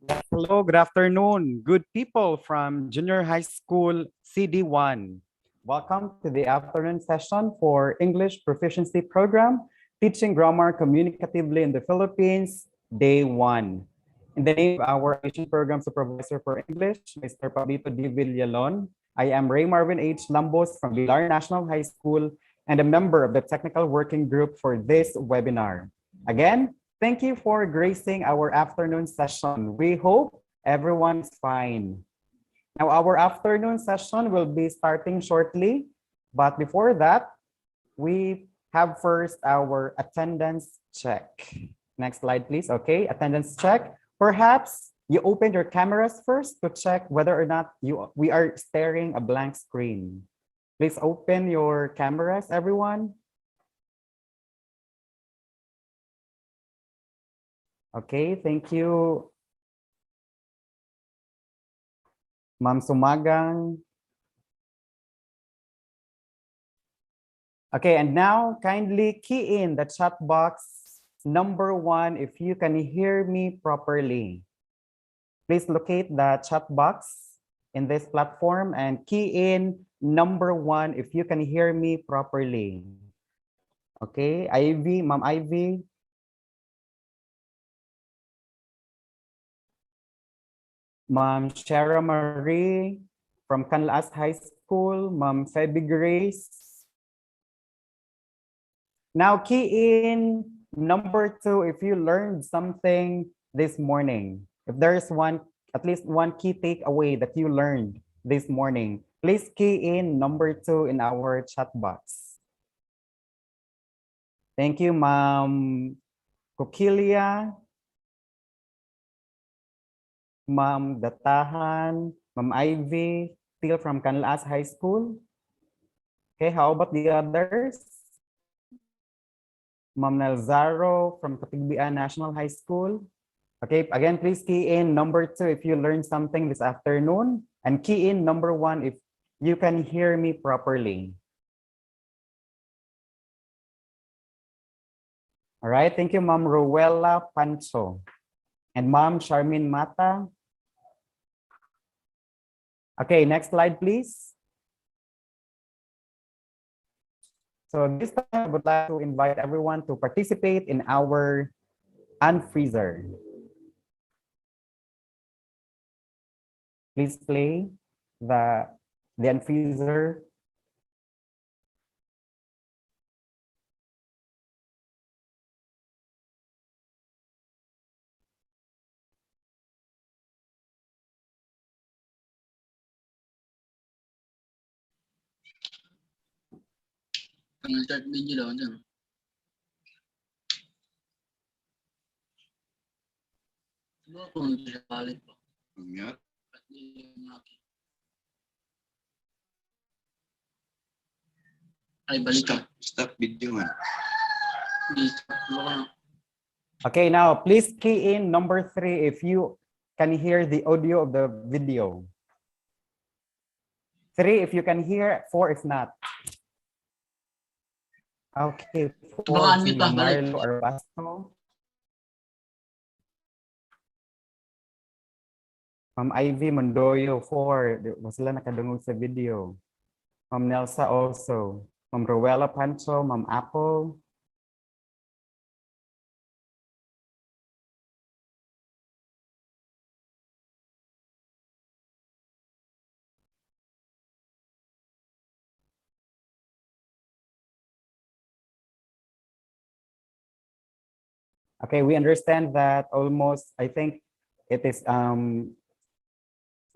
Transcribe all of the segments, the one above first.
Hello, good afternoon, good people from Junior High School CD1. Welcome to the afternoon session for English Proficiency Program, Teaching Grammar Communicatively in the Philippines, Day 1. In the name of our Asian Program Supervisor for English, Mr. Pablito D. Villalon, I am Ray Marvin H. Lambos from Vilar National High School and a member of the Technical Working Group for this webinar. Again, thank you for gracing our afternoon session. We hope everyone's fine. Now, our afternoon session will be starting shortly, but before that, we have first our attendance check. Next slide, please. Okay, attendance check. Perhaps you open your cameras first to check whether or not we are staring a blank screen. Please open your cameras, everyone. Okay, thank you, Ma'am Sumagang. Okay, and now kindly key in the chat box number 1 if you can hear me properly. Please locate the chat box in this platform and key in number 1 if you can hear me properly. Okay, Ivy, Ma'am Ivy. Ma'am Shara Marie from Canlas High School, Ma'am Feby Grace. Now key in number 2 if you learned something this morning. If there is at least one key takeaway that you learned this morning, please key in number 2 in our chat box. Thank you, Ma'am Coquilia, Ma'am Datahan, Ma'am Ivy, still from Canlas High School. Okay, how about the others? Ma'am Nelzaro from Katigbian National High School. Okay, again, please key in number 2 if you learned something this afternoon, and key in number 1 if you can hear me properly. All right, thank you, Ma'am Rowella Pancho and Ma'am Charmin Mata. Okay, next slide, please. So this time I would like to invite everyone to participate in our unfreezer. Please play the unfreezer. Start video daw dyan. Ano kung nagsasalit po? Ingat. Ay, balik ka. Stop video man. Okay, now please key in number 3 if you can hear the audio of the video. 3 if you can hear, 4 if not. Okay, 4 si Marlo Arbasto. Ma'am Ivy Mondoyo, 4. Sila nakadungog sa video. Ma'am Nelsa also. Ma'am Rowella Pancho, Ma'am Apple. Okay, we understand that almost, I think it is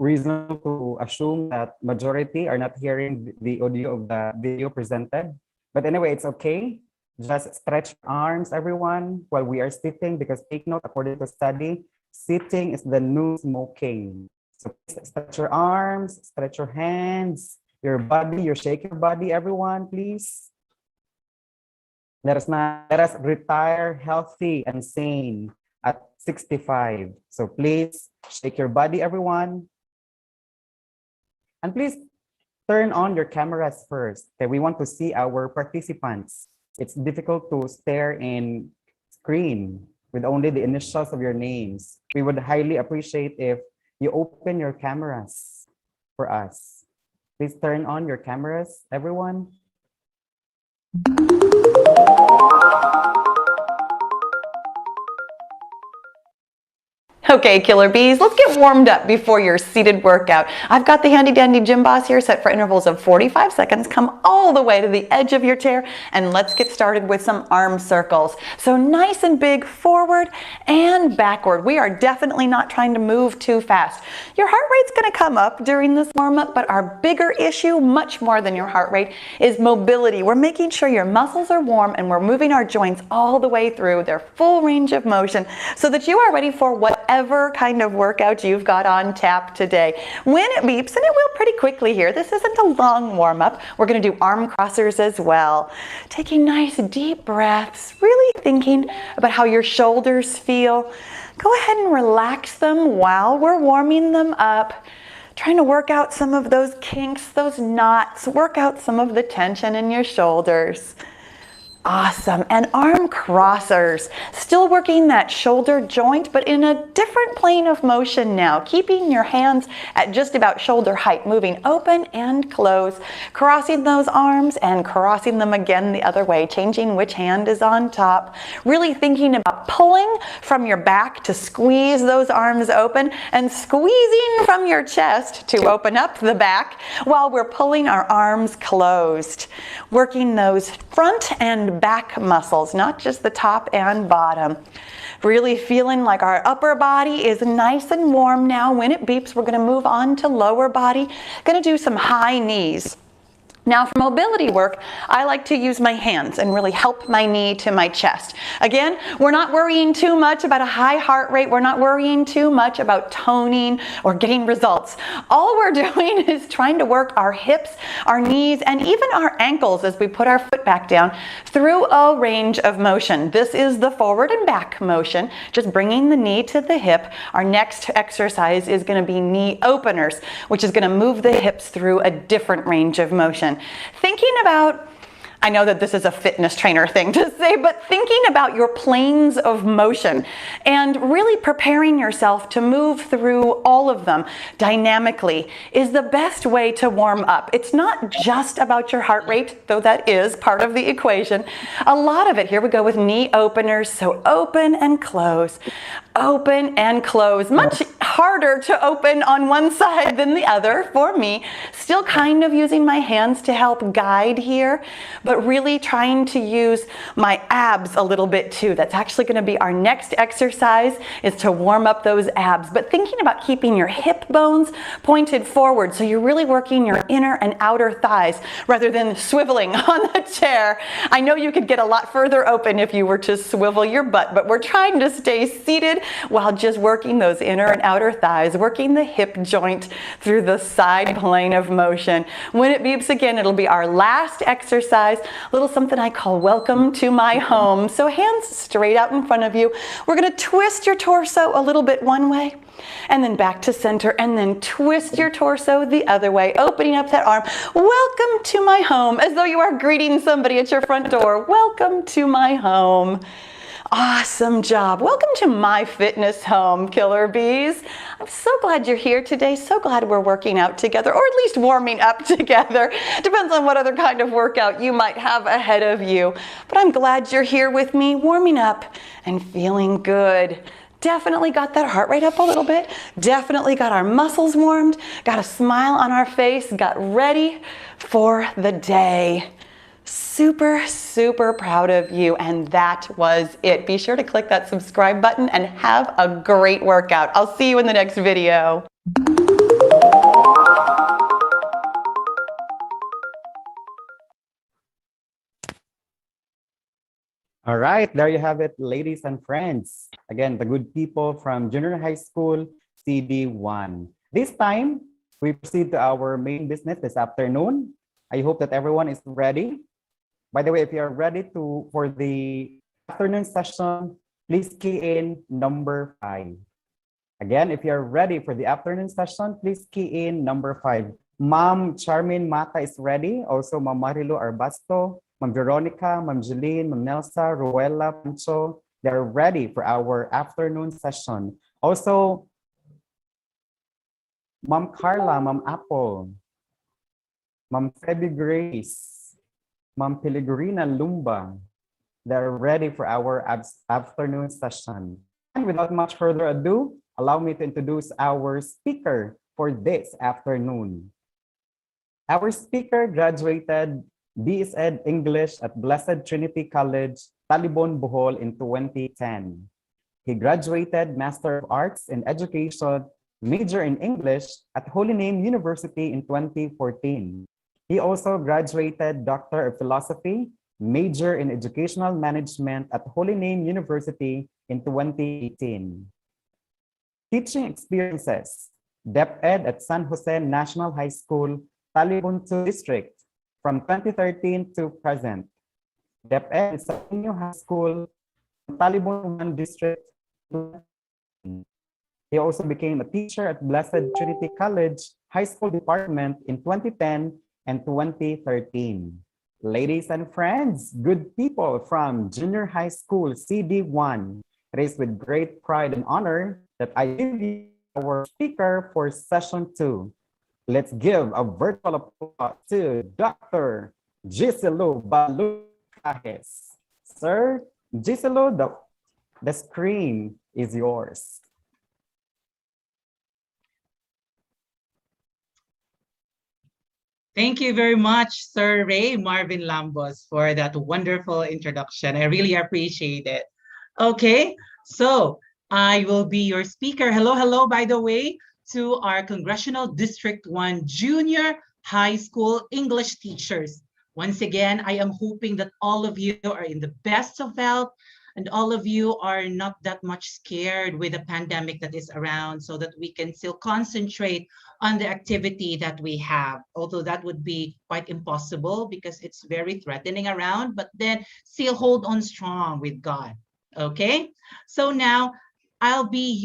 reasonable to assume that majority are not hearing the audio of the video presented. But anyway, it's okay. Just stretch your arms, everyone, while we are sitting, because take note, according to study, sitting is the new smoking. So stretch your arms, stretch your hands, your body, shake your body, everyone, please. Let us retire healthy and sane at 65. So please shake your body, everyone. And please turn on your cameras first. Okay, we want to see our participants. It's difficult to stare in screen. with only the initials of your names. We would highly appreciate if you open your cameras for us. Please turn on your cameras, everyone. Okay, Killer Bees, let's get warmed up before your seated workout. I've got the handy dandy gym boss here set for intervals of 45 seconds. Come all the way to the edge of your chair and let's get started with some arm circles. So nice and big forward and backward. We are definitely not trying to move too fast. Your heart rate's going to come up during this warm up, but our bigger issue, much more than your heart rate, is mobility. We're making sure your muscles are warm and we're moving our joints all the way through their full range of motion so that you are ready for whatever kind of workout you've got on tap today. When it beeps, and it will pretty quickly here, this isn't a long warm up. We're going to do arm crossers as well. Taking nice deep breaths, really thinking about how your shoulders feel. Go ahead and relax them while we're warming them up. Trying to work out some of those kinks, those knots, work out some of the tension in your shoulders. Awesome. And arm crossers, still working that shoulder joint, but in a different plane of motion now, keeping your hands at just about shoulder height, moving open and close, crossing those arms and crossing them again the other way, changing which hand is on top, really thinking about pulling from your back to squeeze those arms open and squeezing from your chest to open up the back while we're pulling our arms closed, working those front and back muscles, not just the top and bottom. Really feeling like our upper body is nice and warm now. When it beeps, we're going to move on to lower body. Going to do some high knees. Now for mobility work, I like to use my hands and really help my knee to my chest. Again, we're not worrying too much about a high heart rate. We're not worrying too much about toning or getting results. All we're doing is trying to work our hips, our knees, and even our ankles as we put our foot back down through a range of motion. This is the forward and back motion, just bringing the knee to the hip. Our next exercise is going to be knee openers, which is going to move the hips through a different range of motion. Thinking about, I know that this is a fitness trainer thing to say, but thinking about your planes of motion and really preparing yourself to move through all of them dynamically is the best way to warm up. It's not just about your heart rate, though that is part of the equation. A lot of it, here we go with knee openers, so open and close. Open and close. Much harder to open on one side than the other for me. Still kind of using my hands to help guide here, but really trying to use my abs a little bit too. That's actually going to be our next exercise, is to warm up those abs. But thinking about keeping your hip bones pointed forward, so you're really working your inner and outer thighs rather than swiveling on the chair. I know you could get a lot further open if you were to swivel your butt, but we're trying to stay seated while just working those inner and outer thighs, working the hip joint through the side plane of motion. When it beeps again, it'll be our last exercise, a little something I call welcome to my home. So hands straight out in front of you. We're going to twist your torso a little bit one way, and then back to center, and then twist your torso the other way, opening up that arm. Welcome to my home, as though you are greeting somebody at your front door. Welcome to my home. Awesome job. Welcome to my fitness home, Killer Bees. I'm so glad you're here today. So glad we're working out together, or at least warming up together. Depends on what other kind of workout you might have ahead of you. But I'm glad you're here with me, warming up and feeling good. Definitely got that heart rate up a little bit. Definitely got our muscles warmed, got a smile on our face, got ready for the day. Super, super proud of you, and that was it. Be sure to click that subscribe button and have a great workout. I'll see you in the next video. All right, there you have it, ladies and friends. Again, the good people from junior high school, CD1. This time, we proceed to our main business this afternoon. I hope that everyone is ready. By the way, if you are ready for the afternoon session, please key in number 5. Again, if you are ready for the afternoon session, please key in number 5. Ma'am Charmin Mata is ready. Also, Ma'am Marilu Arbasto, Ma'am Veronica, Ma'am Jeline, Ma'am Nelsa, Ruela, Pancho, They're ready for our afternoon session. Also, Ma'am Carla, Ma'am Apple, Ma'am Feby Grace, Ma'am Pellegrina Lumba, they're ready for our afternoon session. And without much further ado, allow me to introduce our speaker for this afternoon. Our speaker graduated BSed English at Blessed Trinity College, Talibon, Bohol in 2010. He graduated Master of Arts in Education, major in English at Holy Name University in 2014. He also graduated Doctor of Philosophy, major in Educational Management at Holy Name University in 2018. Teaching experiences, DepEd at San Jose National High School, Talibon 2 District, from 2013 to present. DepEd at San Niño High School, Talibon 1 District. He also became a teacher at Blessed Trinity College High School Department in 2010 and 2013. Ladies and friends, good people from Junior High School CD1, it is with great pride and honor that I give you our speaker for session 2. Let's give a virtual applause to Dr. Giselo Balucajes. Sir Giselo, the screen is yours. Thank you very much, Sir Ray Marvin Lambos, for that wonderful introduction. I really appreciate it. Okay, so I will be your speaker. Hello, hello, by the way, to our Congressional District 1 Junior High School English teachers. Once again, I am hoping that all of you are in the best of health and all of you are not that much scared with the pandemic that is around so that we can still concentrate on the activity that we have, although that would be quite impossible because it's very threatening around, but then still hold on strong with God. Okay, so now I'll be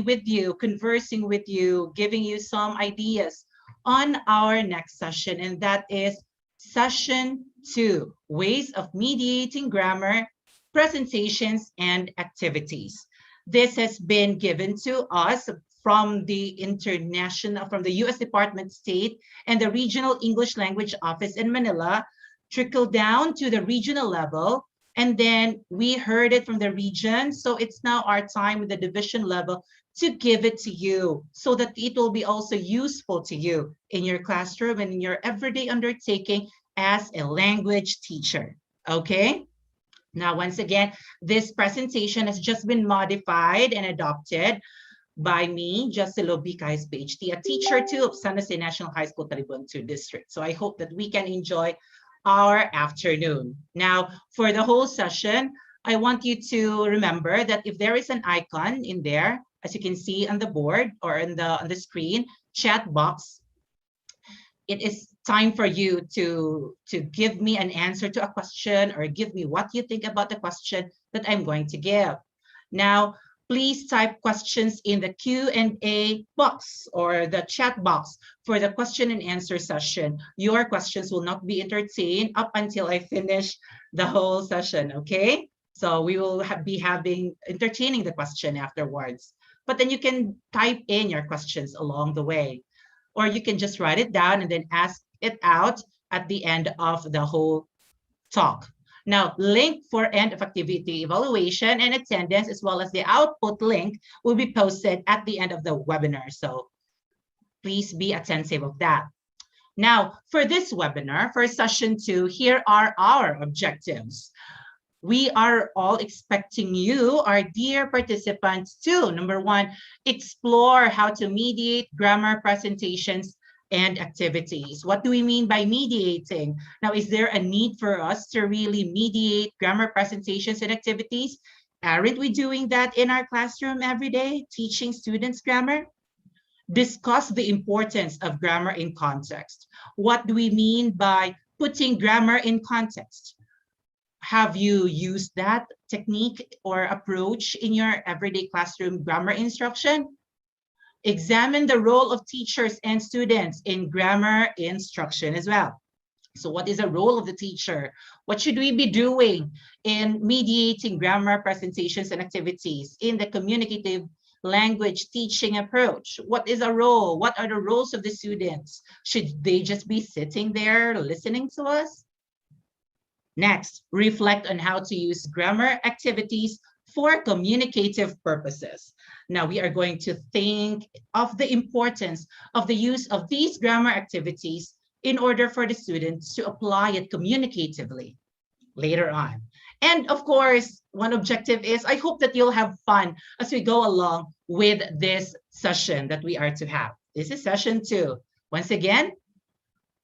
with you, conversing with you, giving you some ideas on our next session, and that is session 2, ways of mediating grammar, presentations, and activities. This has been given to us from the U.S. Department of State and the Regional English Language Office in Manila, trickled down to the regional level, and then we heard it from the region. So it's now our time with the division level to give it to you so that it will be also useful to you in your classroom and in your everyday undertaking as a language teacher, okay? Now, once again, this presentation has just been modified and adopted by me, Giselo Bicayes, PhD, a teacher too of San Jose National High School, Talibon 2 District. So I hope that we can enjoy our afternoon. Now, for the whole session, I want you to remember that if there is an icon in there, as you can see on the board or on the screen, chat box, it is time for you to give me an answer to a question or give me what you think about the question that I'm going to give. Now, please type questions in the Q&A box or the chat box for the question and answer session. Your questions will not be entertained up until I finish the whole session, okay? So we will be entertaining the question afterwards. But then you can type in your questions along the way, or you can just write it down and then ask it out at the end of the whole talk. Now, link for end of activity evaluation and attendance, as well as the output link, will be posted at the end of the webinar. So please be attentive of that. Now, for this webinar, for session 2, here are our objectives. We are all expecting you, our dear participants, to, number 1, explore how to mediate grammar presentations and activities. What do we mean by mediating? Now, is there a need for us to really mediate grammar presentations and activities? Aren't we doing that in our classroom every day, teaching students grammar? Discuss the importance of grammar in context. What do we mean by putting grammar in context? Have you used that technique or approach in your everyday classroom grammar instruction? Examine the role of teachers and students in grammar instruction as well. So what is the role of the teacher? What should we be doing in mediating grammar presentations and activities in the communicative language teaching approach? What is a role? What are the roles of the students? Should they just be sitting there listening to us? Next, reflect on how to use grammar activities for communicative purposes. Now we are going to think of the importance of the use of these grammar activities in order for the students to apply it communicatively later on. And of course, one objective is I hope that you'll have fun as we go along with this session that we are to have. This is session 2. Once again,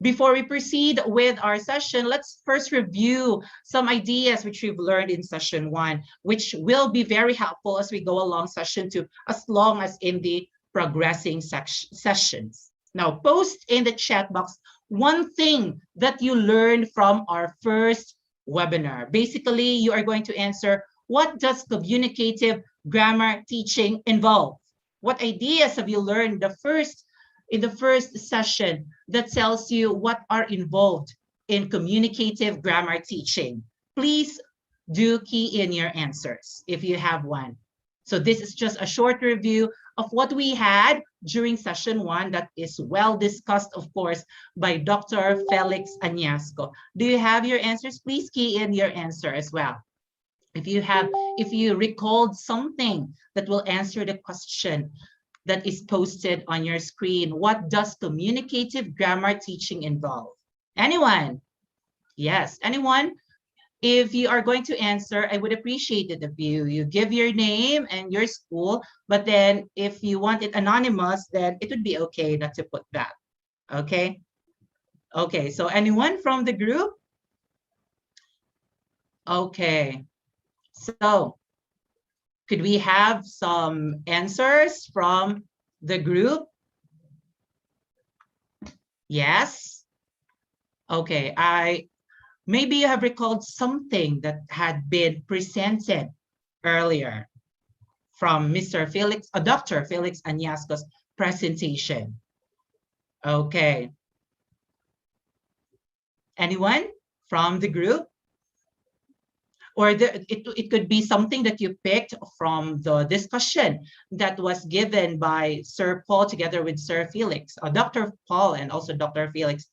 before we proceed with our session, let's first review some ideas which we've learned in session 1, which will be very helpful as we go along session 2, as long as in the progressing sessions. Now, post in the chat box one thing that you learned from our first webinar. Basically, you are going to answer, what does communicative grammar teaching involve? What ideas have you learned in the first session that tells you what are involved in communicative grammar teaching? Please do key in your answers if you have one. So this is just a short review of what we had during session 1 that is well discussed, of course, by Dr. Felix Añasco. Do you have your answers? Please key in your answer as well. If you recalled something that will answer the question that is posted on your screen, what does communicative grammar teaching involve? Anyone? Yes, anyone? If you are going to answer, I would appreciate it if you give your name and your school, but then if you want it anonymous, then it would be okay not to put that, okay? Okay, so anyone from the group? Okay, so could we have some answers from the group? Yes? Okay, maybe you have recalled something that had been presented earlier from Dr. Felix Añasco's presentation. Okay. Anyone from the group? Or it could be something that you picked from the discussion that was given by Sir Paul together with Sir Felix, Dr. Paul and also Dr. Felix,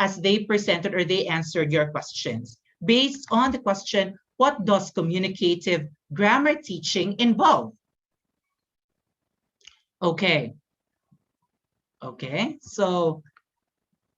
as they presented or they answered your questions. Based on the question, what does communicative grammar teaching involve? Okay. Okay, so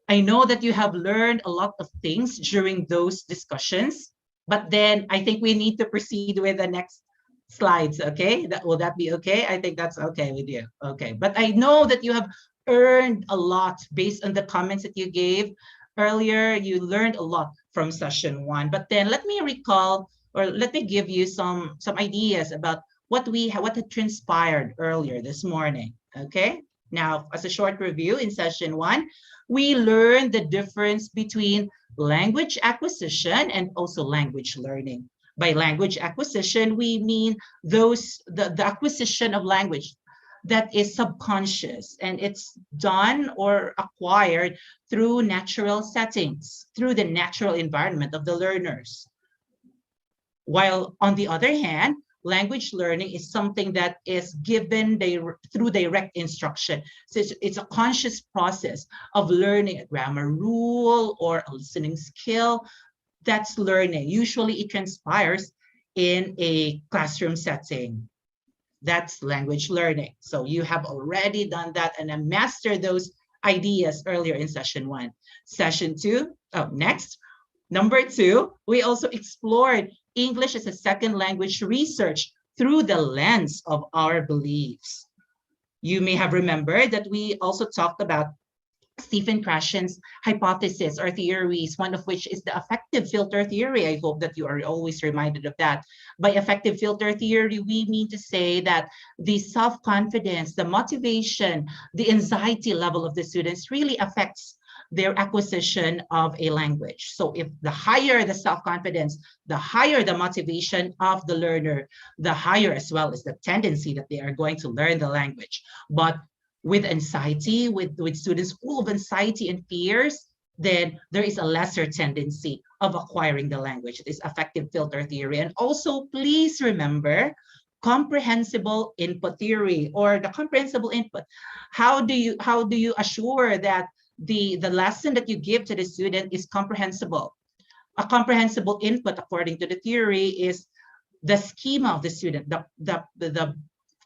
I know that you have learned a lot of things during those discussions, but then I think we need to proceed with the next slides, okay? Will that be okay? I think that's okay with you. Okay, but I know that you have earned a lot based on the comments that you gave earlier. You learned a lot from session 1, but then let me recall, or let me give you some ideas about what had transpired earlier this morning, okay? Now, as a short review in session 1, we learned the difference between language acquisition and also language learning. By language acquisition, we mean the acquisition of language that is subconscious, and it's done or acquired through natural settings, through the natural environment of the learners. While on the other hand, language learning is something that is given through direct instruction. So it's a conscious process of learning a grammar rule or a listening skill. That's learning. Usually it transpires in a classroom setting. That's language learning. So you have already done that and mastered those ideas earlier in session 1. Session 2, next. Number 2, we also explored English as a second language research through the lens of our beliefs. You may have remembered that we also talked about Stephen Krashen's hypothesis or theories, one of which is the affective filter theory. I hope that you are always reminded of that. By affective filter theory, we mean to say that the self-confidence, the motivation, the anxiety level of the students really affects their acquisition of a language. So if the higher the self-confidence, the higher the motivation of the learner, the higher as well is the tendency that they are going to learn the language. But with anxiety, with students full of anxiety and fears, then there is a lesser tendency of acquiring the language. It is affective filter theory. And also, please remember comprehensible input theory, or the comprehensible input. How do you assure that the lesson that you give to the student is comprehensible? A comprehensible input, according to the theory, is the schema of the student, the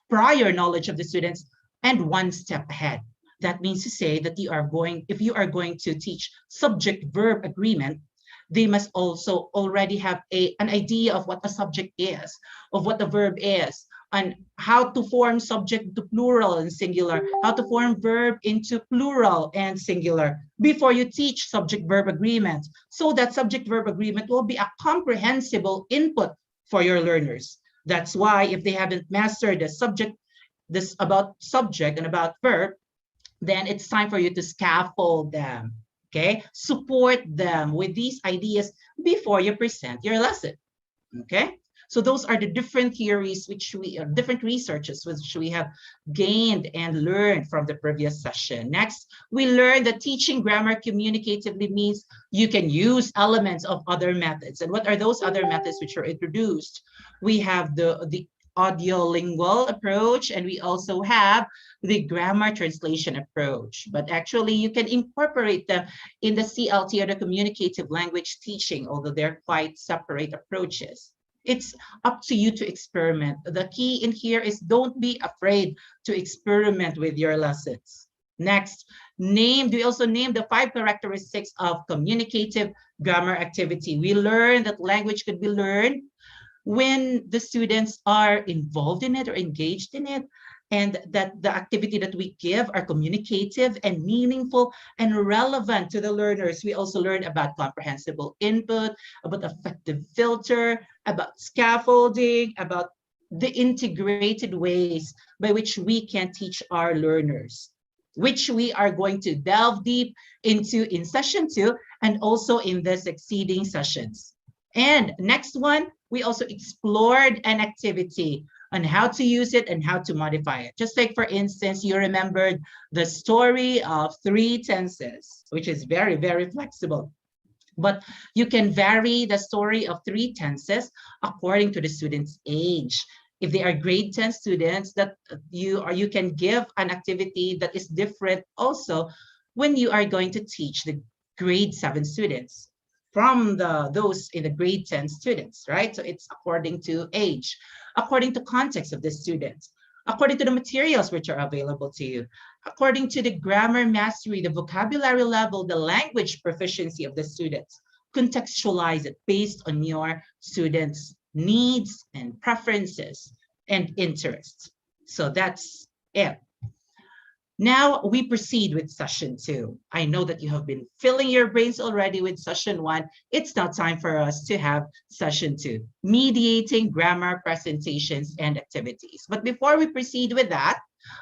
prior knowledge of the students, and one step ahead. That means to say that if you are going to teach subject-verb agreement, they must also already have an idea of what a subject is, of what the verb is, and how to form subject to plural and singular, how to form verb into plural and singular before you teach subject-verb agreement, so that subject-verb agreement will be a comprehensible input for your learners. That's why if they haven't mastered the subject, this about subject and about verb, then it's time for you to scaffold them, okay? Support them with these ideas before you present your lesson, okay? So those are the different theories different researches which we have gained and learned from the previous session. Next, we learned that teaching grammar communicatively means you can use elements of other methods. And what are those other methods which are introduced? We have the audiolingual approach, and we also have the grammar translation approach. But actually, you can incorporate them in the CLT, or the communicative language teaching, although they're quite separate approaches. It's up to you to experiment. The key in here is don't be afraid to experiment with your lessons. Next, we also named the 5 characteristics of communicative grammar activity. We learned that language could be learned when the students are involved in it or engaged in it, and that the activity that we give are communicative and meaningful and relevant to the learners. We also learned about comprehensible input, about affective filter, about scaffolding, about the integrated ways by which we can teach our learners, which we are going to delve deep into in session 2 and also in the succeeding sessions. And next one, we also explored an activity on how to use it and how to modify it. Just like, for instance, you remembered the story of 3 tenses, which is very, very flexible. But you can vary the story of 3 tenses according to the student's age. If they are grade 10 students, that you can give an activity that is different also when you are going to teach the grade 7 students from those in the grade 10 students, right? So it's according to age, according to context of the students, according to the materials which are available to you, according to the grammar mastery, the vocabulary level, the language proficiency of the students. Contextualize it based on your students' needs and preferences and interests. So that's it. Now we proceed with session 2. I know that you have been filling your brains already with session 1. It's now time for us to have session 2, mediating grammar presentations and activities. But before we proceed with that,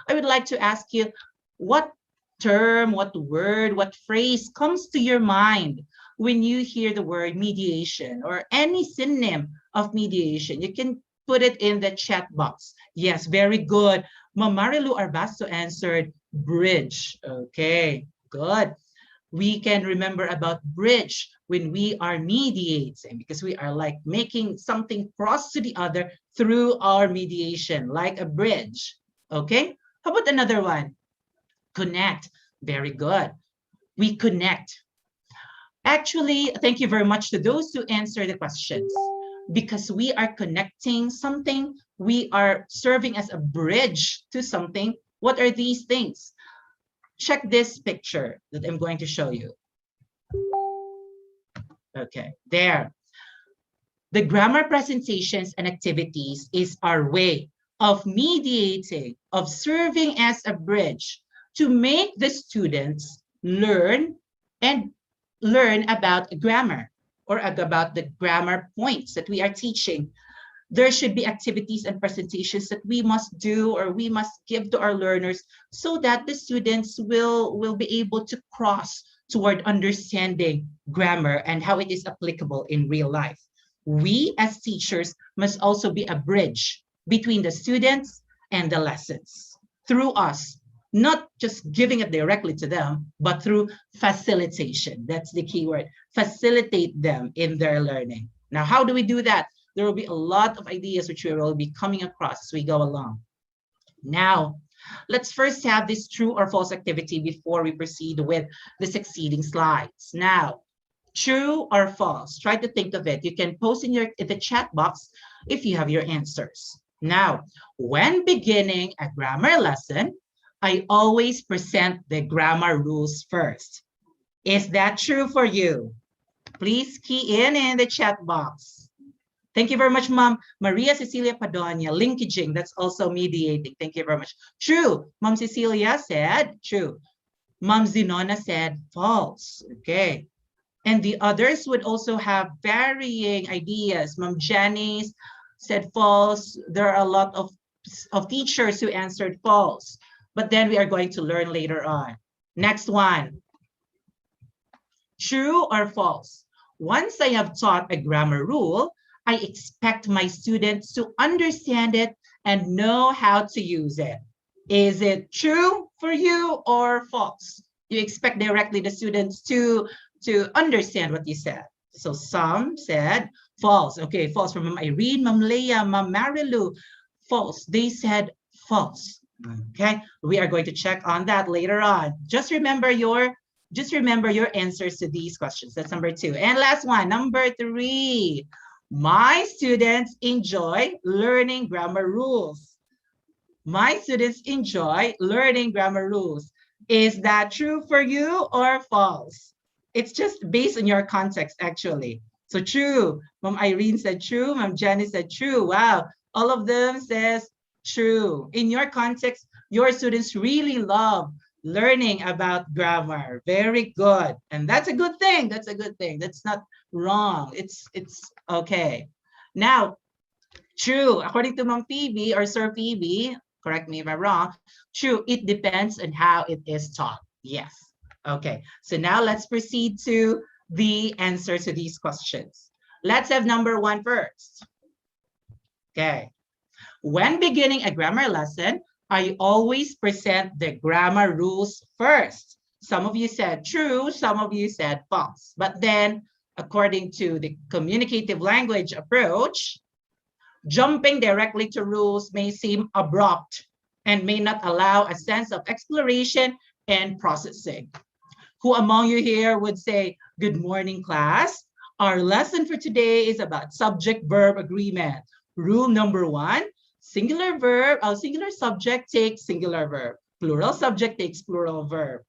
I would like to ask you, what term, what word, what phrase comes to your mind when you hear the word mediation or any synonym of mediation? You can put it in the chat box. Yes, very good. Mamarilu Arbasto answered bridge. Okay, good. We can remember about bridge when we are mediating, because we are like making something cross to the other through our mediation, like a bridge. Okay, how about another one? Connect. Very good. We connect. Actually, thank you very much to those who answer the questions, because we are connecting something, we are serving as a bridge to something. What are these things? Check this picture that I'm going to show you. Okay, there. The grammar presentations and activities is our way of mediating, of serving as a bridge to make the students learn about grammar, or about the grammar points that we are teaching. There should be activities and presentations that we must do, or we must give to our learners, so that the students will be able to cross toward understanding grammar and how it is applicable in real life. We as teachers must also be a bridge between the students and the lessons. Through us, not just giving it directly to them, but through facilitation. That's the key word. Facilitate them in their learning. Now, how do we do that? There will be a lot of ideas which we will be coming across as we go along. Now, let's first have this true or false activity before we proceed with the succeeding slides. Now, true or false? Try to think of it. You can post in the chat box if you have your answers. Now, when beginning a grammar lesson, I always present the grammar rules first. Is that true for you? Please key in the chat box. Thank you very much, Mom. Maria Cecilia Padonia, linkaging, that's also mediating. Thank you very much. True. Mom Cecilia said true. Mom Zinona said false. Okay. And the others would also have varying ideas. Mom Janice said false. There are a lot of teachers who answered false. But then we are going to learn later on. Next one. True or false? Once I have taught a grammar rule, I expect my students to understand it and know how to use it. Is it true for you or false? You expect directly the students to understand what you said. So some said false. Okay, false from Ma'am Irene, Ma'am Leah, Ma'am Marilu. False. They said false. Okay, we are going to check on that later on. Just remember your answers to these questions. That's number 2. And last one, number 3. My students enjoy learning grammar rules. My students enjoy learning grammar rules. Is that true for you or false? It's just based on your context, actually. So true. Ma'am Irene said true. Ma'am Jenny said true. Wow. All of them says true. In your context, your students really love learning about grammar. Very good. And that's a good thing. That's a good thing. That's not wrong. It's okay. Now, true. According to Ma'am Phoebe or Sir Phoebe, correct me if I'm wrong, true. It depends on how it is taught. Yes. Okay. So now let's proceed to the answer to these questions. Let's have number 1 first. Okay. When beginning a grammar lesson, I always present the grammar rules first. Some of you said true, some of you said false. But then, according to the communicative language approach, jumping directly to rules may seem abrupt and may not allow a sense of exploration and processing. Who among you here would say, good morning, class? Our lesson for today is about subject-verb agreement. Rule number 1, singular verb, singular subject takes singular verb. Plural subject takes plural verb.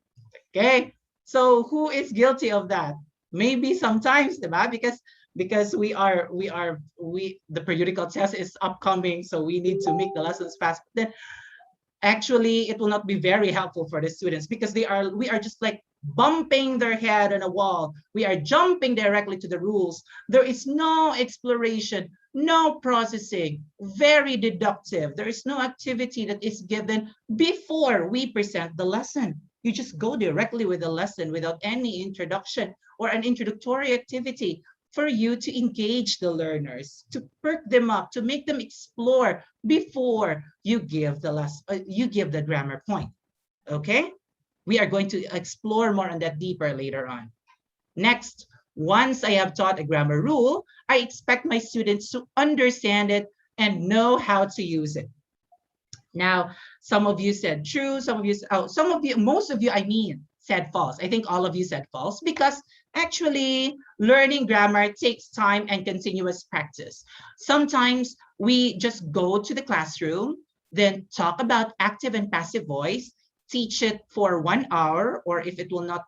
Okay, so who is guilty of that? Maybe sometimes, diba? Because the periodical test is upcoming, so we need to make the lessons fast. Then actually it will not be very helpful for the students because we are just like bumping their head on a wall. We are jumping directly to the rules. There is no exploration, no processing, very deductive. There is no activity that is given before we present the lesson. You just go directly with the lesson without any introduction or an introductory activity for you to engage the learners, to perk them up, to make them explore before you give the grammar point. Okay? We are going to explore more on that deeper later on. Next, once I have taught a grammar rule, I expect my students to understand it and know how to use it. Now, some of you said true, most of you, said false. I think all of you said false because actually learning grammar takes time and continuous practice. Sometimes we just go to the classroom, then talk about active and passive voice, teach it for 1 hour, or if it will not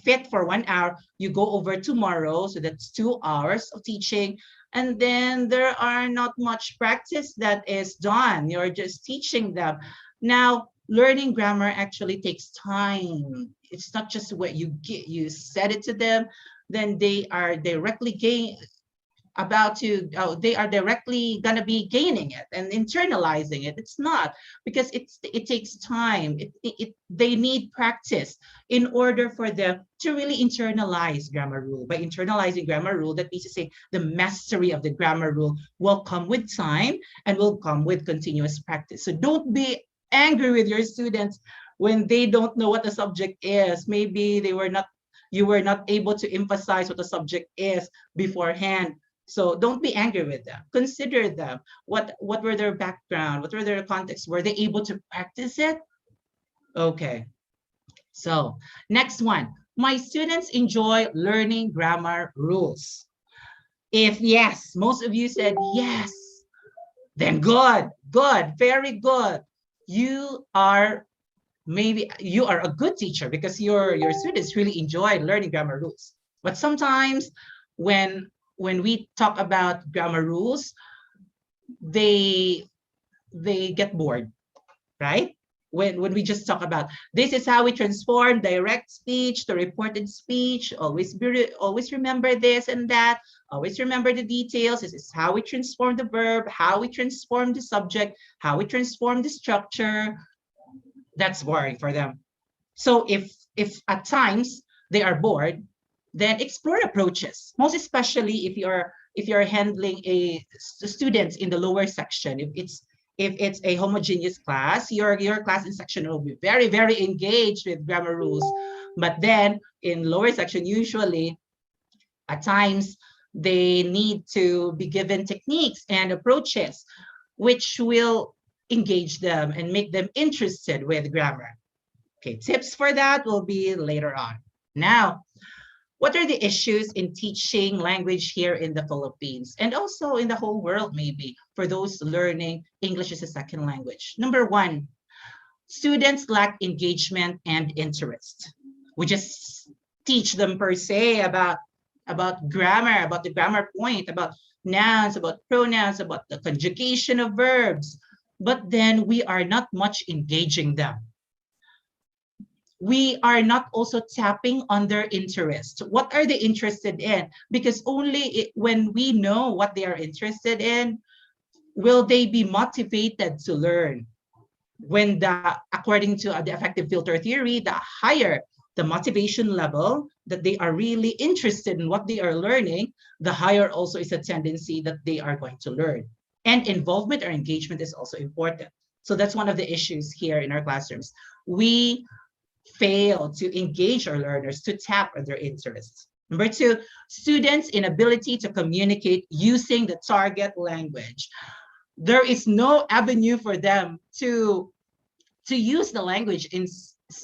fit for 1 hour, you go over tomorrow, so that's 2 hours of teaching. And then there are not much practice that is done. You're just teaching them. Now, learning grammar actually takes time. It's not just what you get, you said it to them, then they are directly gonna be gaining it and internalizing it. It's not, because it takes time. They need practice in order for them to really internalize grammar rule. By internalizing grammar rule, that means to say the mastery of the grammar rule will come with time and will come with continuous practice. So don't be angry with your students when they don't know what the subject is. Maybe you were not able to emphasize what the subject is beforehand. So don't be angry with them. Consider them. What were their background? What were their context? Were they able to practice it? Okay. So next one. My students enjoy learning grammar rules. If yes, most of you said yes, then good, very good. You are a good teacher because your students really enjoy learning grammar rules. But sometimes when we talk about grammar rules, they get bored, right? When we just talk about this is how we transform direct speech to reported speech, always remember this and that, always remember the details. This is how we transform the verb, how we transform the subject, how we transform the structure. That's boring for them. So if at times they are bored, then explore approaches, most especially if you're handling students in the lower section. If it's a homogeneous class, your class in section will be very, very engaged with grammar rules. But then in lower section, usually at times they need to be given techniques and approaches which will engage them and make them interested with grammar. Okay, tips for that will be later on. Now, what are the issues in teaching language here in the Philippines and also in the whole world, maybe, for those learning English as a second language? Number one, students lack engagement and interest. We just teach them per se about grammar, about the grammar point, about nouns, about pronouns, about the conjugation of verbs, but then we are not much engaging them. We are not also tapping on their interest. What are they interested in? Because only when we know what they are interested in, will they be motivated to learn. According to the effective filter theory, the higher the motivation level, that they are really interested in what they are learning, the higher also is a tendency that they are going to learn. And involvement or engagement is also important. So that's one of the issues here in our classrooms. We fail to engage our learners, to tap on their interests. Number two, students' inability to communicate using the target language. There is no avenue for them to use the language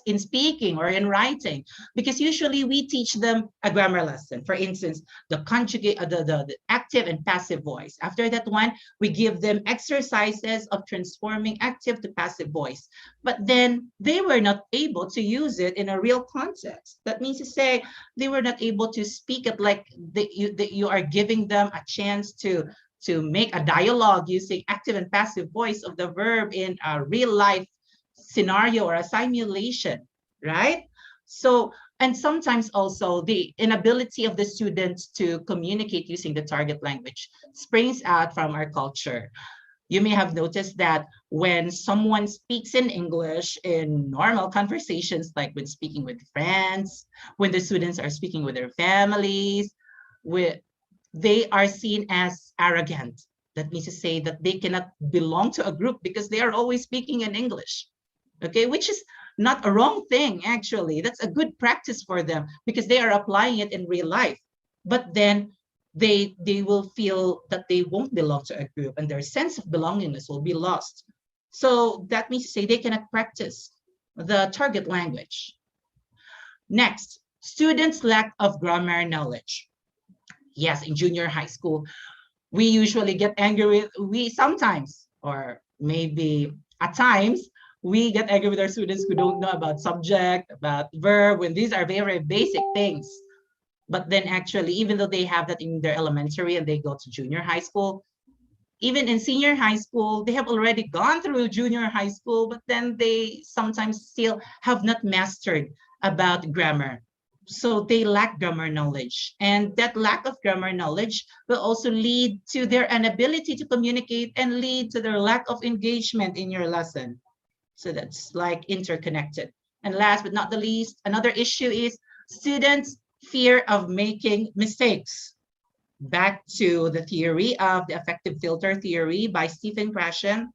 in speaking or in writing, because usually we teach them a grammar lesson. For instance, the conjugate, the active and passive voice. After that one, we give them exercises of transforming active to passive voice. But then they were not able to use it in a real context. That means to say they were not able to speak it like you are giving them a chance to make a dialogue using active and passive voice of the verb in a real life scenario or a simulation, right? So, and sometimes also the inability of the students to communicate using the target language springs out from our culture. You may have noticed that when someone speaks in English in normal conversations, like when speaking with friends, when the students are speaking with their families, they are seen as arrogant. That means to say that they cannot belong to a group because they are always speaking in English. Okay, which is not a wrong thing, actually. That's a good practice for them because they are applying it in real life. But then they will feel that they won't belong to a group and their sense of belongingness will be lost. So that means to say they cannot practice the target language. Next, students' lack of grammar knowledge. Yes, in junior high school, we usually get angry with, sometimes, or maybe at times, we get angry with our students who don't know about subject, about verb, when these are very basic things. But then actually, even though they have that in their elementary and they go to junior high school, even in senior high school, they have already gone through junior high school, but then they sometimes still have not mastered about grammar. So they lack grammar knowledge. And that lack of grammar knowledge will also lead to their inability to communicate and lead to their lack of engagement in your lesson. So that's like interconnected. And last but not the least, another issue is students' fear of making mistakes. Back to the theory of the effective filter theory by Stephen Krashen.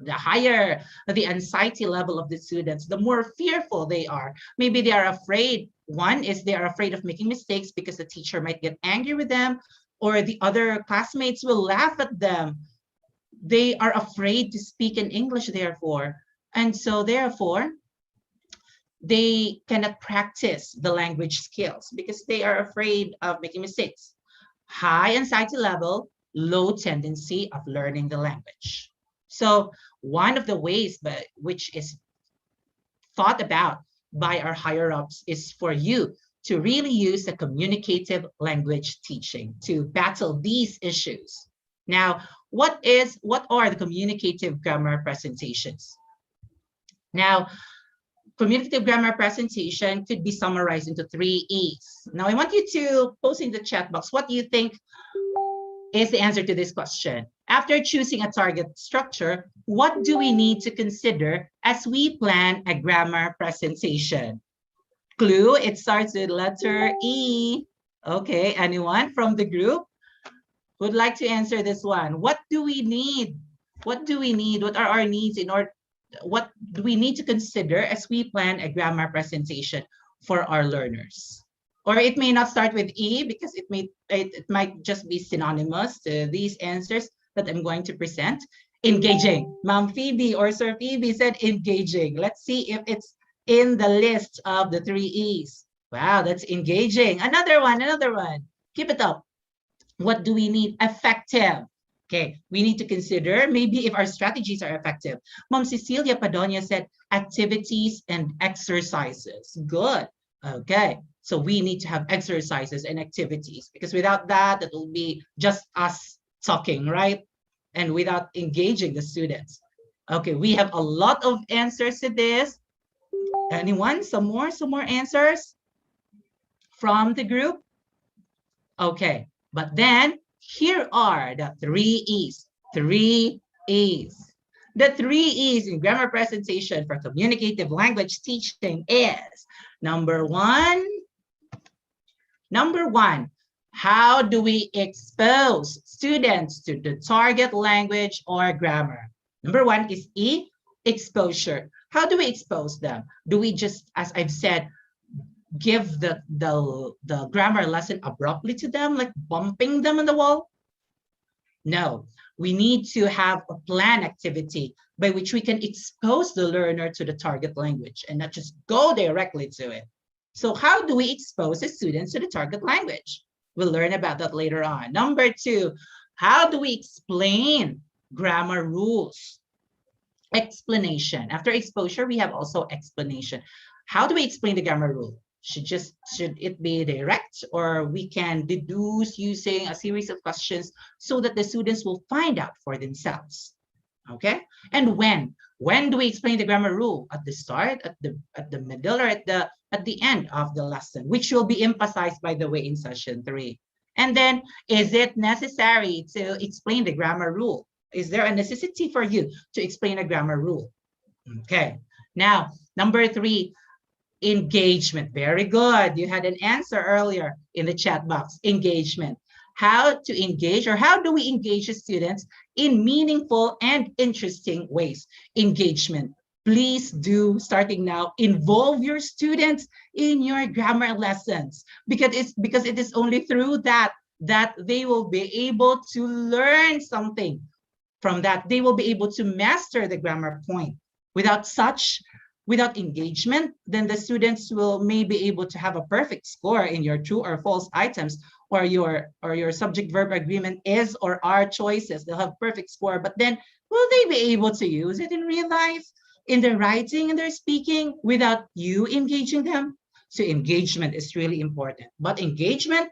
The higher the anxiety level of the students, the more fearful they are. Maybe they are afraid. One is they are afraid of making mistakes because the teacher might get angry with them, or the other classmates will laugh at them. They are afraid to speak in English, therefore. And so, therefore, they cannot practice the language skills because they are afraid of making mistakes. High anxiety level, low tendency of learning the language. So one of the ways which is thought about by our higher ups is for you to really use the communicative language teaching to battle these issues. Now, what are the communicative grammar presentations? Now, communicative grammar presentation could be summarized into 3 E's. Now, I want you to post in the chat box what you think is the answer to this question. After choosing a target structure, what do we need to consider as we plan a grammar presentation? Clue, it starts with letter E. Okay, anyone from the group would like to answer this one? What do we need? What do we need? What are our needs in order? What do we need to consider as we plan a grammar presentation for our learners? Or it may not start with E because it might just be synonymous to these answers that I'm going to present. Engaging. Ma'am Phoebe or Sir Phoebe said engaging. Let's see if it's in the list of the 3 E's. Wow, that's engaging. Another one. Keep it up. What do we need? Effective. Okay, we need to consider maybe if our strategies are effective. Mom Cecilia Padonia said activities and exercises. Good. Okay, so we need to have exercises and activities because without that, it will be just us talking, right? And without engaging the students. Okay, we have a lot of answers to this. Anyone? Some more answers from the group? Okay, but then here are the 3 E's. 3 E's. The 3 E's in grammar presentation for communicative language teaching is number one, how do we expose students to the target language or grammar? Number one is E, exposure. How do we expose them? Do we just, as I've said, give the grammar lesson abruptly to them, like bumping them on the wall? No, we need to have a planned activity by which we can expose the learner to the target language and not just go directly to it. So how do we expose the students to the target language? We'll learn about that later on. Number two, how do we explain grammar rules? Explanation. After exposure, we have also explanation. How do we explain the grammar rule? Should it be direct, or we can deduce using a series of questions so that the students will find out for themselves? Okay. And when do we explain the grammar rule? At the start, at the middle, or at the end of the lesson, which will be emphasized, by the way, in session 3. And then, is it necessary to explain the grammar rule? Is there a necessity for you to explain a grammar rule? Okay. Now, number 3, engagement. Very good. You had an answer earlier in the chat box. Engagement. How to engage, or how do we engage the students in meaningful and interesting ways? Engagement. Please do, starting now, involve your students in your grammar lessons because it is only through that they will be able to learn something from that. They will be able to master the grammar point. Without engagement, then the students will maybe able to have a perfect score in your true or false items, or your subject verb agreement is or are choices. They'll have perfect score, but then will they be able to use it in real life, in their writing and their speaking, without you engaging them? So engagement is really important. But engagement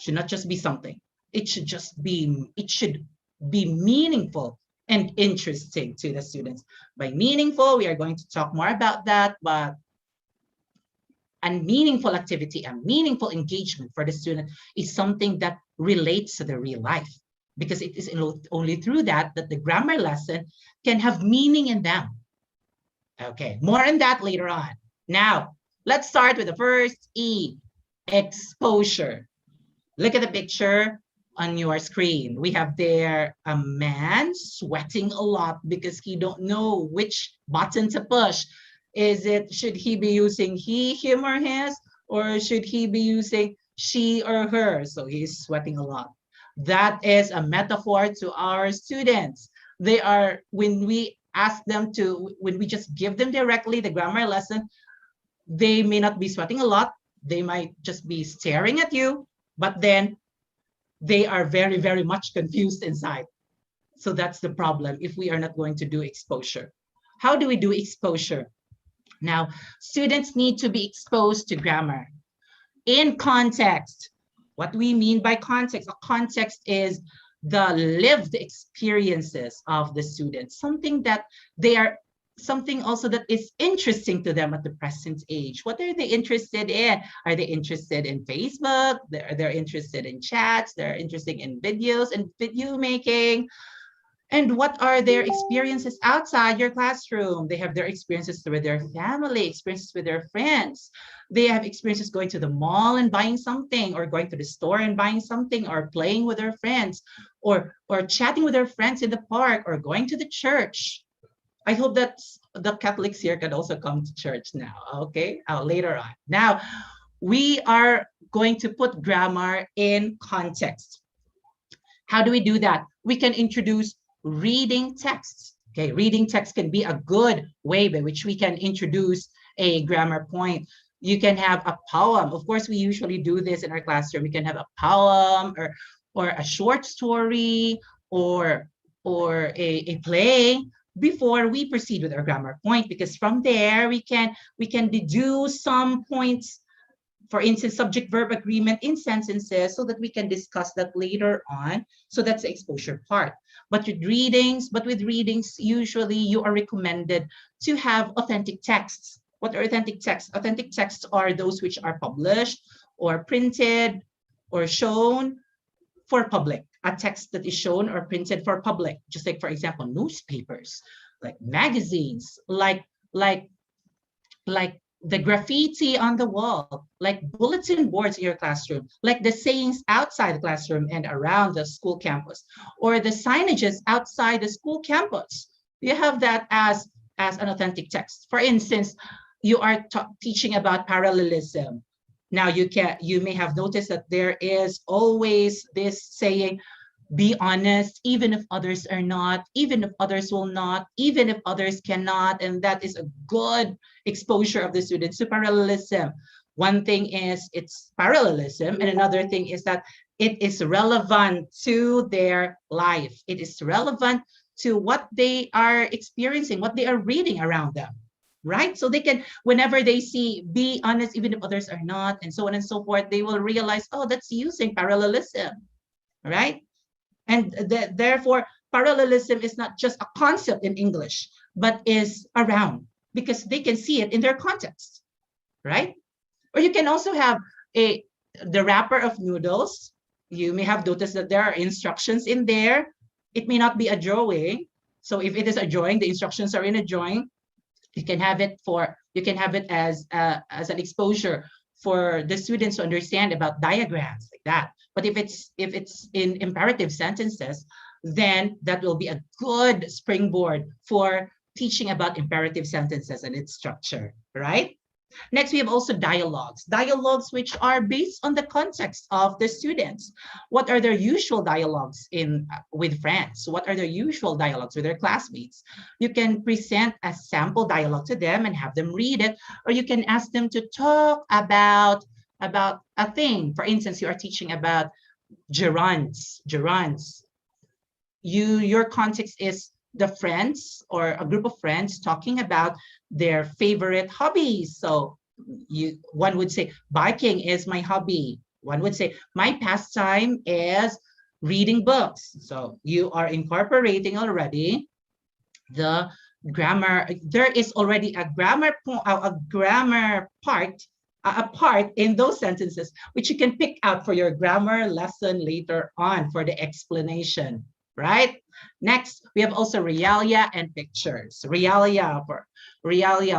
should not just be something. It should be meaningful and interesting to the students. By meaningful, we are going to talk more about that, but a meaningful activity, a meaningful engagement for the student is something that relates to the real life, because it is only through that the grammar lesson can have meaning in them. Okay, more on that later on. Now, let's start with the first E, exposure. Look at the picture on your screen. We have there a man sweating a lot because he don't know which button to push. Should he be using he, him, or his, or should he be using she or her? So he's sweating a lot. That is a metaphor to our students. They are, when we ask them to, when we just give them directly the grammar lesson, they may not be sweating a lot. They might just be staring at you, but then they are very, very much confused inside. So that's the problem if we are not going to do exposure. How do we do exposure? Now, students need to be exposed to grammar in context. What we mean by context, a context is the lived experiences of the students, something that they are, something also that is interesting to them at the present age. What are they interested in? Are they interested in Facebook? They're interested in chats. They're interested in videos and video making. And what are their experiences outside your classroom? They have their experiences with their family, experiences with their friends. They have experiences going to the mall and buying something, or going to the store and buying something, or playing with their friends, or chatting with their friends in the park, or going to the church. I hope that the Catholics here can also come to church now, okay? Later on. Now, we are going to put grammar in context. How do we do that? We can introduce reading texts. Okay, reading text can be a good way by which we can introduce a grammar point. You can have a poem. Of course, we usually do this in our classroom. We can have a poem, or a short story, or a play before we proceed with our grammar point, because from there we can deduce some points. For instance, subject-verb agreement in sentences, so that we can discuss that later on. So that's the exposure part. But with readings, usually you are recommended to have authentic texts. What are authentic texts? Authentic texts are those which are published, or printed, or shown for public. A text that is shown or printed for public, just like, for example, newspapers, like magazines, like the graffiti on the wall, like bulletin boards in your classroom, like the sayings outside the classroom and around the school campus, or the signages outside the school campus. You have that as an authentic text. For instance, you are teaching about parallelism. Now you may have noticed that there is always this saying, be honest, even if others are not, even if others will not, even if others cannot. And that is a good exposure of the students to parallelism. One thing is it's parallelism, and another thing is that it is relevant to their life. It is relevant to what they are experiencing, what they are reading around them, right? So they can, whenever they see be honest, even if others are not, and so on and so forth, they will realize, oh, that's using parallelism, right? And therefore, parallelism is not just a concept in English, but is around, because they can see it in their context, right? Or you can also have the wrapper of noodles. You may have noticed that there are instructions in there. It may not be a drawing. So if it is a drawing, the instructions are in a drawing. You can have it as an exposure for the students to understand about diagrams, like that. But if it's in imperative sentences, then that will be a good springboard for teaching about imperative sentences and its structure, right? Next, we have also dialogues. Dialogues which are based on the context of the students. What are their usual dialogues with friends? What are their usual dialogues with their classmates? You can present a sample dialogue to them and have them read it, or you can ask them to talk about a thing. For instance, you are teaching about gerunds. Your context is the friends or a group of friends talking about their favorite hobbies. So one would say, biking is my hobby. One would say, my pastime is reading books. So you are incorporating already the grammar. There is already a grammar part in those sentences, which you can pick out for your grammar lesson later on for the explanation, right? Next, we have also realia and pictures. Realia,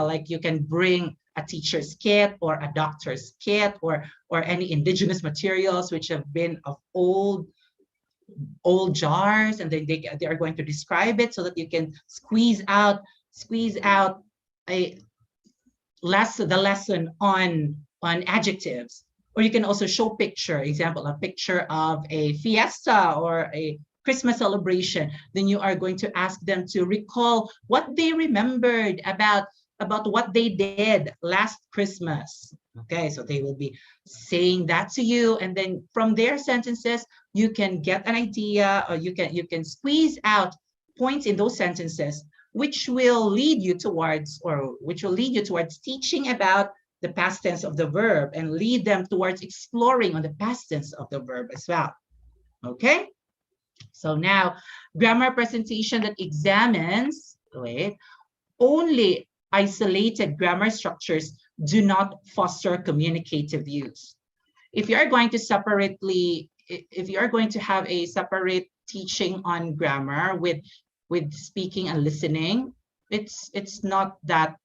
like you can bring a teacher's kit or a doctor's kit or any indigenous materials which have been of old old jars, and then they are going to describe it so that you can squeeze out a the lesson on adjectives. Or you can also show picture, example, a picture of a fiesta or a Christmas celebration. Then you are going to ask them to recall what they remembered about what they did last Christmas. Okay, so they will be saying that to you, and then from their sentences, you can get an idea, or you can squeeze out points in those sentences which will lead you towards teaching about the past tense of the verb, and lead them towards exploring on the past tense of the verb as well. Okay, so now grammar presentation that examines only isolated grammar structures do not foster communicative use. If you are going to have a separate teaching on grammar with speaking and listening, it's not that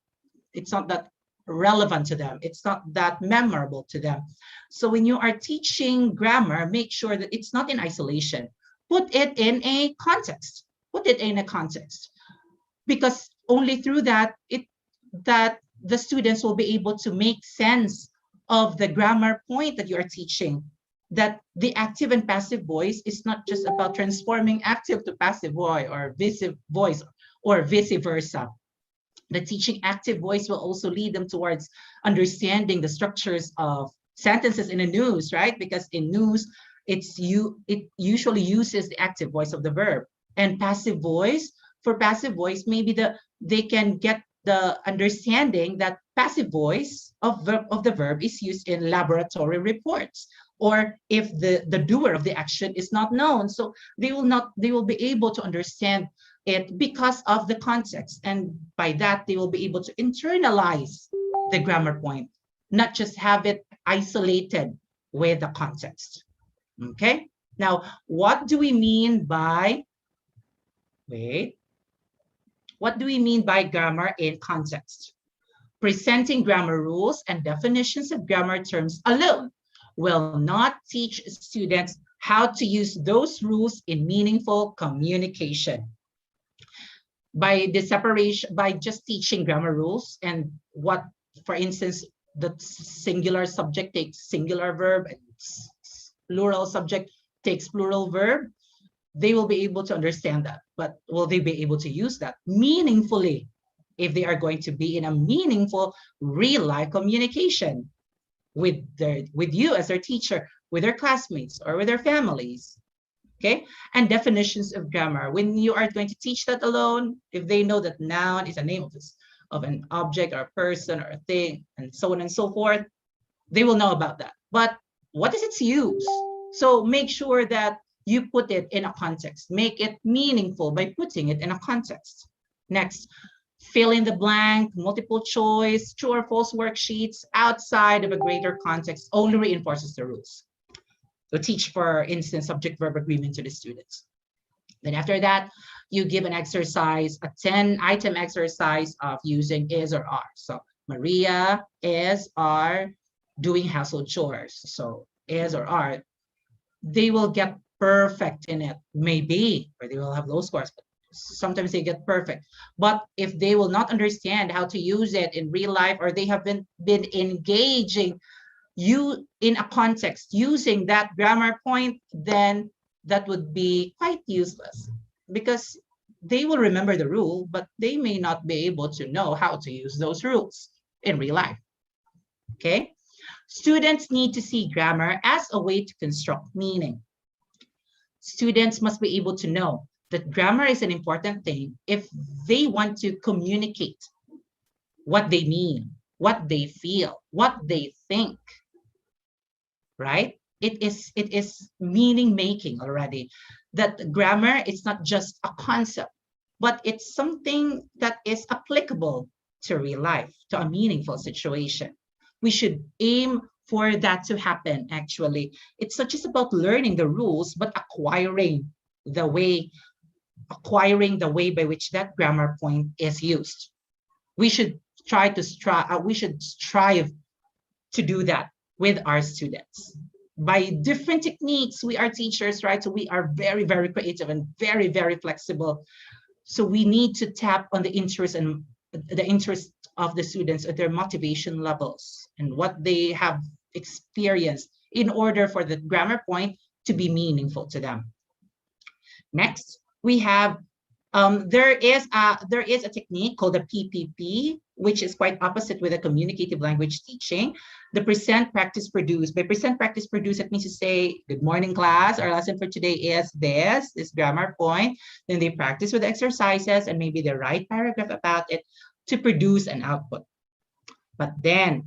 relevant to them. It's not that memorable to them. So when you are teaching grammar, make sure that it's not in isolation. Put it in a context. Because only through that the students will be able to make sense of the grammar point that you are teaching. That the active and passive voice is not just about transforming active to passive voice or vice versa. The teaching active voice will also lead them towards understanding the structures of sentences in a news, right? Because in news, it usually uses the active voice of the verb. And passive voice, maybe they can get the understanding that passive voice of the verb is used in laboratory reports, or if the doer of the action is not known. So they will be able to understand it because of the context, and by that they will be able to internalize the grammar point, not just have it isolated with the context. Okay, now what do we mean by grammar in context? Presenting grammar rules and definitions of grammar terms alone will not teach students how to use those rules in meaningful communication. By just teaching grammar rules and what, for instance, the singular subject takes singular verb and plural subject takes plural verb, they will be able to understand that. But will they be able to use that meaningfully if they are going to be in a meaningful real-life communication with you as their teacher, with their classmates, or with their families? Okay, and definitions of grammar. When you are going to teach that alone, if they know that noun is a name of an object or a person or a thing, and so on and so forth, they will know about that. But what is its use? So make sure that you put it in a context. Make it meaningful by putting it in a context. Next, fill in the blank, multiple choice, true or false worksheets outside of a greater context only reinforces the rules. So teach, for instance, subject-verb agreement to the students. Then after that, you give an exercise, a 10-item exercise of using is or are. So Maria is, are doing household chores. So is or are, they will get perfect in it, maybe, or they will have low scores, but sometimes they get perfect. But if they will not understand how to use it in real life, or they haven't been engaging you in a context using that grammar point, then that would be quite useless, because they will remember the rule, but they may not be able to know how to use those rules in real life. Okay, students need to see grammar as a way to construct meaning. Students must be able to know that grammar is an important thing if they want to communicate what they mean, what they feel, what they think, right? It is meaning making already. That grammar is not just a concept, but it's something that is applicable to real life, to a meaningful situation. We should aim for that to happen, actually. It's not just about learning the rules, but acquiring the way by which that grammar point is used. We should strive to do that with our students. by different techniques. We are teachers, right? So we are very, very creative and very, very flexible. So we need to tap on the interest and the interest of the students at their motivation levels and what they have experienced in order for the grammar point to be meaningful to them. Next, we have there is a technique called the PPP, which is quite opposite with the communicative language teaching. The present, practice, produce. By present, practice, produce, it means to say, good morning, class. Our lesson for today is this grammar point. Then they practice with the exercises and maybe they write paragraph about it to produce an output. But then,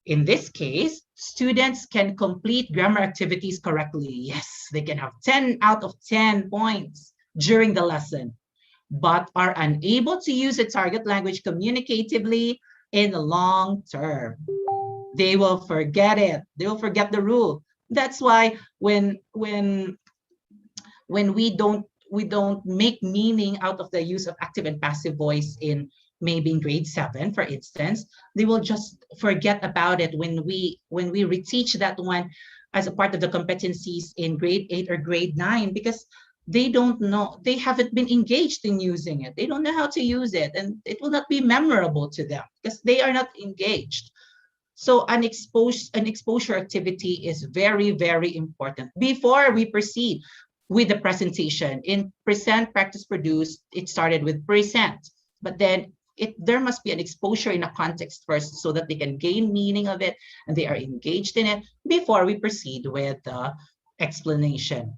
in this case, students can complete grammar activities correctly. Yes, they can have 10 out of 10 points during the lesson, but are unable to use the target language communicatively in the long term. They will forget it. They will forget the rule. That's why when we don't make meaning out of the use of active and passive voice in maybe in grade 7, for instance, they will just forget about it when we reteach that one as a part of the competencies in grade 8 or grade 9, because they don't know, they haven't been engaged in using it. They don't know how to use it, and it will not be memorable to them because they are not engaged. So an exposure activity is very, very important. Before we proceed with the presentation, in present, practice, produce, it started with present, but then there must be an exposure in a context first so that they can gain meaning of it and they are engaged in it before we proceed with the explanation.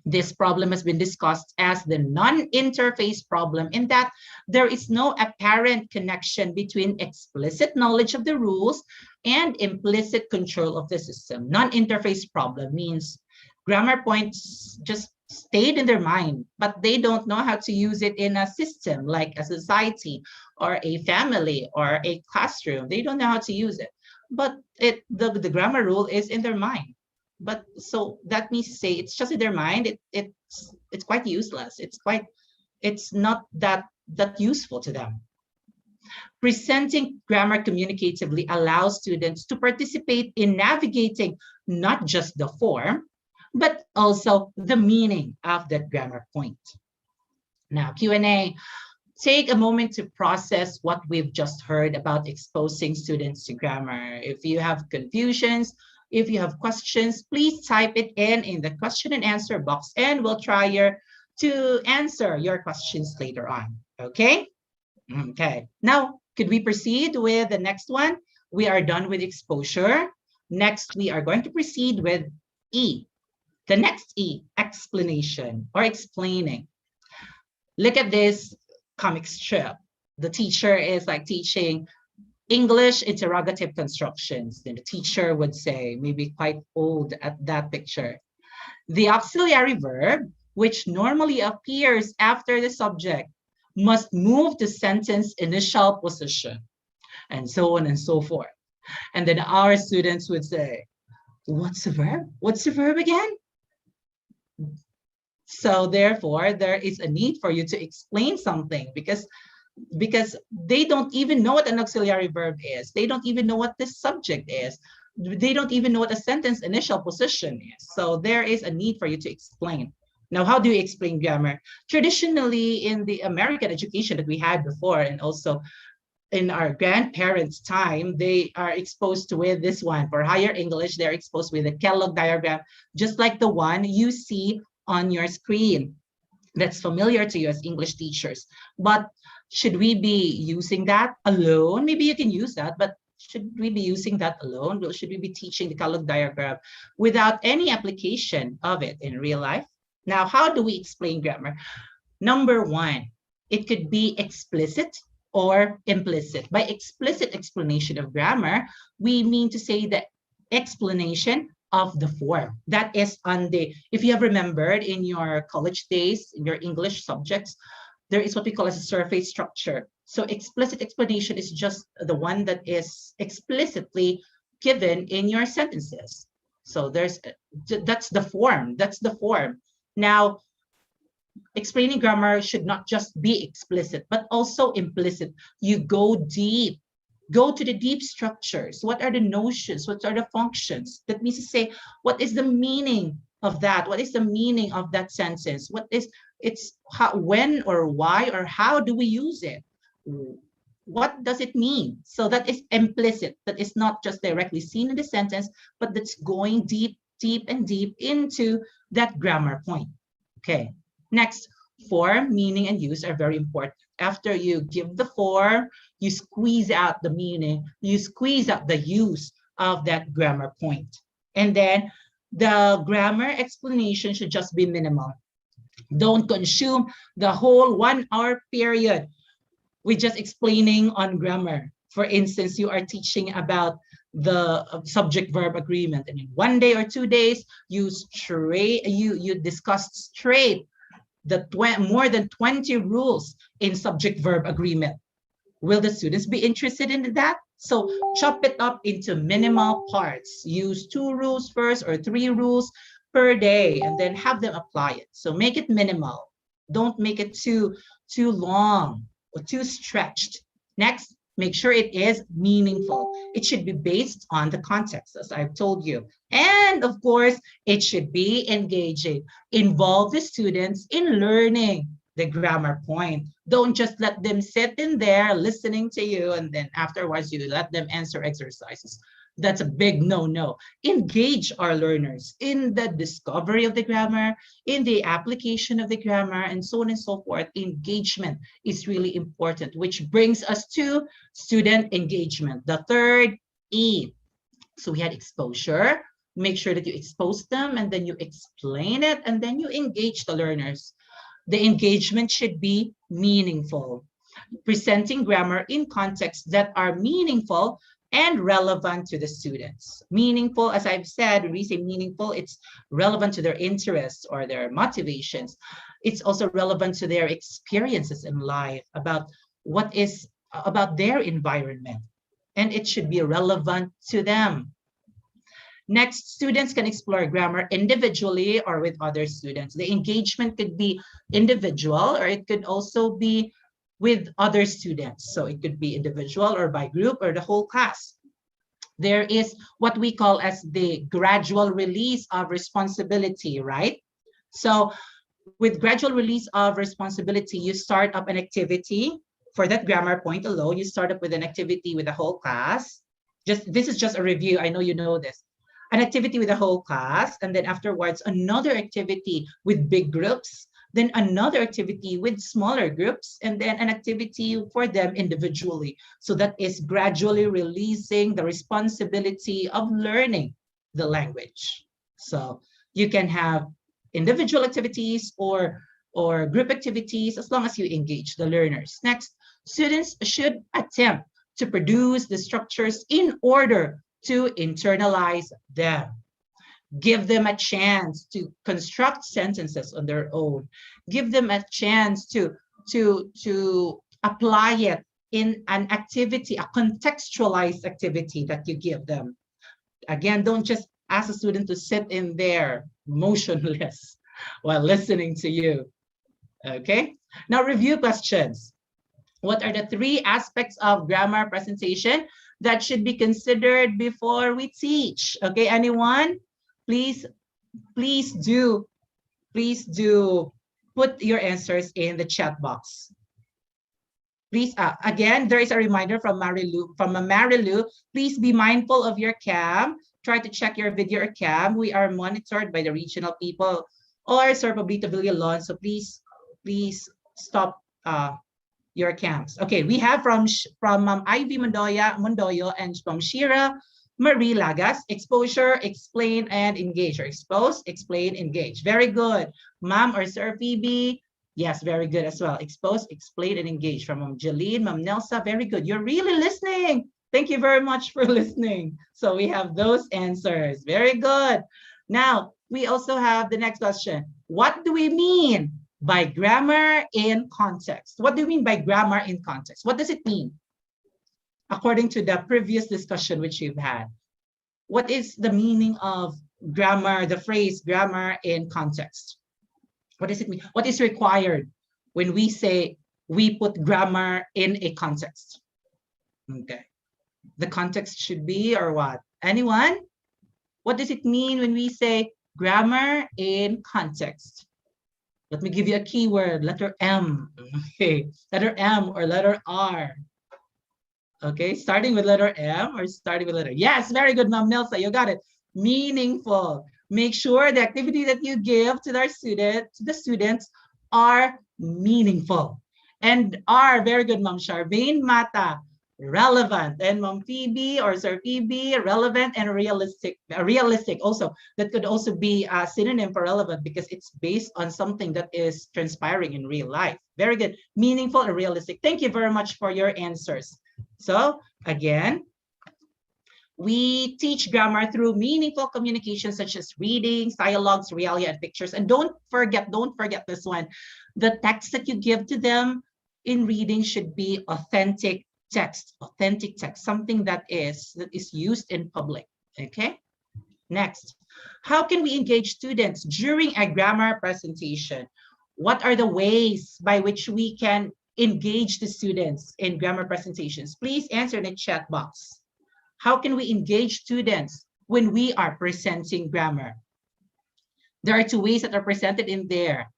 This problem has been discussed as the non-interface problem, in that there is no apparent connection between explicit knowledge of the rules and implicit control of the system. Non-interface problem means grammar points just stayed in their mind, but they don't know how to use it in a system like a society or a family or a classroom. They don't know how to use it, but the grammar rule is in their mind. But so that means to say it's just in their mind. It's quite useless. It's not that useful to them. Presenting grammar communicatively allows students to participate in navigating not just the form, but also the meaning of that grammar point. Now, Q&A. Take a moment to process what we've just heard about exposing students to grammar. If you have confusions, if you have questions, please type it in the question and answer box, and we'll try to answer your questions later on, okay? Okay, now, could we proceed with the next one? We are done with exposure. Next, we are going to proceed with E. The next E, explanation or explaining. Look at this comic strip. The teacher is like teaching English interrogative constructions. Then the teacher would say, maybe quite old at that picture, the auxiliary verb, which normally appears after the subject, must move to sentence initial position, and so on and so forth. And then our students would say, what's the verb? What's the verb again? So therefore, there is a need for you to explain something, because they don't even know what an auxiliary verb is. They don't even know what this subject is. They don't even know what a sentence initial position is. So there is a need for you to explain. Now, how do you explain grammar? Traditionally, in the American education that we had before, and also in our grandparents' time, they are exposed with this one. For higher English, they're exposed with the Kellogg diagram, just like the one you see on your screen. That's familiar to you as English teachers. But should we be using that alone? Maybe you can use that, but should we be using that alone? Well, should we be teaching the Kellogg diagram without any application of it in real life? Now, how do we explain grammar? Number one, it could be explicit or implicit. By explicit explanation of grammar, we mean to say the explanation of the form. That is on the, if you have remembered in your college days, in your English subjects, there is what we call as a surface structure. So explicit explanation is just the one that is explicitly given in your sentences. So that's the form. That's the form. Now, explaining grammar should not just be explicit, but also implicit. You go deep Go to the deep structures. What are the notions? What are the functions? That means to say, what is the meaning of that? What is the meaning of that sentence? What is it's how, when or why or how do we use it? What does it mean? So that is implicit. That is not just directly seen in the sentence, but that's going deep, deep, and deep into that grammar point. Okay. Next, form, meaning, and use are very important. After you give the form, you squeeze out the meaning, you squeeze out the use of that grammar point. And then the grammar explanation should just be minimal. Don't consume the whole 1 hour period with just explaining on grammar. For instance, you are teaching about the subject verb agreement, and in 1 day or 2 days, you discussed straight the more than 20 rules in subject verb agreement. Will the students be interested in that? So chop it up into minimal parts. Use 2 rules first or 3 rules per day, and then have them apply it. So make it minimal. Don't make it too long or too stretched. Next, make sure it is meaningful. It should be based on the context, as I've told you. And of course, it should be engaging. Involve the students in learning the grammar point. Don't just let them sit in there listening to you, and then afterwards you let them answer exercises. That's a big no-no. Engage our learners in the discovery of the grammar, in the application of the grammar, and so on and so forth. Engagement is really important, which brings us to student engagement, the third E. So we had exposure. Make sure that you expose them, and then you explain it, and then you engage the learners. The engagement should be meaningful. Presenting grammar in contexts that are meaningful and relevant to the students. Meaningful, as I've said, when we say meaningful, it's relevant to their interests or their motivations. It's also relevant to their experiences in life, about what is about their environment, and it should be relevant to them. Next, students can explore grammar individually or with other students. The engagement could be individual, or it could also be with other students. So it could be individual or by group or the whole class. There is what we call as the gradual release of responsibility, right? So with gradual release of responsibility, you start up an activity for that grammar point alone. You start up with an activity with the whole class. This is just a review. I know you know this. An activity with the whole class, and then afterwards another activity with big groups, then another activity with smaller groups, and then an activity for them individually. So that is gradually releasing the responsibility of learning the language. So you can have individual activities or group activities as long as you engage the learners. Next, students should attempt to produce the structures in order to internalize them. Give them a chance to construct sentences on their own. Give them a chance to apply it in an activity, a contextualized activity that you give them. Again, don't just ask a student to sit in there motionless while listening to you. Okay, now review questions. What are the 3 aspects of grammar presentation that should be considered before we teach? Okay, anyone? Please do put your answers in the chat box. Please, again, there is a reminder from Marilu. Please be mindful of your cam. Try to check your video or cam. We are monitored by the regional people or Sir Pablito Villalon. So please stop your cams. Okay, we have from Ivy Mondoyo and from Shira Marie Lagas, exposure, explain, and engage. Or expose, explain, engage. Very good. Ma'am or Sir Phoebe, yes, very good as well. Expose, explain, and engage. From Ma'am Jeline, Ma'am Nelsa, very good. You're really listening. Thank you very much for listening. So we have those answers. Very good. Now, we also have the next question. What do we mean by grammar in context? What do you mean by grammar in context? What does it mean? According to the previous discussion which we've had, what is the meaning of grammar, the phrase grammar in context? What does it mean? What is required when we say we put grammar in a context? Okay, the context should be, or what? Anyone? What does it mean when we say grammar in context? Let me give you a keyword, letter M. Okay, letter M or letter R. Okay, starting with letter M or starting with letter. Yes, very good, Ma'am Nelsa, you got it. Meaningful. Make sure the activity that you give to the students are meaningful. And R, very good, Ma'am Charmaine Mata, relevant. And Ma'am Phoebe or Sir Phoebe, relevant and realistic. Realistic also, that could also be a synonym for relevant because it's based on something that is transpiring in real life. Very good, meaningful and realistic. Thank you very much for your answers. So again, we teach grammar through meaningful communication such as readings, dialogues, realia, and pictures. And don't forget this one. The text that you give to them in reading should be authentic text, something that is used in public, okay? Next, how can we engage students during a grammar presentation? What are the ways by which we can engage the students in grammar presentations? Please answer in the chat box. How can we engage students when we are presenting grammar? There are two ways that are presented in there.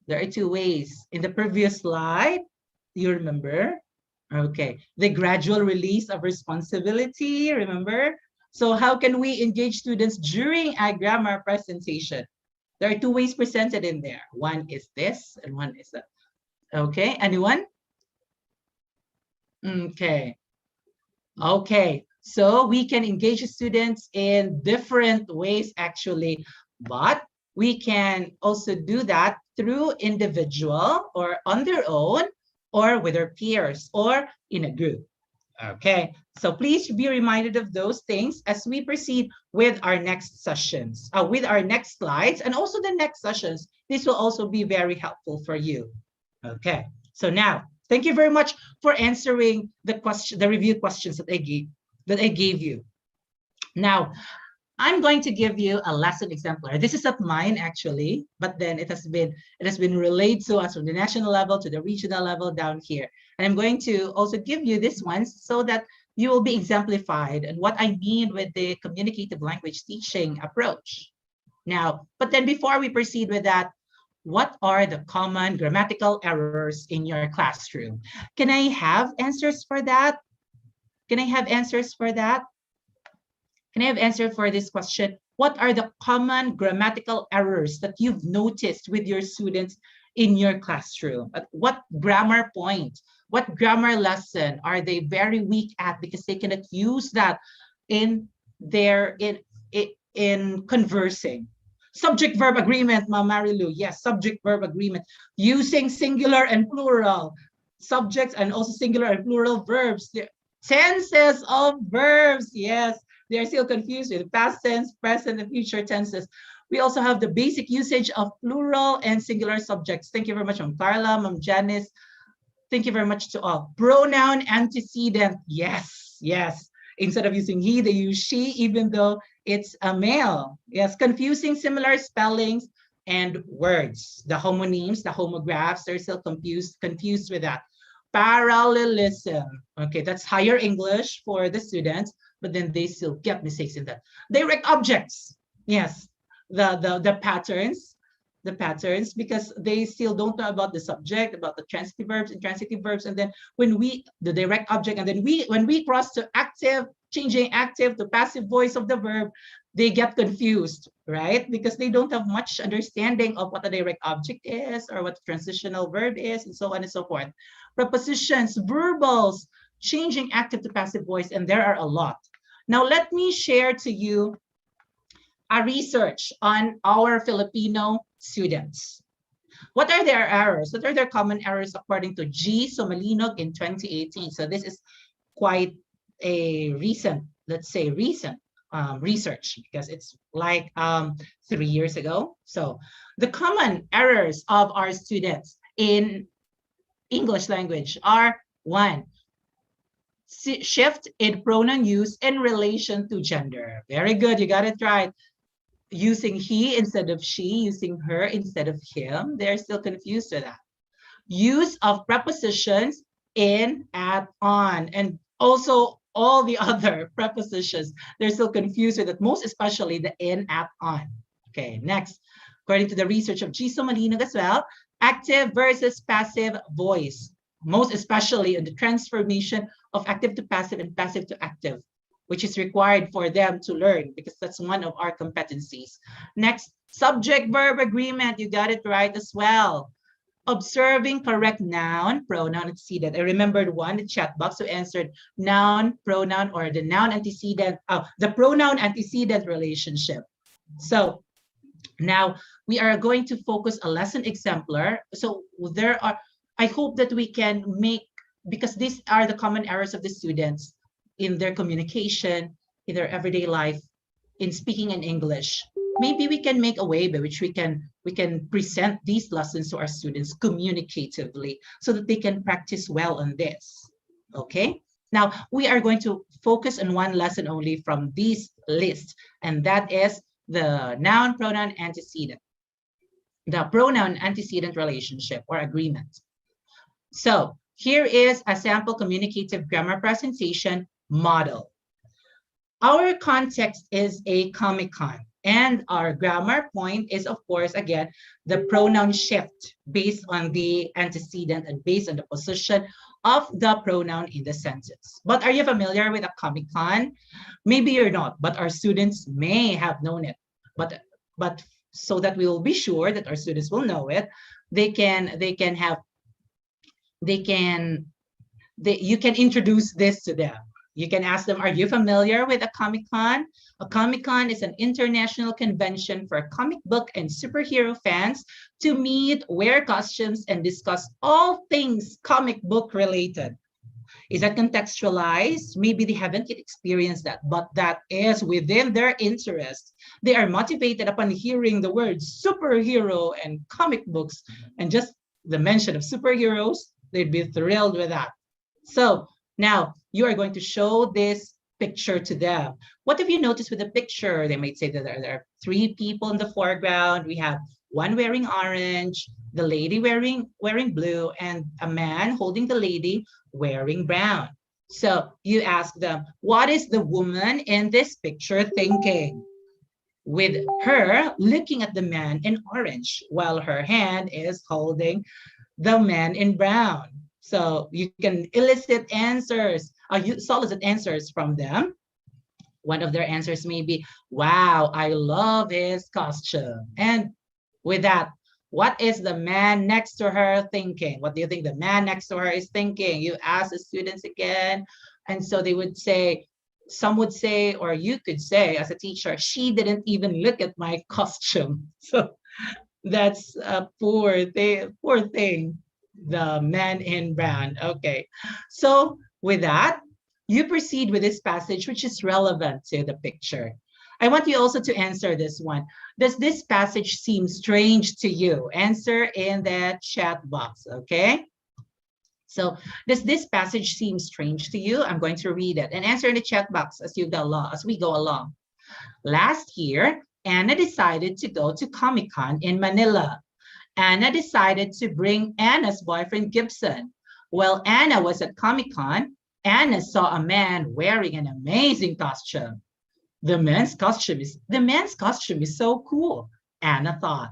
There are two ways. In the previous slide, you remember? Okay, the gradual release of responsibility, remember? So how can we engage students during a grammar presentation? There are two ways presented in there. One is this and one is that. Okay, anyone? Okay. Okay, so we can engage students in different ways actually, but we can also do that through individual or on their own or with their peers or in a group. Okay, so please be reminded of those things as we proceed with our next sessions, with our next slides and also the next sessions. This will also be very helpful for you. Okay, so now, thank you very much for answering the review questions that I gave you. Now, I'm going to give you a lesson exemplar. This is not mine actually, but then it has been relayed to us from the national level to the regional level down here. And I'm going to also give you this one so that you will be exemplified and what I mean with the communicative language teaching approach. Now, but then before we proceed with that, what are the common grammatical errors in your classroom? Can I have answers for that? Can I have answers for that? Can I have answer for this question? What are the common grammatical errors that you've noticed with your students in your classroom? At what grammar point, what grammar lesson are they very weak at because they cannot use that in conversing? Subject verb agreement, Ma'am Marilu. Yes, subject verb agreement. Using singular and plural subjects and also singular and plural verbs. Tenses of verbs. Yes, they are still confused with past tense, present, and future tenses. We also have the basic usage of plural and singular subjects. Thank you very much, Ma'am Carla, Ma'am Janice. Thank you very much to all. Pronoun antecedent. Yes, yes. Instead of using he, they use she, even though it's a male. Yes, confusing similar spellings and words. The homonyms, the homographs, they're still confused with that. Parallelism. Okay, that's higher English for the students, but then they still get mistakes in that. Direct objects. Yes, the patterns. The patterns, because they still don't know about the subject, about the transitive verbs, intransitive verbs, and then the direct object, and then when we cross to active, changing active to passive voice of the verb, they get confused, right? Because they don't have much understanding of what a direct object is or what the transitional verb is, and so on and so forth. Prepositions, verbals, changing active to passive voice, and there are a lot. Now let me share to you a research on our Filipino students. What are their errors? What are their common errors according to G. Somalinog in 2018? So this is quite a recent, let's say recent research because it's like 3 years ago. So the common errors of our students in English language are: 1, shift in pronoun use in relation to gender. Very good, you got it right. Using he instead of she, using her instead of him. They're still confused with that. Use of prepositions in, at, on, and also all the other prepositions, they're still confused with it, most especially the in, at, on. Okay, next. According to the research of Giso Malinog as well, active versus passive voice, most especially in the transformation of active to passive and passive to active, which is required for them to learn because that's one of our competencies. Next, subject-verb agreement. You got it right as well. Observing correct noun, pronoun antecedent. I remembered one, the chat box who answered noun, pronoun, or the noun antecedent, the pronoun antecedent relationship. So now we are going to focus a lesson exemplar. So there are, I hope that we can make, because these are the common errors of the students in their communication, in their everyday life, in speaking in English. Maybe we can make a way by which we can present these lessons to our students communicatively so that they can practice well on this. Okay. Now we are going to focus on one lesson only from this list, and that is the noun, pronoun, antecedent, the pronoun antecedent relationship or agreement. So here is a sample communicative grammar presentation model. Our context is a Comic-Con, and our grammar point is, of course, again, the pronoun shift based on the antecedent and based on the position of the pronoun in the sentence. But are you familiar with a Comic-Con? Maybe you're not, but our students may have known it. But so that we will be sure that our students will know it, you can introduce this to them. You can ask them, are you familiar with a Comic-Con? A Comic-Con is an international convention for comic book and superhero fans to meet, wear costumes, and discuss all things comic book related. Is that contextualized? Maybe they haven't yet experienced that, but that is within their interest. They are motivated upon hearing the words superhero and comic books, and just the mention of superheroes, they'd be thrilled with that. So now you are going to show this picture to them. What have you noticed with the picture? They might say that there are three people in the foreground. We have one wearing orange, the lady wearing blue, and a man holding the lady wearing brown. So you ask them, what is the woman in this picture thinking? With her looking at the man in orange while her hand is holding the man in brown. So you can elicit answers, solicit answers from them. One of their answers may be, wow, I love his costume. And with that, what is the man next to her thinking? What do you think the man next to her is thinking? You ask the students again. And so they would say, some would say, or you could say as a teacher, she didn't even look at my costume. So that's a poor thing, the man in brown. Okay, so with that, you proceed with this passage, which is relevant to the picture. I want you also to answer this one. Does this passage seem strange to you? Answer in the chat box, okay? So does this passage seem strange to you? I'm going to read it and answer in the chat box as we go along. Last year, Anna decided to go to Comic-Con in Manila. Anna decided to bring Anna's boyfriend Gibson. While Anna was at Comic-Con, Anna saw a man wearing an amazing costume. The man's costume is so cool, Anna thought.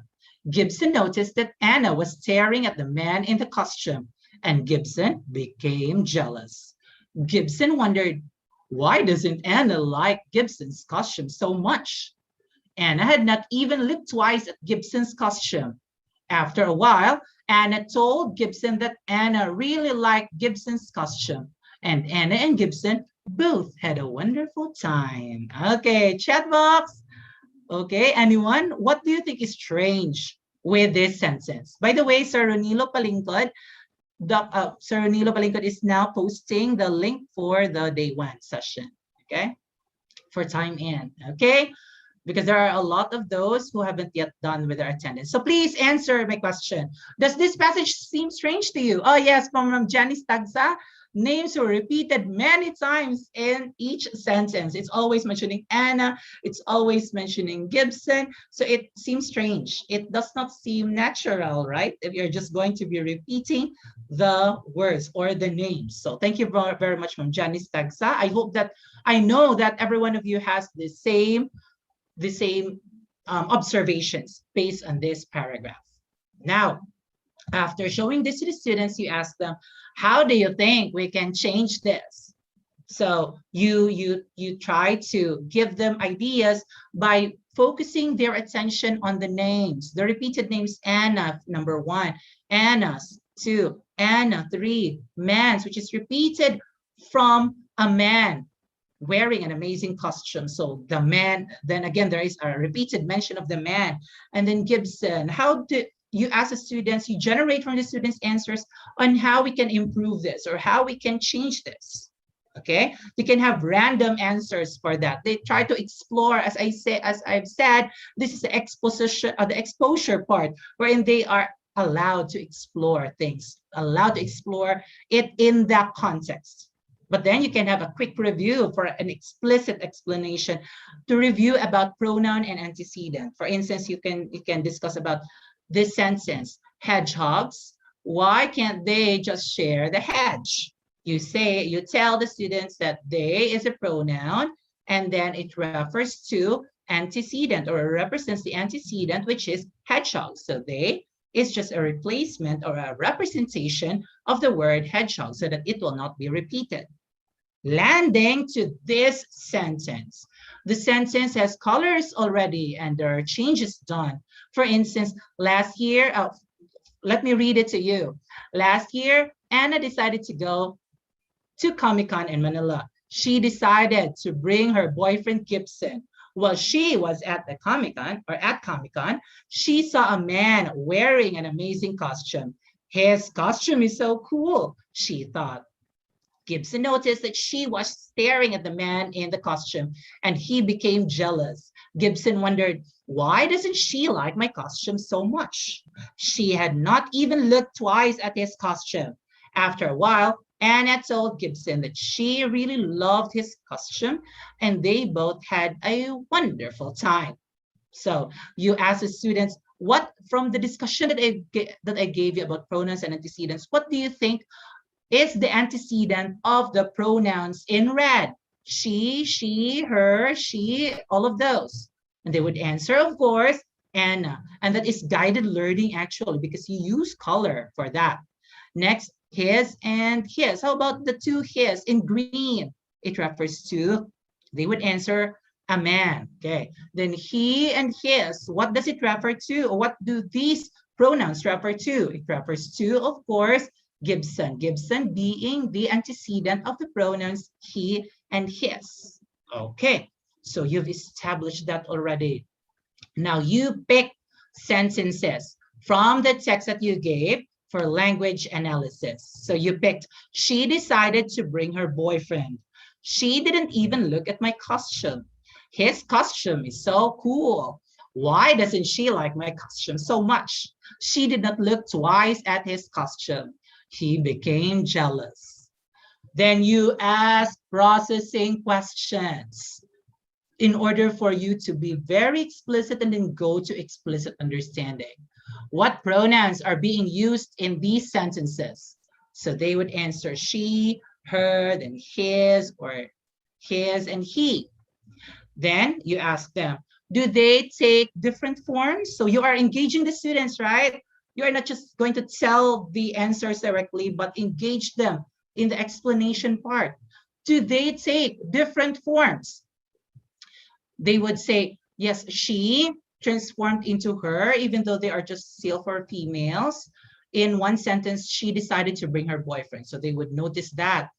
Gibson noticed that Anna was staring at the man in the costume, and Gibson became jealous. Gibson wondered, why doesn't Anna like Gibson's costume so much? Anna had not even looked twice at Gibson's costume. After a while, Anna told Gibson that Anna really liked Gibson's costume, and Anna and Gibson both had a wonderful time. Okay, chat box. Okay, anyone? What do you think is strange with this sentence? By the way, Sir Ronilo Palingkod, Sir Ronilo Palingkod is now posting the link for the day one session, okay? For time in, okay? Because there are a lot of those who haven't yet done with their attendance. So please answer my question. Does this passage seem strange to you? Oh yes, from Janice Tagsa. names were repeated many times in each sentence. It's always mentioning Anna, it's always mentioning Gibson. So it seems strange. It does not seem natural, right? If you're just going to be repeating the words or the names. So thank you very much, Ma'am Janice Tagsa. I know that every one of you has the same observations based on this paragraph. Now, after showing this to the students, you ask them, how do you think we can change this? So you try to give them ideas by focusing their attention on the names, the repeated names. Anna, number 1, Anna's 2, Anna 3, man's, which is repeated from a man wearing an amazing costume. So the man, then again, there is a repeated mention of the man. And then Gibson, how do you ask the students, you generate from the students answers on how we can improve this or how we can change this. Okay, you can have random answers for that. They try to explore, as I've said, this is the exposition, the exposure part, wherein they are allowed to explore things, allowed to explore it in that context. But then you can have a quick review for an explicit explanation to review about pronoun and antecedent. For instance, you can discuss about this sentence, hedgehogs, why can't they just share the hedge? You tell the students that they is a pronoun, and then it refers to antecedent or represents the antecedent, which is hedgehog. So they is just a replacement or a representation of the word hedgehog so that it will not be repeated. Landing to this sentence. The sentence has colors already and there are changes done. For instance, last year, let me read it to you. Last year, Anna decided to go to Comic-Con in Manila. She decided to bring her boyfriend Gibson. While she was at the Comic-Con, she saw a man wearing an amazing costume. His costume is so cool, she thought. Gibson noticed that she was staring at the man in the costume and he became jealous. Gibson wondered, why doesn't she like my costume so much? She had not even looked twice at his costume. After a while, Anna told Gibson that she really loved his costume and they both had a wonderful time. So you ask the students, what from the discussion that I gave you about pronouns and antecedents, what do you think is the antecedent of the pronouns in red? She, her, she, all of those. And they would answer, of course, Anna. And that is guided learning actually, because you use color for that. Next, his and his. How about the two his in green? It refers to, they would answer, a man. Okay. Then he and his, what does it refer to? Or what do these pronouns refer to? It refers to, of course, Gibson. Gibson being the antecedent of the pronouns he and his. Okay, so you've established that already. Now you pick sentences from the text that you gave for language analysis. So you picked, she decided to bring her boyfriend. She didn't even look at my costume. His costume is so cool. Why doesn't she like my costume so much? She did not look twice at his costume. He became jealous. Then you ask processing questions in order for you to be very explicit and then go to explicit understanding. What pronouns are being used in these sentences? So they would answer she, her, then his, or his and he. Then you ask them, do they take different forms? So you are engaging the students, right? You are not just going to tell the answers directly, but engage them in the explanation part. Do they take different forms? They would say, yes, she transformed into her, even though they are just still for females. In one sentence, she decided to bring her boyfriend. So they would notice that.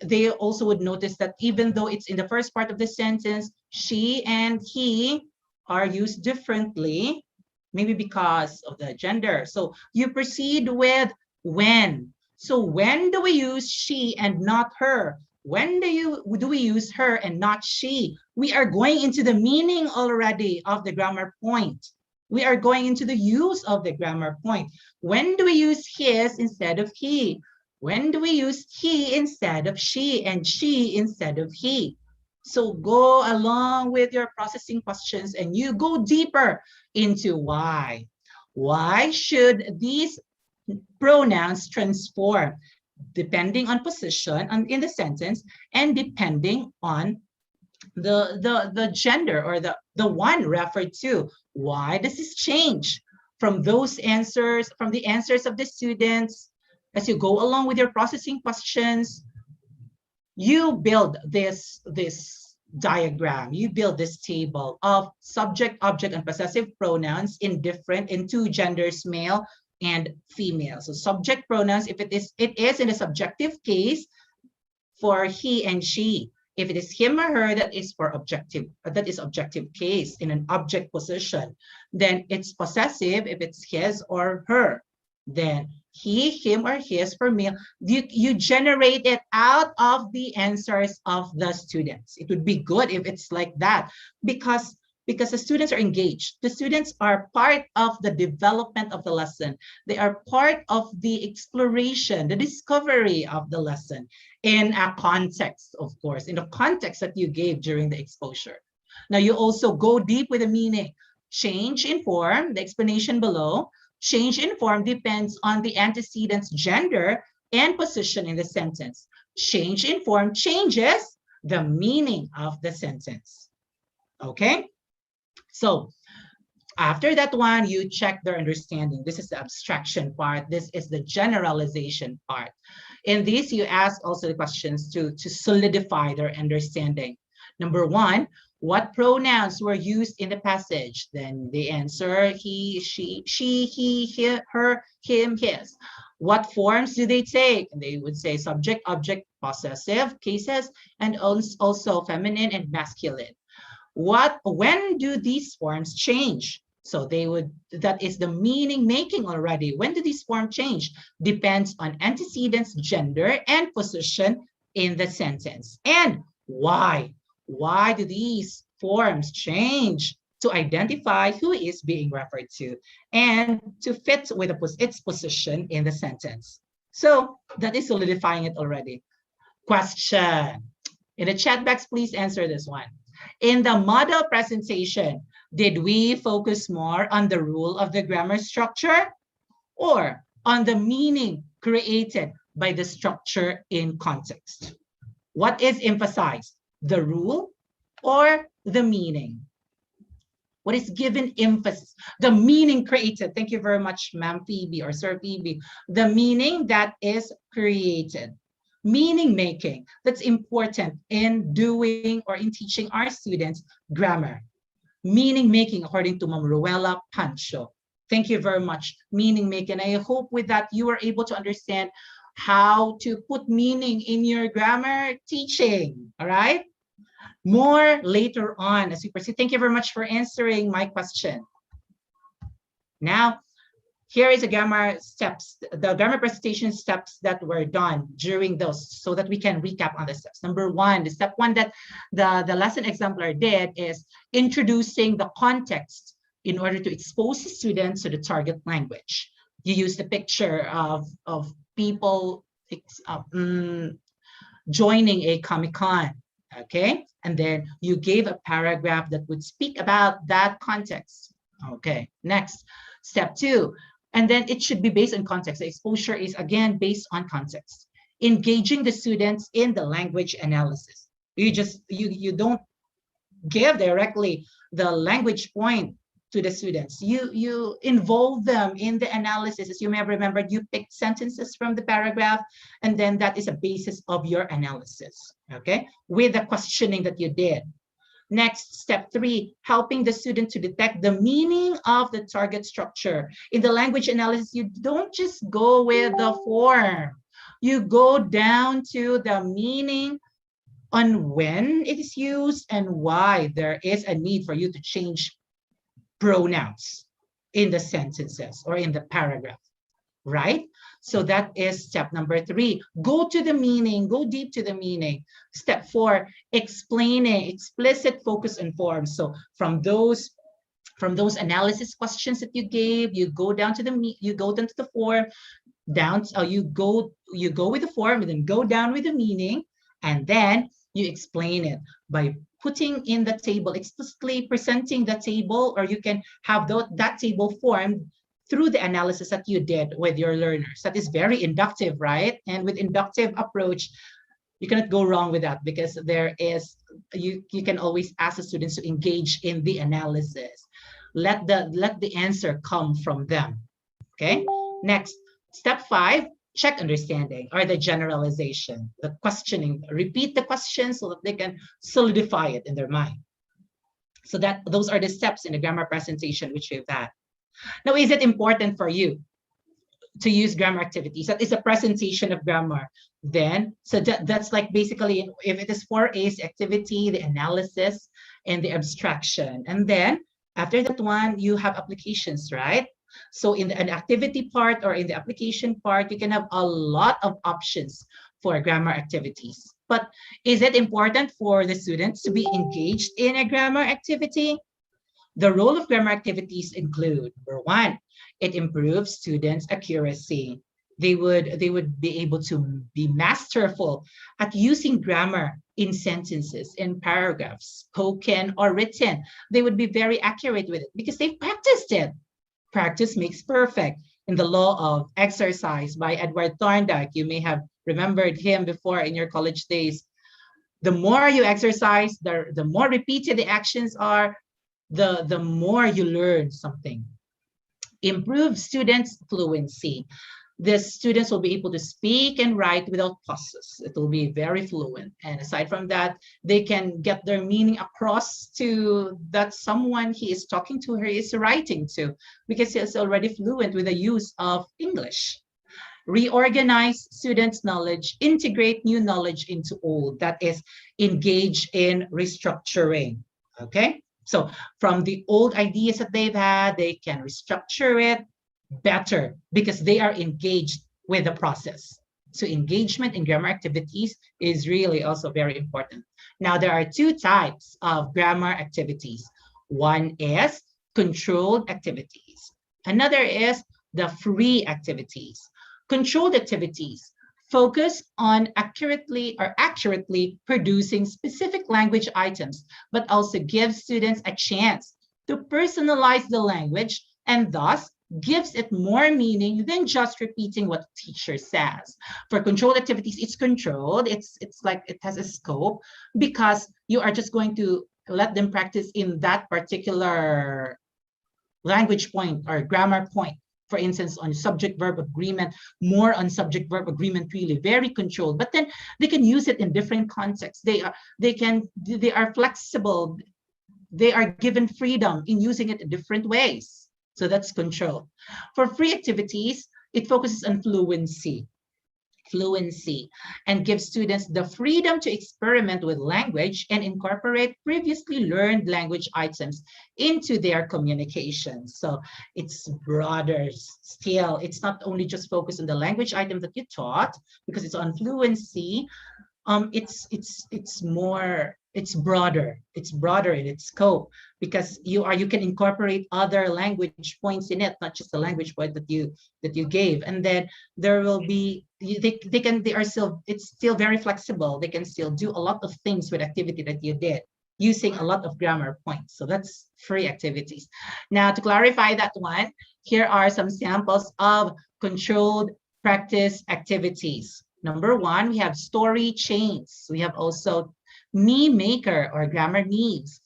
They also would notice that even though it's in the first part of the sentence, she and he are used differently, maybe because of the gender. So you proceed with when. So when do we use she and not her? When do we use her and not she? We are going into the meaning already of the grammar point. We are going into the use of the grammar point. When do we use his instead of he? When do we use he instead of she and she instead of he? So go along with your processing questions and you go deeper into why. Why should these pronouns transform depending on position in the sentence and depending on the gender or the one referred to? Why does this change from those answers, from the answers of the students? As you go along with your processing questions, you build this diagram, you build this table of subject, object, and possessive pronouns in two genders, male and female. So subject pronouns, if it is in a subjective case for he and she. If it is him or her, that is objective case in an object position. Then it's possessive if it's his or her. Then he, him, or his for male. You generate it out of the answers of the students. It would be good if it's like that because the students are engaged. The students are part of the development of the lesson. They are part of the exploration, the discovery of the lesson in a context, of course, in the context that you gave during the exposure. Now you also go deep with the meaning. Change in form, the explanation below. Change in form depends on the antecedent's gender and position in the sentence. Change in form changes the meaning of the sentence. Okay? So after that one, you check their understanding. This is the abstraction part. This is the generalization part. In this, you ask also the questions to solidify their understanding. Number one, what pronouns were used in the passage? Then they answer he, she, he, her, him, his. What forms do they take? And they would say subject, object, possessive cases, and also feminine and masculine. When do these forms change? So that is the meaning making already. When do these forms change? Depends on antecedents, gender, and position in the sentence. And why? Why do these forms change? To identify who is being referred to and to fit with its position in the sentence. So that is solidifying it already. Question. In the chat box, please answer this one. In the model presentation, did we focus more on the rule of the grammar structure or on the meaning created by the structure in context? What is emphasized, the rule or the meaning? What is given emphasis? The meaning created. Thank you very much, Ma'am Phoebe or Sir Phoebe. The meaning that is created. Meaning making, that's important in doing or in teaching our students grammar. Meaning making, according to Ma'am Ruela Pancho. Thank you very much. Meaning making. I hope with that you are able to understand how to put meaning in your grammar teaching. All right? More later on as we proceed. Thank you very much for answering my question. Now, here is the grammar steps, the grammar presentation steps that were done during those so that we can recap on the steps. Number one, the step one that the lesson exemplar did is introducing the context in order to expose the students to the target language. You use the picture of people joining a Comic-Con, okay? And then you gave a paragraph that would speak about that context. Okay, next, step two. And then it should be based on context. The exposure is again based on context. Engaging the students in the language analysis. You don't give directly the language point to the students. You involve them in the analysis. As you may have remembered, you picked sentences from the paragraph, and then that is a basis of your analysis, okay? With the questioning that you did. Next, step three, helping the student to detect the meaning of the target structure. In the language analysis, you don't just go with the form. You go down to the meaning on when it is used and why there is a need for you to change pronouns in the sentences or in the paragraph, right? So that is step number three. Go to the meaning, go deep to the meaning. Step four, explaining, explicit focus on forms. So from those analysis questions that you gave, you go down to the form, you go you go with the form and then go down with the meaning, and then you explain it by putting in the table, explicitly presenting the table, or you can have that table formed through the analysis that you did with your learners. That is very inductive, right? And with inductive approach, you cannot go wrong with that, because there is, you can always ask the students to engage in the analysis. Let the answer come from them. Okay. Next, step 5, check understanding, or the generalization, the questioning. Repeat the question so that they can solidify it in their mind. So that those are the steps in the grammar presentation which we've had. Now, is it important for you to use grammar activities? That is a presentation of grammar. Then, so that's like basically, if it is 4A's activity, the analysis and the abstraction. And then after that one, you have applications, right? So in an activity part or in the application part, you can have a lot of options for grammar activities. But is it important for the students to be engaged in a grammar activity? The role of grammar activities include, number 1, it improves students' accuracy. They would be able to be masterful at using grammar in sentences, in paragraphs, spoken or written. They would be very accurate with it because they've practiced it. Practice makes perfect. In the law of exercise by Edward Thorndike, you may have remembered him before in your college days. The more you exercise, the more repeated the actions are, the more you learn something. Improve students' fluency. The students will be able to speak and write without pauses. It will be very fluent. And aside from that, they can get their meaning across to that someone he is talking to or he is writing to, because he is already fluent with the use of English. Reorganize students' knowledge, integrate new knowledge into old. That is, engage in restructuring. Okay? So from the old ideas that they've had, they can restructure it better because they are engaged with the process. So engagement in grammar activities is really also very important. Now, there are 2 types of grammar activities. One is controlled activities. Another is the free activities. Controlled activities focus on accurately producing specific language items, but also give students a chance to personalize the language and thus gives it more meaning than just repeating what the teacher says. For controlled activities, it's controlled. It's like it has a scope because you are just going to let them practice in that particular language point or grammar point. For instance, on subject-verb agreement, more on subject-verb agreement, really very controlled. But then they can use it in different contexts. They are flexible. They are given freedom in using it in different ways. So that's control. For free activities, it focuses on fluency, and gives students the freedom to experiment with language and incorporate previously learned language items into their communication. So it's broader still. It's not only just focused on the language item that you taught, because it's on fluency. It's broader in its scope, because you can incorporate other language points in it, not just the language point that you gave. And then there will be it's still very flexible. They can still do a lot of things with activity that you did using a lot of grammar points. So that's free activities. Now, to clarify that one, here are some samples of controlled practice activities. Number 1, we have story chains. We have also me maker or grammar needs,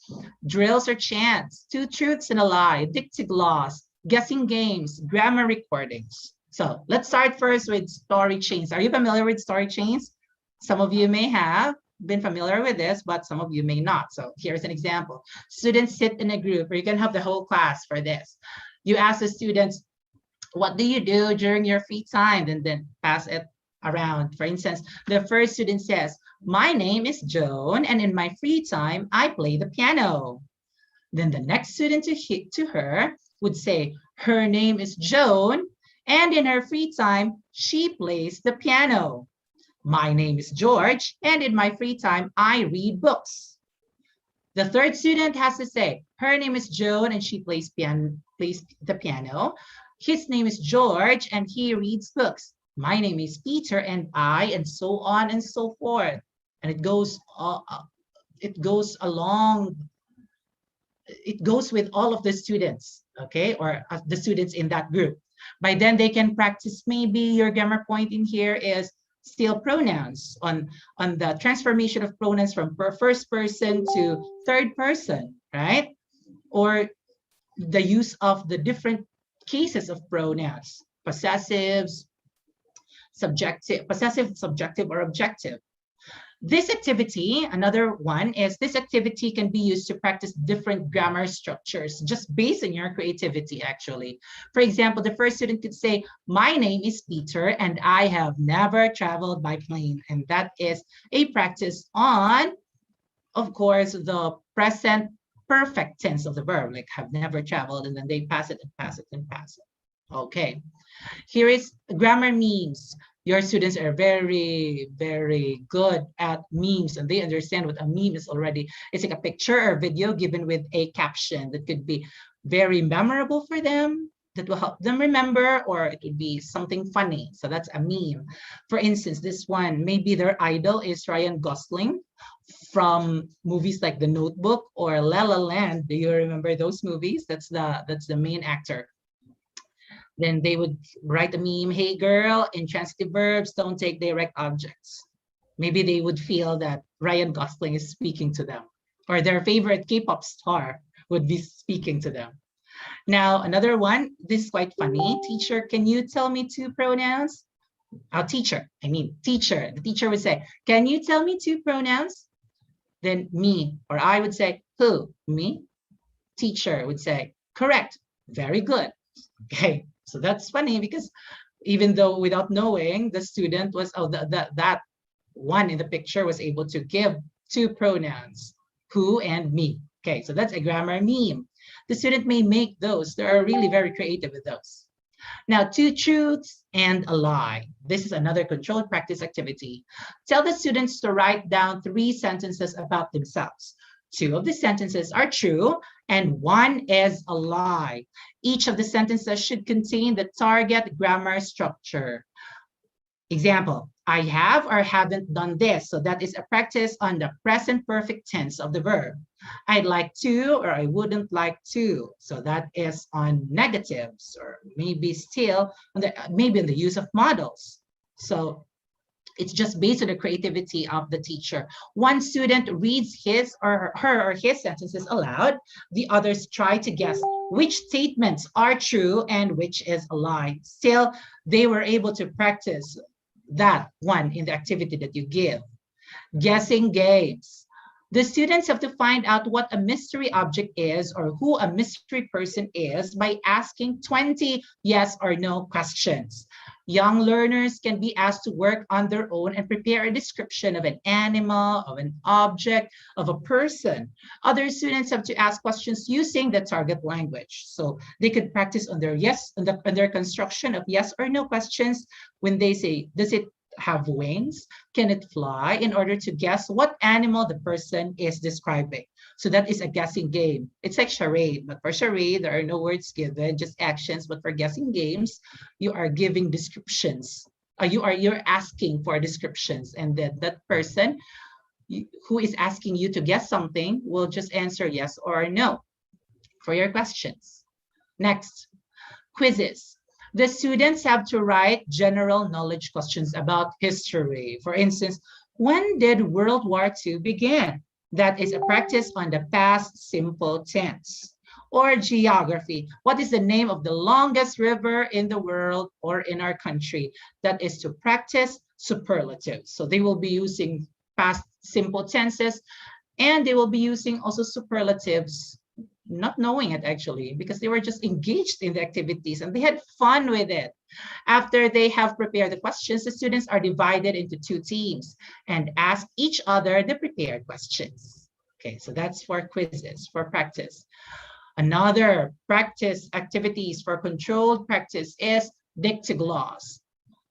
drills or chants, 2 truths and a lie, dictogloss, guessing games, grammar recordings. So let's start first with story chains. Are you familiar with story chains? Some of you may have been familiar with this, but some of you may not. So here's an example. Students sit in a group, or you can have the whole class for this. You ask the students, what do you do during your free time? And then pass it around. For instance, the first student says, my name is Joan, and in my free time, I play the piano. Then the next student to her would say, her name is Joan, and in her free time, she plays the piano. My name is George, and in my free time, I read books. The third student has to say, her name is Joan, and she plays the piano. His name is George, and he reads books. My name is Peter and I, and so on and so forth. And it goes along, it goes with all of the students, okay, or the students in that group. By then they can practice, maybe your grammar point in here is still pronouns on the transformation of pronouns from first person to third person, right? Or the use of the different cases of pronouns, possessives, subjective, possessive, subjective, or objective. This activity, another one is this activity can be used to practice different grammar structures just based on your creativity, actually. For example, the first student could say, my name is Peter and I have never traveled by plane. And that is a practice on, of course, the present perfect tense of the verb, like have never traveled, and then they pass it and pass it and pass it. Okay. Here is grammar memes. Your students are very, very good at memes, and they understand what a meme is already. It's like a picture or video given with a caption that could be very memorable for them, that will help them remember, or it would be something funny. So that's a meme. For instance, this one, maybe their idol is Ryan Gosling from movies like The Notebook or La La Land. Do you remember those movies? That's the main actor. Then they would write a meme, hey girl, intransitive verbs don't take direct objects. Maybe they would feel that Ryan Gosling is speaking to them, or their favorite K-pop star would be speaking to them. Now, another one, this is quite funny. Teacher, can you tell me two pronouns? Teacher. The teacher would say, can you tell me two pronouns? Then me, or I would say, who? Me. Teacher would say, correct, very good. Okay. So that's funny because even though without knowing, the student was, that one in the picture was able to give two pronouns, who and me. Okay, so that's a grammar meme. The student may make those. They are really very creative with those. Now, two truths and a lie. This is another controlled practice activity. Tell the students to write down 3 sentences about themselves. 2 of the sentences are true and 1 is a lie. Each of the sentences should contain the target grammar structure. Example, I have or haven't done this. So that is a practice on the present perfect tense of the verb. I'd like to or I wouldn't like to. So that is on negatives, or maybe still on maybe on the use of models. So it's just based on the creativity of the teacher. One student reads his or her or his sentences aloud. The others try to guess which statements are true and which is a lie. Still, they were able to practice that one in the activity that you give. Guessing games. The students have to find out what a mystery object is or who a mystery person is by asking 20 yes or no questions. Young learners can be asked to work on their own and prepare a description of an animal, of an object, of a person. Other students have to ask questions using the target language. So they could practice on their on their construction of yes or no questions when they say, does it have wings? Can it fly? In order to guess what animal the person is describing. So that is a guessing game. It's like charade, but for charade, there are no words given, just actions. But for guessing games, you are giving descriptions. You're asking for descriptions, and then that person who is asking you to guess something will just answer yes or no for your questions. Next, quizzes. The students have to write general knowledge questions about history. For instance, when did World War II begin? That is a practice on the past simple tense. Or geography. What is the name of the longest river in the world or in our country? That is to practice superlatives. So they will be using past simple tenses, and they will be using also superlatives, not knowing it actually, because they were just engaged in the activities and they had fun with it. After they have prepared the questions, the students are divided into 2 teams and ask each other the prepared questions. Okay, so that's for quizzes, for practice. Another practice activities for controlled practice is dictogloss.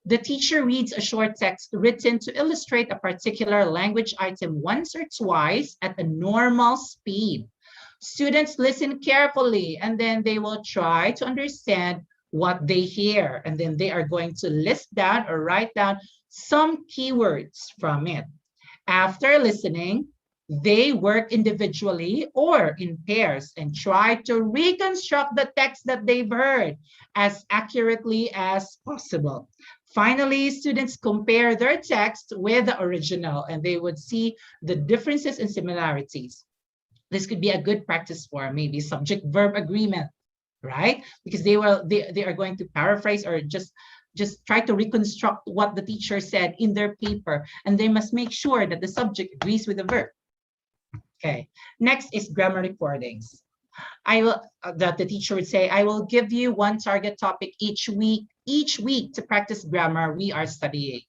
The teacher reads a short text written to illustrate a particular language item once or twice at a normal speed. Students listen carefully and then they will try to understand what they hear, and then they are going to list down or write down some keywords from it. After listening, they work individually or in pairs and try to reconstruct the text that they've heard as accurately as possible. Finally, students compare their text with the original and they would see the differences and similarities. This could be a good practice for maybe subject-verb agreement, right? Because they are going to paraphrase or just try to reconstruct what the teacher said in their paper, and they must make sure that the subject agrees with the verb. Okay, next is grammar recordings. That the teacher would say, I will give you one target topic each week to practice grammar we are studying.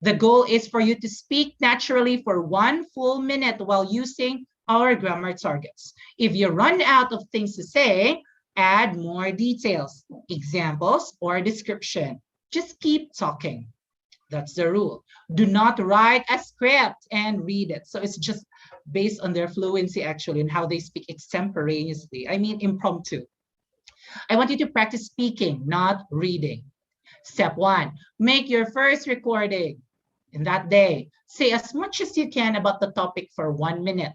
The goal is for you to speak naturally for 1 full minute while using our grammar targets. If you run out of things to say, add more details, examples, or description. Just keep talking. That's the rule. Do not write a script and read it. So it's just based on their fluency actually and how they speak extemporaneously. I mean impromptu. I want you to practice speaking, not reading. Step 1, make your first recording in that day. Say as much as you can about the topic for 1 minute.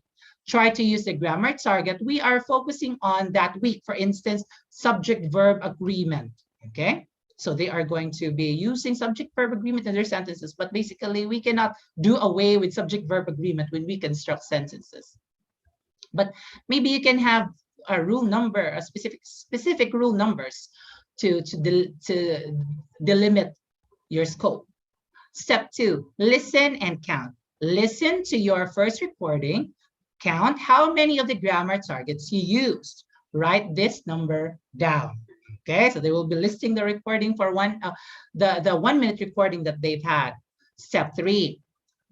Try to use the grammar target we are focusing on that week. For instance, subject-verb agreement, okay? So they are going to be using subject-verb agreement in their sentences, but basically we cannot do away with subject-verb agreement when we construct sentences. But maybe you can have a rule number, a specific rule numbers to delimit your scope. Step 2, listen and count. Listen to your first recording. Count how many of the grammar targets you used. Write this number down. Okay, so they will be listing the recording for the 1 minute recording that they've had. Step 3,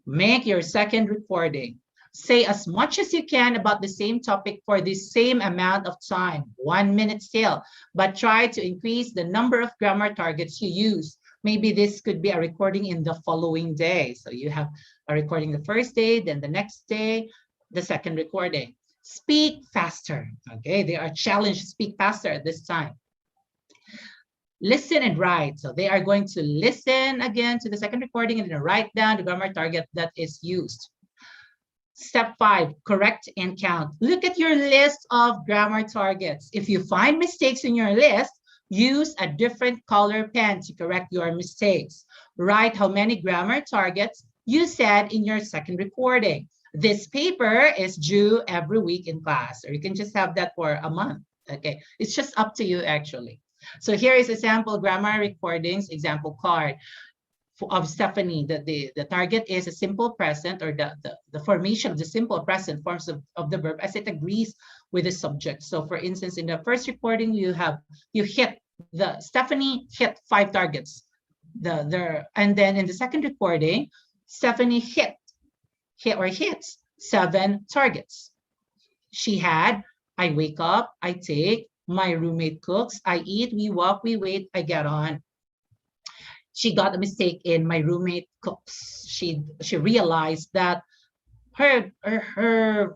make your second recording. Say as much as you can about the same topic for the same amount of time, 1 minute still, but try to increase the number of grammar targets you use. Maybe this could be a recording in the following day. So you have a recording the first day, then the next day, the second recording. Speak faster, okay? They are challenged to speak faster at this time. Listen and write. So they are going to listen again to the second recording and then write down the grammar target that is used. Step 5, correct and count. Look at your list of grammar targets. If you find mistakes in your list, use a different color pen to correct your mistakes. Write how many grammar targets you said in your second recording. This paper is due every week in class, or you can just have that for a month. Okay, it's just up to you actually. So here is a sample grammar recordings example card of Stephanie. The target is a simple present, or the formation of the simple present forms of the verb as it agrees with the subject. So for instance, in the first recording, Stephanie hit 5 targets. And then in the second recording, Stephanie hits 7 targets. She had, I wake up, I take, my roommate cooks, I eat, we walk, we wait, I get on. She got a mistake in my roommate cooks. She realized that her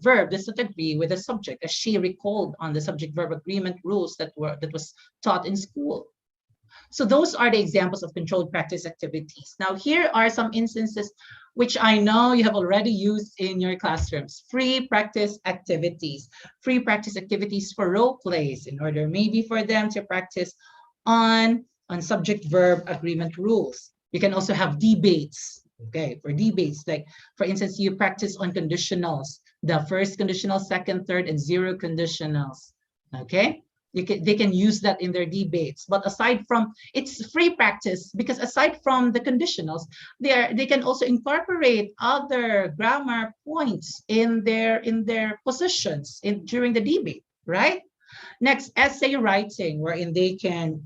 verb doesn't agree with the subject, as she recalled on the subject-verb agreement rules that was taught in school. So those are the examples of controlled practice activities. Now, here are some instances which I know you have already used in your classrooms. Free practice activities. Free practice activities for role plays in order maybe for them to practice on subject-verb agreement rules. You can also have debates. Okay, for debates, like for instance, you practice on conditionals, the first conditional, second, third, and 0 conditionals. Okay. They can use that in their debates. But aside from, it's free practice because aside from the conditionals, they can also incorporate other grammar points in their positions during the debate, right? Next, essay writing, wherein they can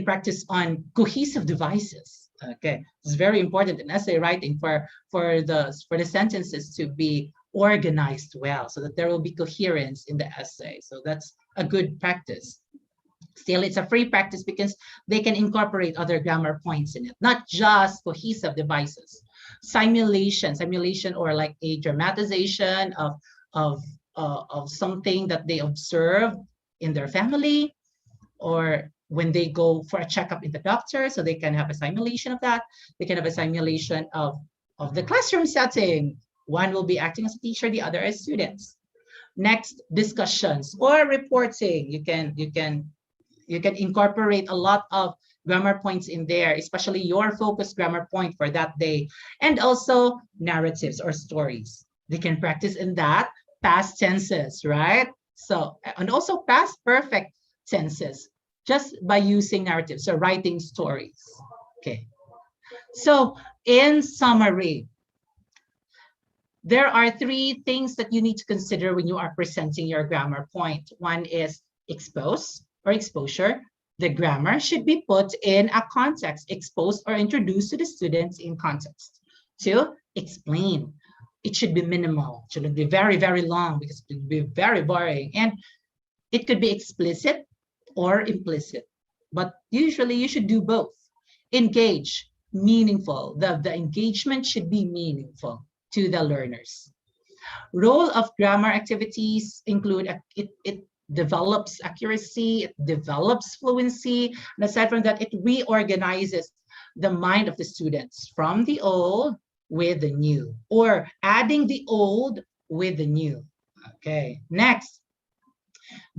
practice on cohesive devices. Okay, it's very important in essay writing for the sentences to be organized well, so that there will be coherence in the essay. So that's a good practice. Still, it's a free practice because they can incorporate other grammar points in it, not just cohesive devices. Simulation, or like a dramatization of something that they observe in their family, or when they go for a checkup in the doctor, so they can have a simulation of that. They can have a simulation of the classroom setting. One will be acting as a teacher, the other as students. Next, discussions or reporting. You can incorporate a lot of grammar points in there, especially your focus grammar point for that day. And also narratives or stories. They can practice in that. Past tenses, right? So, and also past perfect tenses, just by using narratives, so writing stories. Okay. So in summary, there are three things that you need to consider when you are presenting your grammar point. One is expose or exposure. The grammar should be put in a context, exposed or introduced to the students in context. Two, explain. It should be minimal. It shouldn't be very, very long because it would be very boring. And it could be explicit or implicit, but usually you should do both. Engage, meaningful. The engagement should be meaningful to the learners. Role of grammar activities include it develops accuracy, it develops fluency, and aside from that, it reorganizes the mind of the students from the old with the new, or adding the old with the new. Okay, next.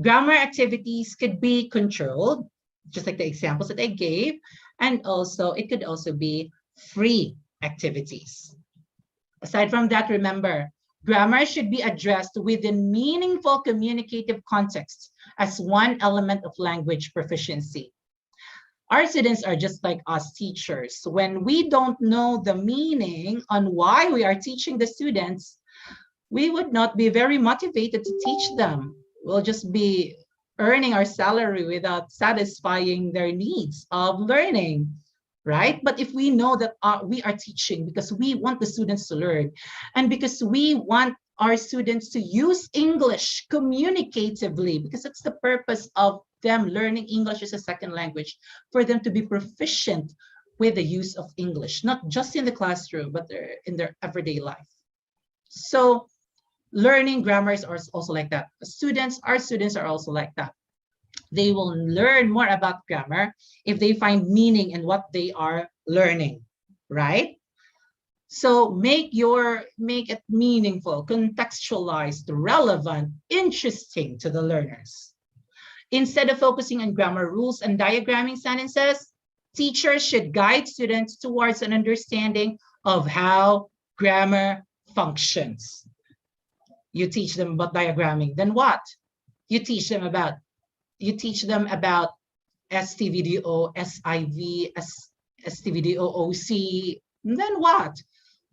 Grammar activities could be controlled, just like the examples that I gave, and also it could also be free activities. Aside from that, remember, grammar should be addressed within meaningful communicative context as one element of language proficiency. Our students are just like us teachers. When we don't know the meaning on why we are teaching the students, we would not be very motivated to teach them. We'll just be earning our salary without satisfying their needs of learning, right? But if we know that we are teaching because we want the students to learn, and because we want our students to use English communicatively, because that's the purpose of them learning English as a second language, for them to be proficient with the use of English, not just in the classroom, but in their everyday life. So learning grammar is also like that. Our students are also like that. They will learn more about grammar if they find meaning in what they are learning, right? So make it meaningful, contextualized, relevant, interesting to the learners. Instead of focusing on grammar rules and diagramming sentences, teachers should guide students towards an understanding of how grammar functions. You teach them about diagramming, then what? You teach them about STVDO, SIV, STVDO, OC, then what?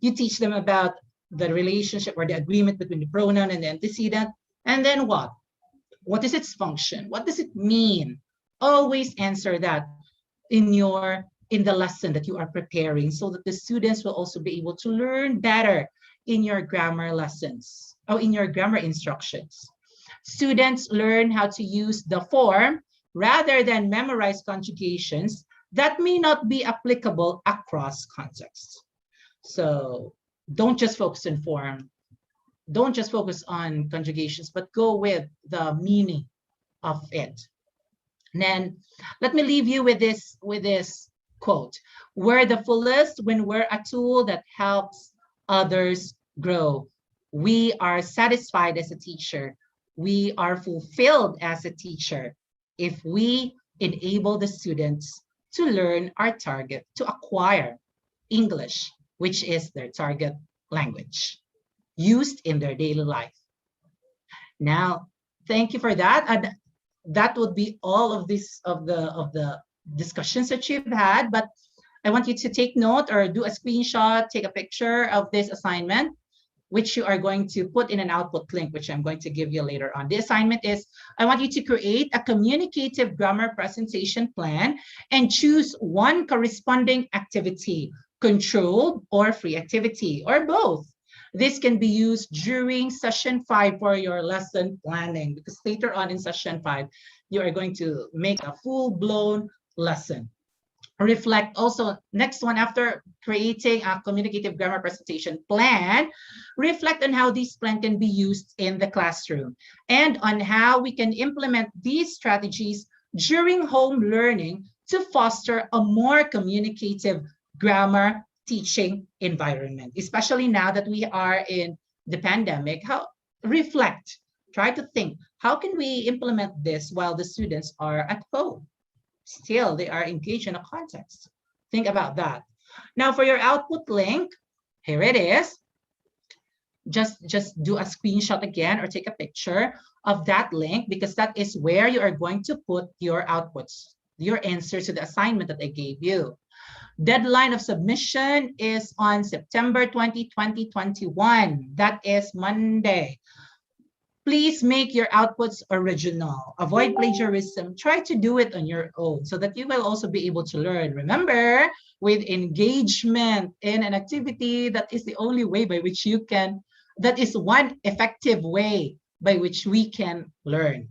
You teach them about the relationship or the agreement between the pronoun and the antecedent, and then what? What is its function? What does it mean? Always answer that in the lesson that you are preparing, so that the students will also be able to learn better in your grammar lessons or in your grammar instructions. Students learn how to use the form rather than memorize conjugations that may not be applicable across contexts. So don't just focus on form, don't just focus on conjugations, but go with the meaning of it. And then let me leave you with this quote: "We're the fullest when we're a tool that helps others grow. We are satisfied as a teacher. We are fulfilled as a teacher if we enable the students to learn our target, to acquire English, which is their target language, used in their daily life." Now, thank you for that. And that would be all of the discussions that you've had, but I want you to take note or do a screenshot, take a picture of this assignment, which you are going to put in an output link, which I'm going to give you later on. The assignment is, I want you to create a communicative grammar presentation plan and choose one corresponding activity, controlled or free activity, or both. This can be used during session 5 for your lesson planning, because later on in session 5, you are going to make a full-blown lesson. Reflect also, next one, after creating a communicative grammar presentation plan, reflect on how this plan can be used in the classroom and on how we can implement these strategies during home learning to foster a more communicative grammar teaching environment, especially now that we are in the pandemic. How reflect, try to think, how can we implement this while the students are at home? Still, they are engaged in a context. Think about that. Now for your output link, here it is. Just do a screenshot again or take a picture of that link, because that is where you are going to put your outputs, your answers to the assignment that I gave you. Deadline of submission is on September 20, 2021. That is Monday. Please make your outputs original. Avoid plagiarism. Try to do it on your own so that you will also be able to learn. Remember, with engagement in an activity, that is the only way by which you can, that is one effective way by which we can learn.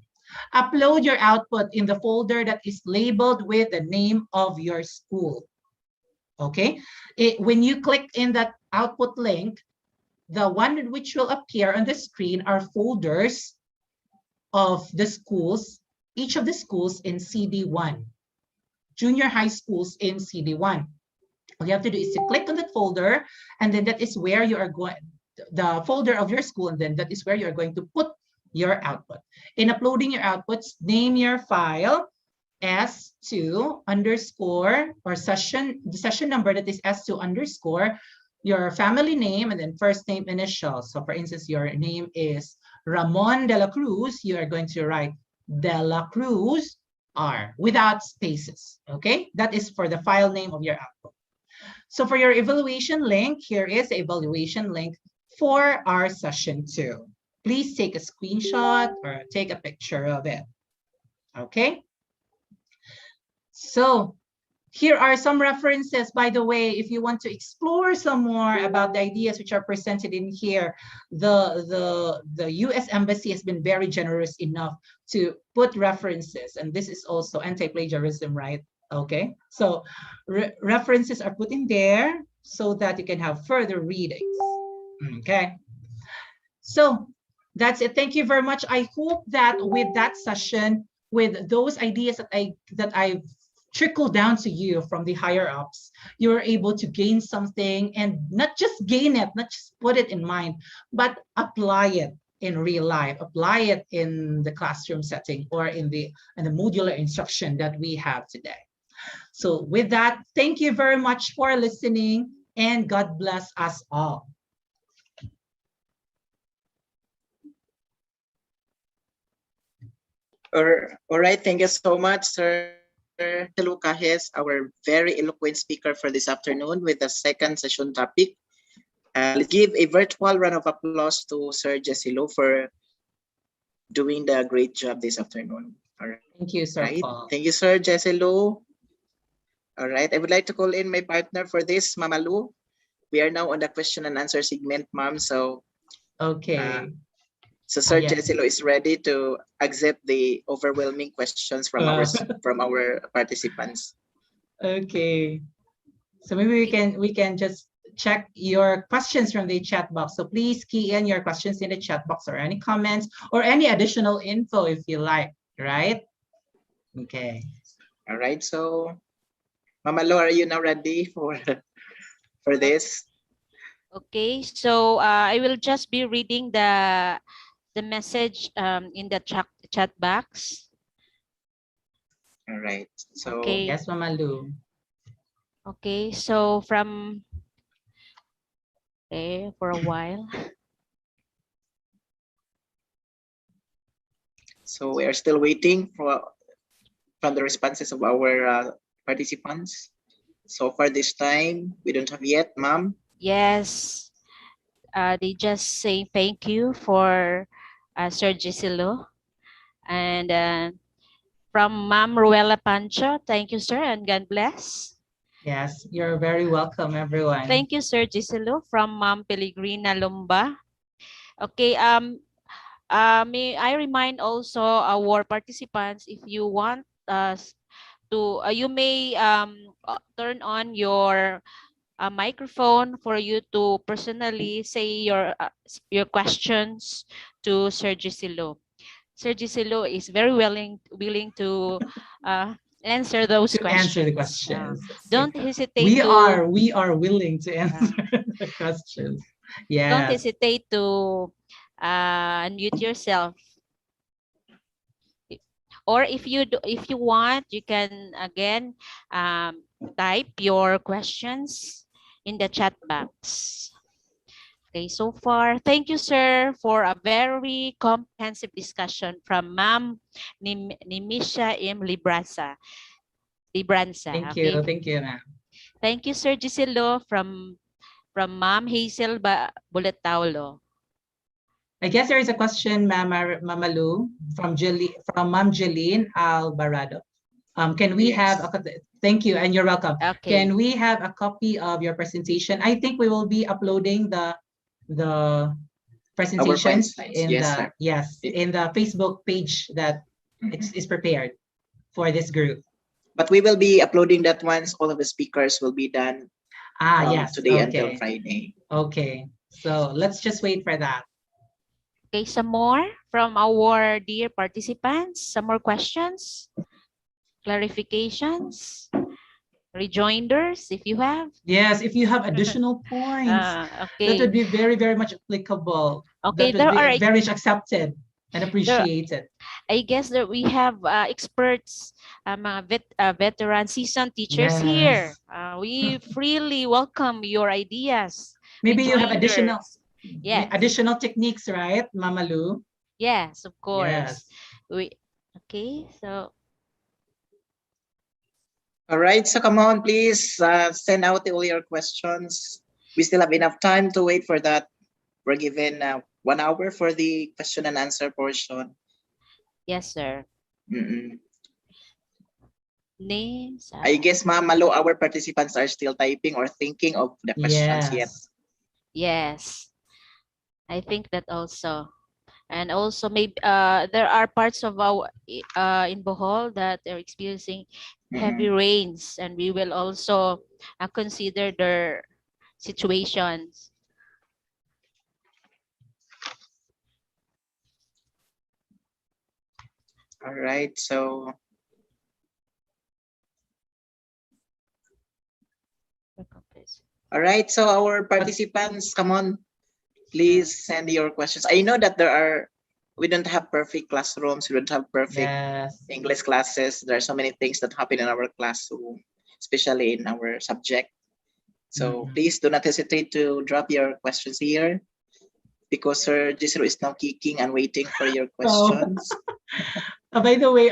Upload your output in the folder that is labeled with the name of your school. Okay, when you click in that output link, the one which will appear on the screen are folders of the schools, each of the schools in CD1, junior high schools in CD1. All you have to do is to click on that folder, and then that is where you are going, the folder of your school, and then that is where you are going to put your output. In uploading your outputs, name your file S2 underscore, or session, the session number that is S2 underscore, your family name, and then first name initial. So for instance, your name is Ramon de la Cruz. You are going to write de la Cruz R without spaces. Okay, that is for the file name of your output. So for your evaluation link, here is the evaluation link for our session 2. Please take a screenshot or take a picture of it. Okay. So here are some references, by the way, if you want to explore some more about the ideas which are presented in here. The US Embassy has been very generous enough to put references, and this is also anti-plagiarism, right? Okay, so references are put in there so that you can have further readings. Okay, so that's it. Thank you very much. I hope that with that session, with those ideas that I've trickled down to you from the higher ups, you're able to gain something, and not just gain it, not just put it in mind, but apply it in real life, apply it in the classroom setting or in the modular instruction that we have today. So with that, thank you very much for listening, and God bless us all. All right, thank you so much, Sir Lucas, our very eloquent speaker for this afternoon with the second session topic. Let's give a virtual round of applause to Sir Jessilo for doing the great job this afternoon. All right. Thank you, Sir Paul. Thank you, Sir Jessilo. All right, I would like to call in my partner for this, Mama Lu. We are now on the question and answer segment, Ma'am. So, okay. So Sir Jessilo is ready to accept the overwhelming questions from our participants. Okay. So maybe we can just check your questions from the chat box. So please key in your questions in the chat box, or any comments or any additional info if you like, right? Okay. All right. So Mama Lo, are you now ready for this? Okay, so I will just be reading the message in the chat box. All right. So okay. Yes, Mama Lu. Okay, so from for a while. So we are still waiting from the responses of our participants. So far this time, we don't have yet, Ma'am. Yes, they just say thank you for Sir Giselo. And from Ma'am Ruela Pancho, thank you, sir, and God bless. Yes, you're very welcome, everyone. Thank you, Sir Giselo. From Ma'am Pellegrina Lumba. Okay, may I remind also our participants, if you want us to, you may turn on your microphone for you to personally say your questions to Sir Giselo. Sir Giselo is very willing to answer those To answer the questions. questions. Don't hesitate We to are willing to answer the questions. don't Yes. hesitate to unmute yourself. Or if you want, you can again type your questions in the chat box. Okay, so far, thank you, sir, for a very comprehensive discussion from Ma'am Nimisha M. Libranza. Thank Okay, you. Thank you, ma'am. thank you, Sir Giselo, from Ma'am Hazel Buletaulo. I guess there is a question, Mama Lou, from Ma'am Jeline Alvarado. Can we have thank you and you're welcome. Okay. Can we have a copy of your presentation? I think we will be uploading the presentations in in the Facebook page that is prepared for this group. But we will be uploading that once all of the speakers will be done from today until Friday. Okay, so let's just wait for that. Okay, some more from our dear participants. Some more questions, clarifications, rejoinders, if you have. Yes, if you have additional points, okay. that would be very, very much applicable. Okay, that would be very much accepted and appreciated. I guess that we have experts, veteran, seasoned teachers here. We freely welcome your ideas. Maybe you have additional techniques, right, Mama Lou? Yes, of course. Yes. Okay, so. All right, so come on, please send out all your questions. We still have enough time to wait for that. We're given 1 hour for the question and answer portion. Yes, sir. Names. I guess, Mama Lo, our participants are still typing or thinking of the questions yet. Yes, I think that also. And also maybe there are parts of our in Bohol that are experiencing heavy rains, and we will also consider their situations. All right, so our participants, come on, please send your questions. I know that we don't have perfect classrooms, we don't have perfect English classes. There are so many things that happen in our classroom, especially in our subject. So please do not hesitate to drop your questions here, because Sir Gisro is now kicking and waiting for your questions. By the way,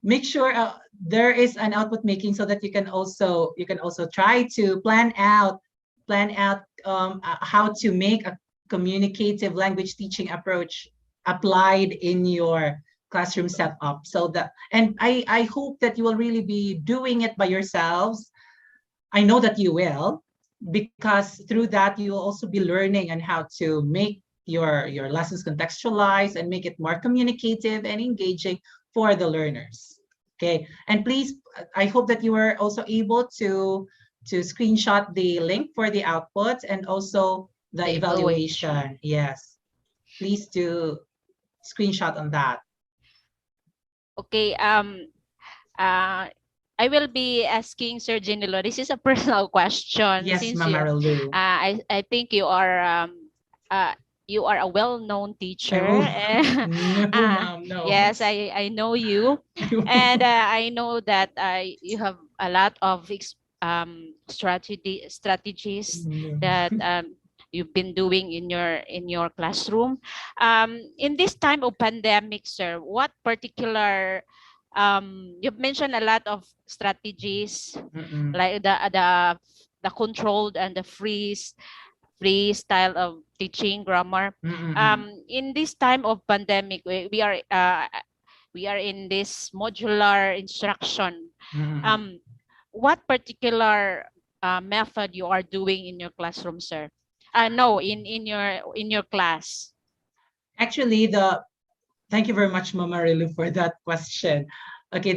make sure there is an output making so that you can also try to plan out how to make a communicative language teaching approach applied in your classroom setup. And I hope that you will really be doing it by yourselves. I know that you will, because through that you will also be learning on how to make your lessons contextualized and make it more communicative and engaging for the learners. Okay, and please, I hope that you are also able to screenshot the link for the output and also the evaluation. Yes, please do screenshot on that. Okay, I will be asking Sir Ginilo. This is a personal question. Yes, Mama Lou. I think you are a well-known teacher. No, Mom, no. Yes, I know you, and I know that you have a lot of strategies that you've been doing in your classroom. In this time of pandemic, sir, what particular you've mentioned a lot of strategies, like the controlled and the free style of teaching grammar. In this time of pandemic, we are in this modular instruction. What particular method you are doing in your classroom, sir? No, in your class. Actually, thank you very much, Mama Rilu, for that question. Okay,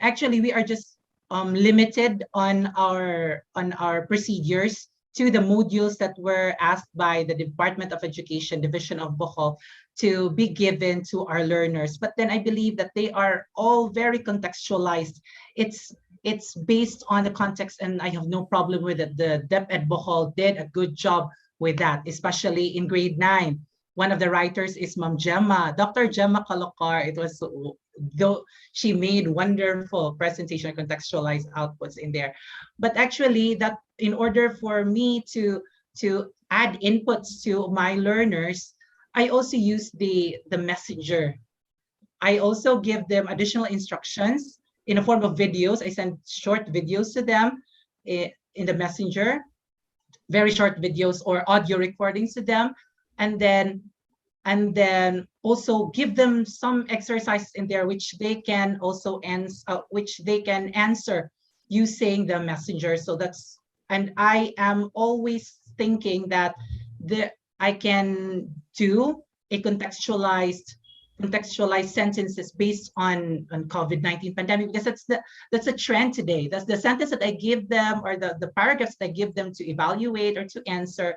actually we are just limited on our procedures to the modules that were asked by the Department of Education Division of Bohol to be given to our learners. But then I believe that they are all very contextualized. It's based on the context, and I have no problem with it. The Dep Ed Bohol did a good job with that, especially in grade 9. One of the writers is Ma'am Gemma, Dr. Gemma Kalokar. It was, though she made wonderful presentation, contextualized outputs in there. But actually, that in order for me to add inputs to my learners, I also use the messenger. I also give them additional instructions in the form of videos. I send short videos to them in the messenger, very short videos or audio recordings to them, and then also give them some exercises in there which they can also answer using the messenger. So that's, and I am always thinking that I can do a contextualized sentences based on COVID-19 pandemic, because that's a trend today. That's the sentence that I give them, or the paragraphs that I give them to evaluate or to answer,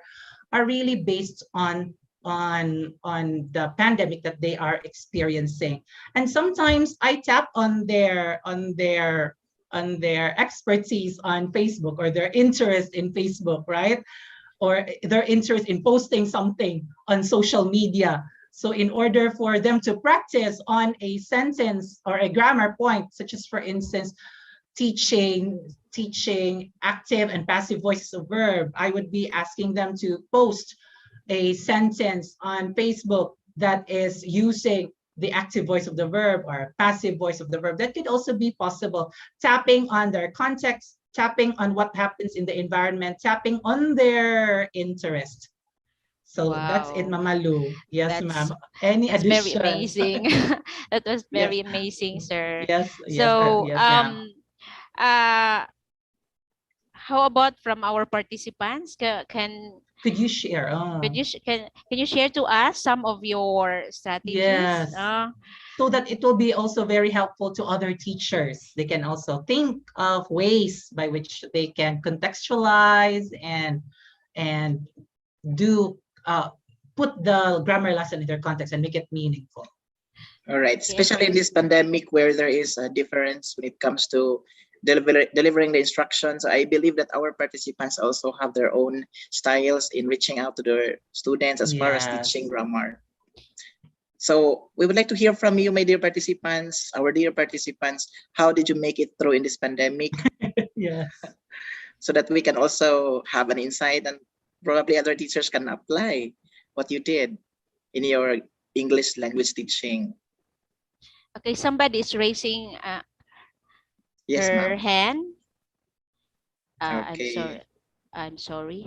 are really based on the pandemic that they are experiencing. And sometimes I tap on their expertise on Facebook, or their interest in Facebook, right? Or their interest in posting something on social media. So in order for them to practice on a sentence or a grammar point, such as, for instance, teaching active and passive voices of verb, I would be asking them to post a sentence on Facebook that is using the active voice of the verb or passive voice of the verb. That could also be possible. Tapping on their context, tapping on what happens in the environment, tapping on their interest. So that's it, Wow. Mama Lu. Yes, That's ma'am. Any that's very additions? amazing. That was Yes. very amazing, sir. Yes, So, yes, ma'am. uh, how about from our participants? Could you share? Can you share to us some of your strategies? Yes. So that it will be also very helpful to other teachers. They can also think of ways by which they can contextualize and do put the grammar lesson in their context and make it meaningful. All right, especially in this pandemic where there is a difference when it comes to delivering the instructions. I believe that our participants also have their own styles in reaching out to their students as far as teaching grammar. So we would like to hear from you, my dear participants, our dear participants. How did you make it through in this pandemic? Yes. So that we can also have an insight, and probably other teachers can apply what you did in your English language teaching. Okay, somebody is raising Yes, her ma'am. hand. Okay. I'm sorry.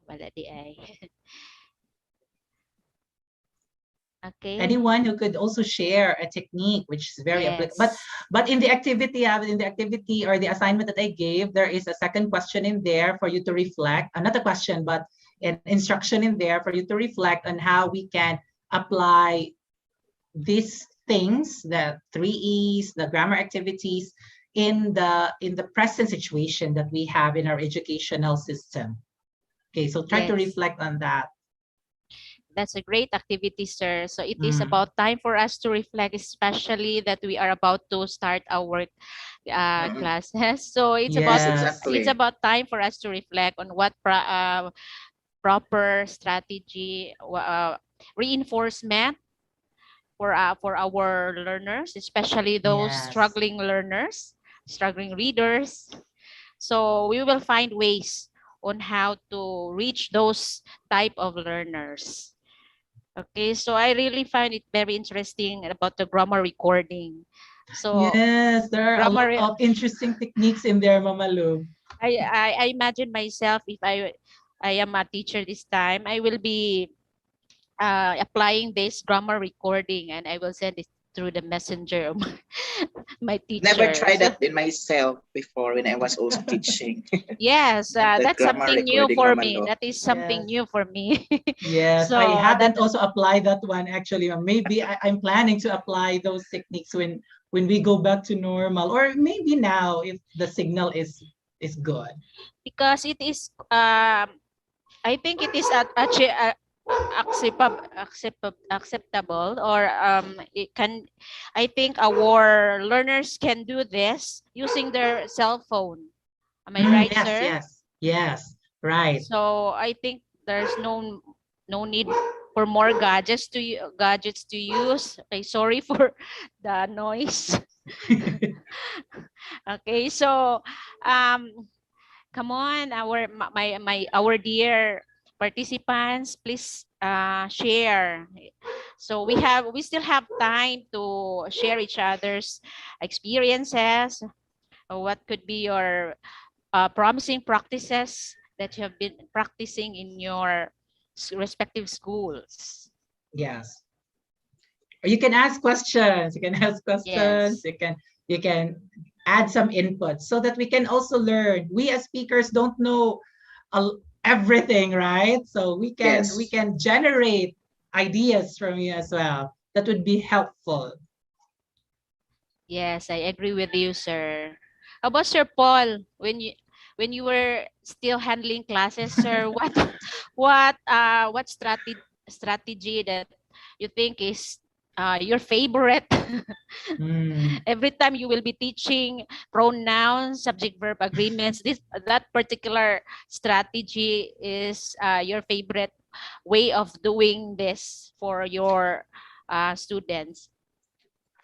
Wala di ay. Okay. Anyone who could also share a technique, which is very applicable. But in the activity, or the assignment that I gave, there is a second question in there for you to reflect. Not a question, but an instruction in there for you to reflect on how we can apply these things, the 3 E's, the grammar activities, in the present situation that we have in our educational system. Okay, so try to reflect on that. That's a great activity, sir. So it is about time for us to reflect, especially that we are about to start our classes. So it's about time for us to reflect on what proper strategy, reinforcement for our learners, especially those struggling learners, struggling readers. So we will find ways on how to reach those type of learners. Okay, so I really find it very interesting about the grammar recording. So yes, there are a lot of interesting techniques in there, Mama Lu. I imagine myself, if I am a teacher this time, I will be applying this grammar recording, and I will send it through the messenger of my teacher. Never tried that in myself before when I was also teaching. Yes, that's something new for me. That is something new for me. Yes, so I haven't also applied that one actually. Maybe I'm planning to apply those techniques when we go back to normal, or maybe now if the signal is good. Because it is, I think it is acceptable, or it can, I think our learners can do this using their cell phone. Am I right, Yes, sir? yes, yes, right. So I think there's no need for more gadgets to use. Okay, sorry for the noise. Okay, so um come on, our dear participants, please share. So we still have time to share each other's experiences. What could be your promising practices that you have been practicing in your respective schools? Yes. Or you can ask questions. You can ask questions. Yes. You can add some input so that we can also learn. We as speakers don't know everything, right? So we Yes. can generate ideas from you as well. That would be helpful. Yes, I agree with you, sir. How about Sir Paul? When you were still handling classes, sir, what strategy that you think is your favorite? Mm, Every time you will be teaching pronouns, subject verb agreements, that particular strategy is your favorite way of doing this for your students.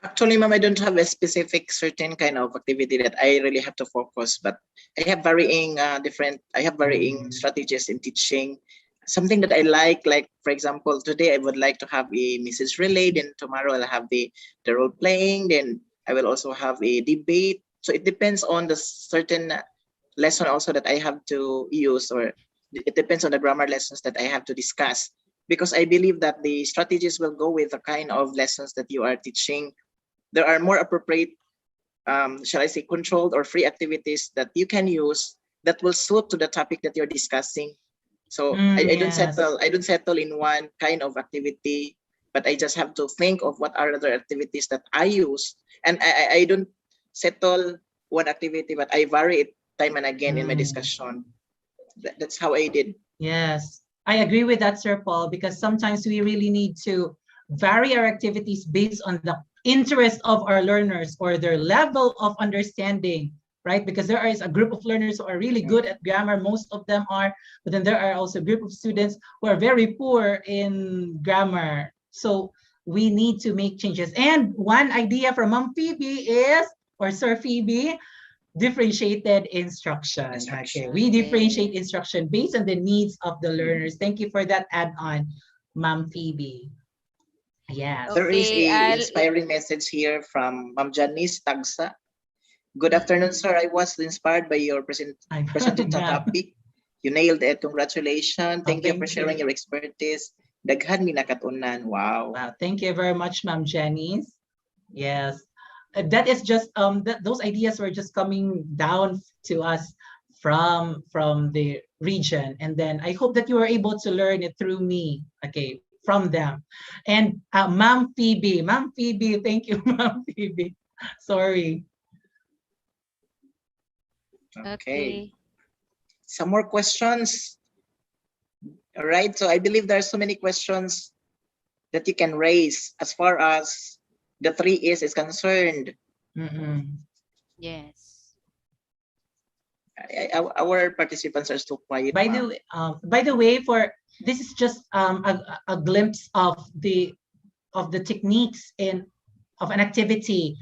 Actually, ma'am, I don't have a specific certain kind of activity that I really have to focus, but I have varying I have varying strategies in teaching. Something that I like for example, today I would like to have a message relay, then tomorrow I'll have the role playing, then I will also have a debate. So it depends on the certain lesson also that I have to use, or it depends on the grammar lessons that I have to discuss. Because I believe that the strategies will go with the kind of lessons that you are teaching. There are more appropriate, shall I say, controlled or free activities that you can use that will suit to the topic that you're discussing. So yes. I don't settle in one kind of activity, but I just have to think of what are other activities that I use. And I don't settle one activity, but I vary it time and again in my discussion. That's how I did. Yes, I agree with that, Sir Paul, because sometimes we really need to vary our activities based on the interest of our learners or their level of understanding, right? Because there is a group of learners who are really good at grammar, most of them are, but then there are also a group of students who are very poor in grammar. So we need to make changes. And one idea from Mom Phoebe is, or Sir Phoebe, differentiated instruction. Okay, we differentiate instruction based on the needs of the learners. Thank you for that add-on, Ma'am Phoebe. Yes. There is Okay, a inspiring message here from Ma'am Janice Tagsa. Good afternoon, sir. I was inspired by your presented topic. You nailed it. Congratulations. Thank you for sharing your expertise. Daghan mi nakatunan. Wow. Wow. Thank you very much, Ma'am Janice. Yes. That is just those ideas were just coming down to us from the region, and then I hope that you were able to learn it through me, okay, from them. And Ma'am Phoebe, thank you. Ma'am Phoebe, sorry. Okay. Some more questions. All right, so I believe there are so many questions that you can raise as far as the 3 is concerned. yes. Our participants are still quiet. By the way, for this is just a glimpse of the techniques of an activity.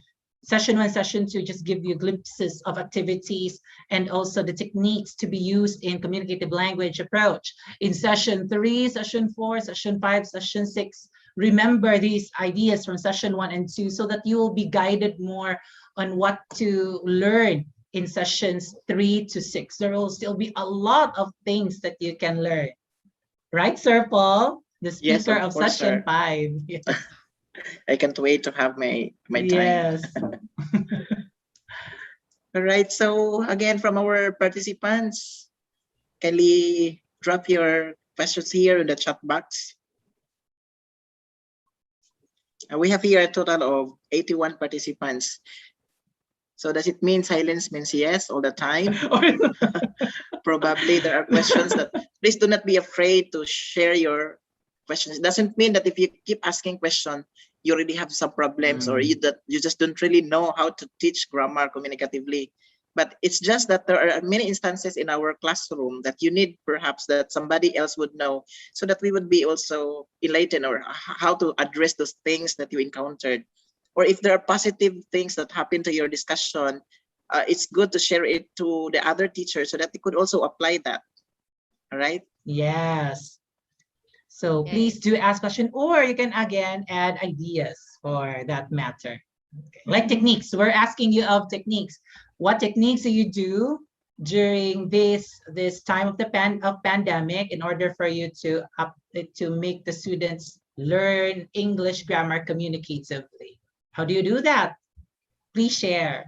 Session 1, Session 2 just give you glimpses of activities and also the techniques to be used in communicative language approach. In Session 3, Session 4, Session 5, Session 6, remember these ideas from Session 1 and 2 so that you will be guided more on what to learn in Sessions 3 to 6. There will still be a lot of things that you can learn. Right, Sir Paul? The speaker yes, of course, Session sir. 5. Yes. I can't wait to have my Yes. time. All right. So again, from our participants, kindly drop your questions here in the chat box. We have here a total of 81 participants. So does it mean silence means yes all the time? Probably there are questions that please do not be afraid to share your questions. It doesn't mean that if you keep asking questions, you already have some problems, or you just don't really know how to teach grammar communicatively. But it's just that there are many instances in our classroom that you need perhaps that somebody else would know, so that we would be also enlightened, or how to address those things that you encountered. Or if there are positive things that happen to your discussion, it's good to share it to the other teachers so that they could also apply that. All right? Yes. So please do ask question, or you can again add ideas for that matter. Okay. Like techniques, we're asking you of techniques. What techniques do you do during this time of the pandemic in order for you to make the students learn English grammar communicatively? How do you do that? Please share.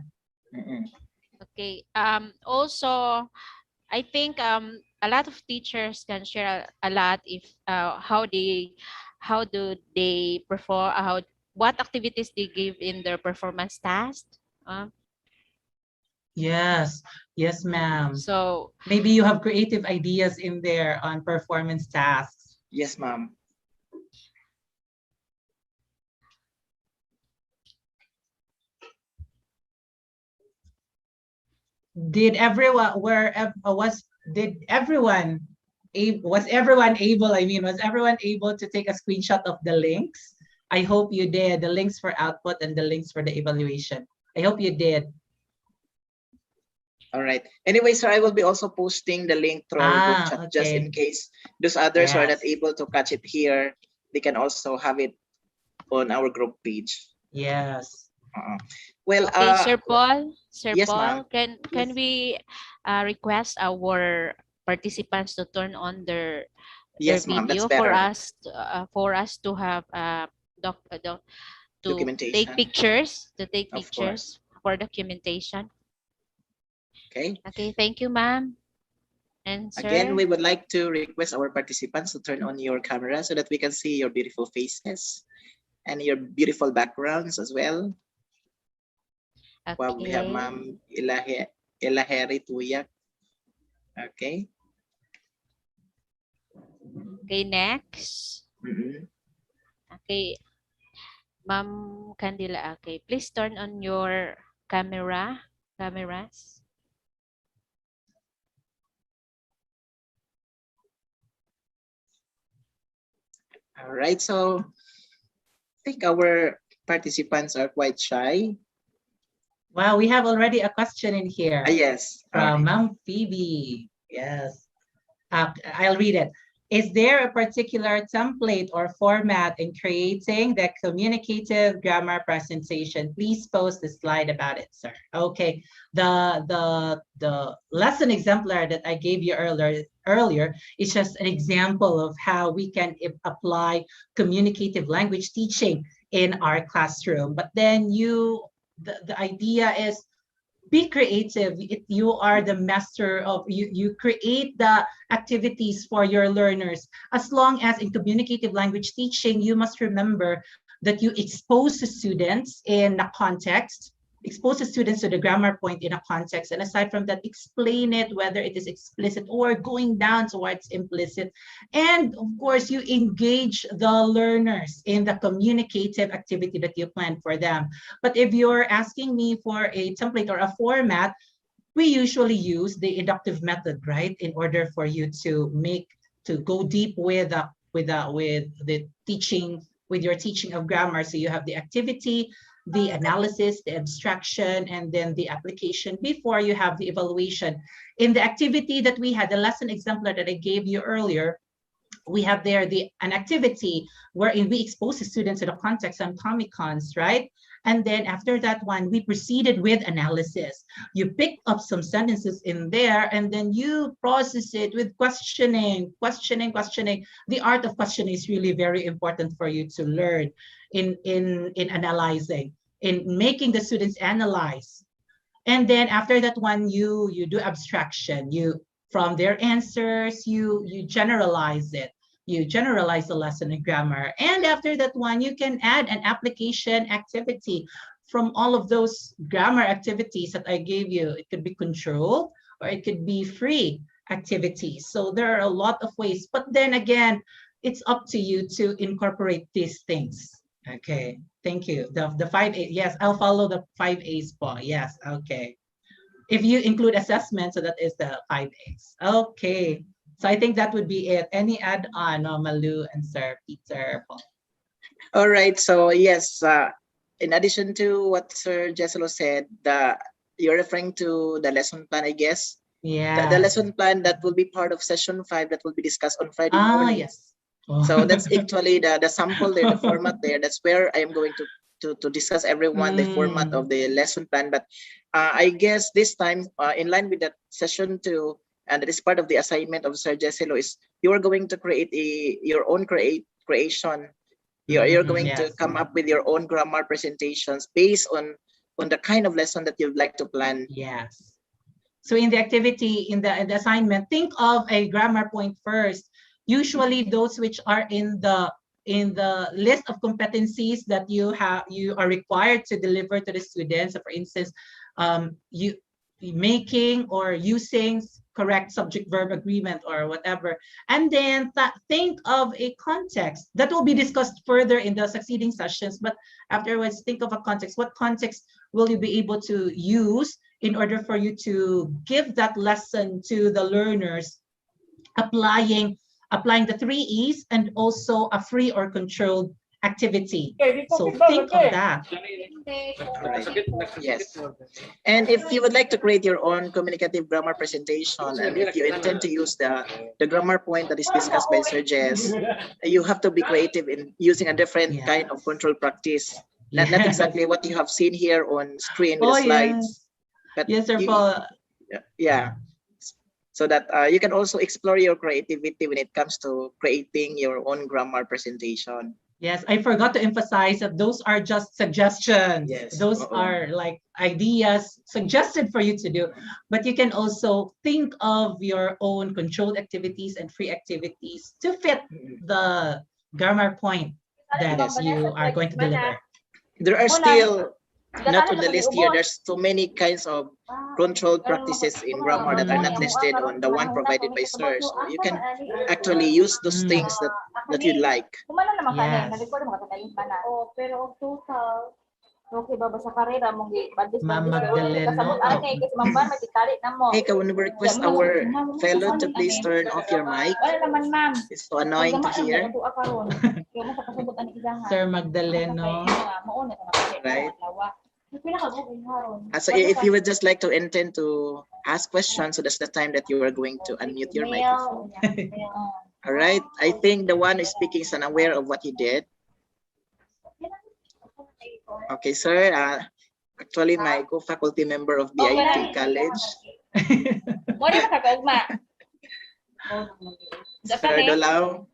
Okay. Also, I think a lot of teachers can share a lot if how do they perform, what activities they give in their performance task. Yes, yes, ma'am. So maybe you have creative ideas in there on performance tasks. Yes, ma'am. Did everyone was everyone able, I mean, was everyone able to take a screenshot of the links? I hope you did. The links for output and the links for the evaluation. I hope you did. All right. Anyway, so I will be also posting the link through our group chat, just in case those others who are not able to catch it here, they can also have it on our group page. Yes. Well, okay, Sir Paul, yes, ma'am. can we request our participants to turn on their That's video better. For us to have to take Documentation. pictures, Of course. for documentation. Okay. Okay, thank you, ma'am. And Again, sir, we would like to request our participants to turn on your camera so that we can see your beautiful faces and your beautiful backgrounds as well. okay. Well, we have Ma'am Ilaheri Tuyak. Okay. Okay, next. Okay, Ma'am Candila. Okay, please turn on your cameras. All right, so I think our participants are quite shy. Wow, we have already a question in here. Yes. From Ma'am Phoebe. Yes. I'll read it. Is there a particular template or format in creating the communicative grammar presentation? Please post the slide about it, sir. Okay. The lesson exemplar that I gave you earlier is just an example of how we can apply communicative language teaching in our classroom. But then the idea is be creative. You are the master of, you create the activities for your learners. As long as in communicative language teaching, you must remember that you expose the students in a context, expose the students to the grammar point in a context, and aside from that, explain it whether it is explicit or going down towards implicit. And of course, you engage the learners in the communicative activity that you plan for them. But if you're asking me for a template or a format, we usually use the inductive method, right? In order for you to go deep with the teaching, with your teaching of grammar. So you have the activity, the analysis, the abstraction, and then the application before you have the evaluation. In the activity that we had, the lesson exemplar that I gave you earlier, we have there an activity wherein we expose the students to the context and Comic-Cons, right? And then after that one, we proceeded with analysis. You pick up some sentences in there, and then you process it with questioning. The art of questioning is really very important for you to learn in analyzing, in making the students analyze. And then after that one, you do abstraction. From their answers, you generalize it. You generalize the lesson in grammar. And after that one, you can add an application activity from all of those grammar activities that I gave you. It could be control or it could be free activities. So there are a lot of ways. But then again, it's up to you to incorporate these things. Okay, thank you. The 5A, yes, I'll follow the 5A's po. Yes, okay. If you include assessment, so that is the 5A's. Okay, so I think that would be it. Any add-on, Malu and Sir Peter? All right. So yes, in addition to what Sir Jesselo said, you're referring to the lesson plan, I guess. Yeah. The lesson plan that will be part of session 5 that will be discussed on Friday morning. Yes. Oh. So that's actually the sample there, the format there. That's where I am going to discuss everyone the format of the lesson plan. But I guess this time, in line with that session 2, and that is part of the assignment of Sir Jesselo, is you are going to create your own creation. You're going to come up with your own grammar presentations based on the kind of lesson that you'd like to plan. Yes. So in the activity, in the assignment, think of a grammar point first. Usually those which are in the list of competencies that you are required to deliver to the students. So for instance, you making or using correct subject verb agreement or whatever, and then think of a context that will be discussed further in the succeeding sessions. But afterwards, think of a context. What context will you be able to use in order for you to give that lesson to the learners, applying the 3 E's and also a free or controlled activity. So think of that. Yes. And if you would like to create your own communicative grammar presentation, and if you intend to use the grammar point that is discussed by Sir Jess, you have to be creative in using a different kind of control practice. Not exactly what you have seen here on screen with the slides. But yes, Sir Paul. Yeah. So that you can also explore your creativity when it comes to creating your own grammar presentation. Yes, I forgot to emphasize that those are just suggestions. Yes. Those are like ideas suggested for you to do. But you can also think of your own controlled activities and free activities to fit the grammar point that you are going to deliver. There are still, not on the list here, there's so many kinds of controlled practices in grammar that are not listed on the one provided by Sir. So you can actually use those things that you like. Yes. Ma'am Magdaleno. Hey, can we request our fellow to please turn off your mic? It's so annoying to hear. Sir Magdaleno. Right. So if you would just like to intend to ask questions, so that's the time that you are going to unmute your microphone. All right. I think the one who's speaking is unaware of what he did. Okay, sir. Actually, my co-faculty member of BIT College. Sir Dolao.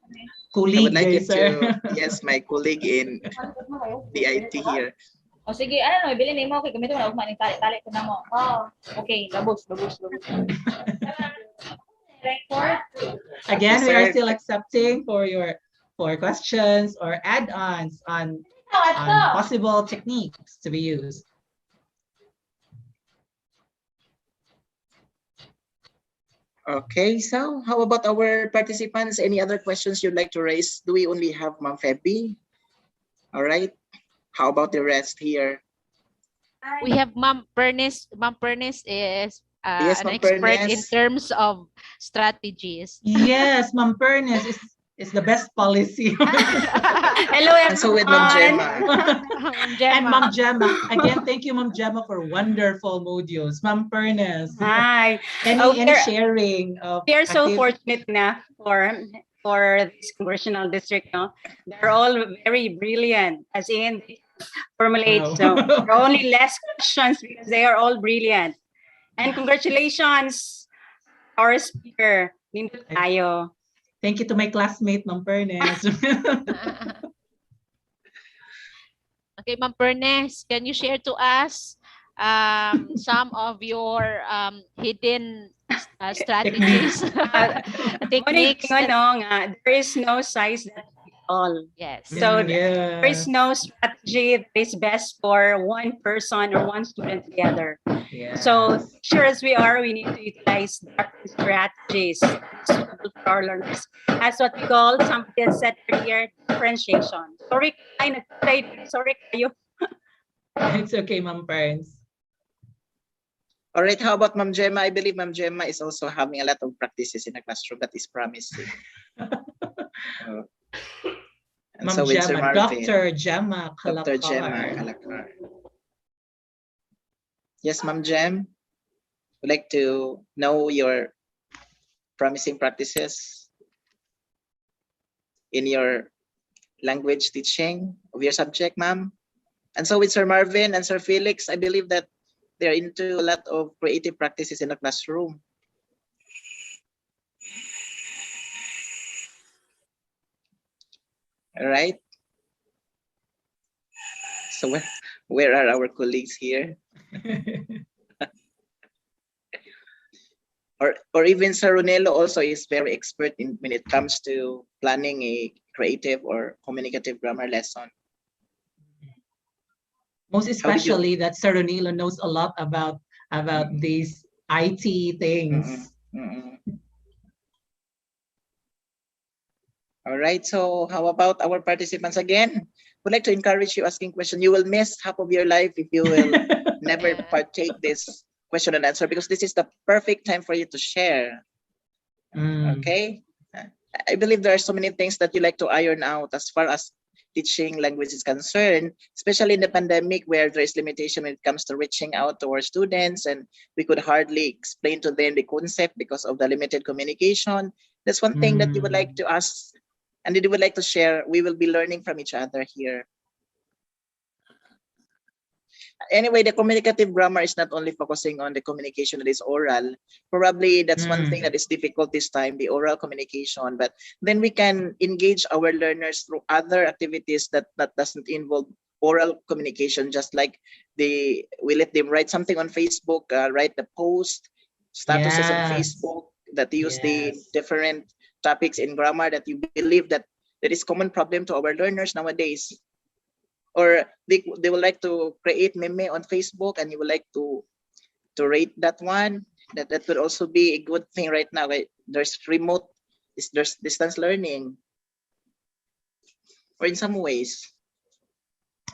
Colleague, I would like you sir. to, yes, my colleague in BIT here. O sige, ano no, bilhin nimo kay gamito na ugma ni tali-tali ko namo. Oh, okay, labos. Record. Again, we are still accepting for questions or add-ons on possible techniques to be used. Okay, so how about our participants? Any other questions you'd like to raise? Do we only have Ma'am Feby? All right. How about the rest here? We have Ma'am Pernis. Ma'am Pernis is Yes, an Ma'am expert in Pernis. terms of strategies. Yes, Ma'am Pernis is the best policy. Hello, And so with Ma'am Gemma. And Ma'am Gemma. Again, thank you, Ma'am Gemma, for wonderful modules. Ma'am Pernis. Hi. Any sharing of We are so active- fortunate na for this congressional district. No? They're all very brilliant, as in formulate. Wow. So there are only less questions because they are all brilliant. And congratulations, our speaker, Nindot tayo. Thank you to my classmate, Ma'am Pernis. Okay, Ma'am Pernes, can you share to us some of your hidden strategies, techniques? There is no size that fits all. Yes. So there is no strategy that is best for one person or one student together. So Yes. sure as we are, we need to utilize different strategies suitable for our learners. As what we call, somebody had said earlier, differentiation. Sorry, sorry kayo. It's okay, Ma'am Perns. All right, how about Ma'am Gemma? I believe Ma'am Gemma is also having a lot of practices in the classroom that is promising. And Ma'am so with Sir Gemma, Marvin, Dr. Gemma Dr. Gemma Kalakar. Kalakar. Yes, Ma'am Gem, would like to know your promising practices in your language teaching of your subject, ma'am. And so with Sir Marvin and Sir Felix, I believe that they're into a lot of creative practices in the classroom. All right. So where are our colleagues here? Or even Sir Ronelo also is very expert in when it comes to planning a creative or communicative grammar lesson. Most How did you- especially that Sir Ronilo knows a lot about these IT things. All right, so how about our participants again? Would like to encourage you asking questions. You will miss half of your life if you will never partake this question and answer, because this is the perfect time for you to share. Okay, I believe there are so many things that you like to iron out as far as teaching language is concerned, especially in the pandemic where there is limitation when it comes to reaching out to our students, and we could hardly explain to them the concept because of the limited communication. That's one thing that you would like to ask and that you would like to share. We will be learning from each other here. Anyway, the communicative grammar is not only focusing on the communication that is oral. Probably that's one thing that is difficult this time, the oral communication. But then we can engage our learners through other activities that doesn't involve oral communication, just like we let them write something on Facebook, write the post, statuses on Facebook that use the different topics in grammar that you believe that is common problem to our learners nowadays. Or they would like to create meme on Facebook and you would like to rate that one. That would also be a good thing right now. Right? There's distance learning. Or in some ways.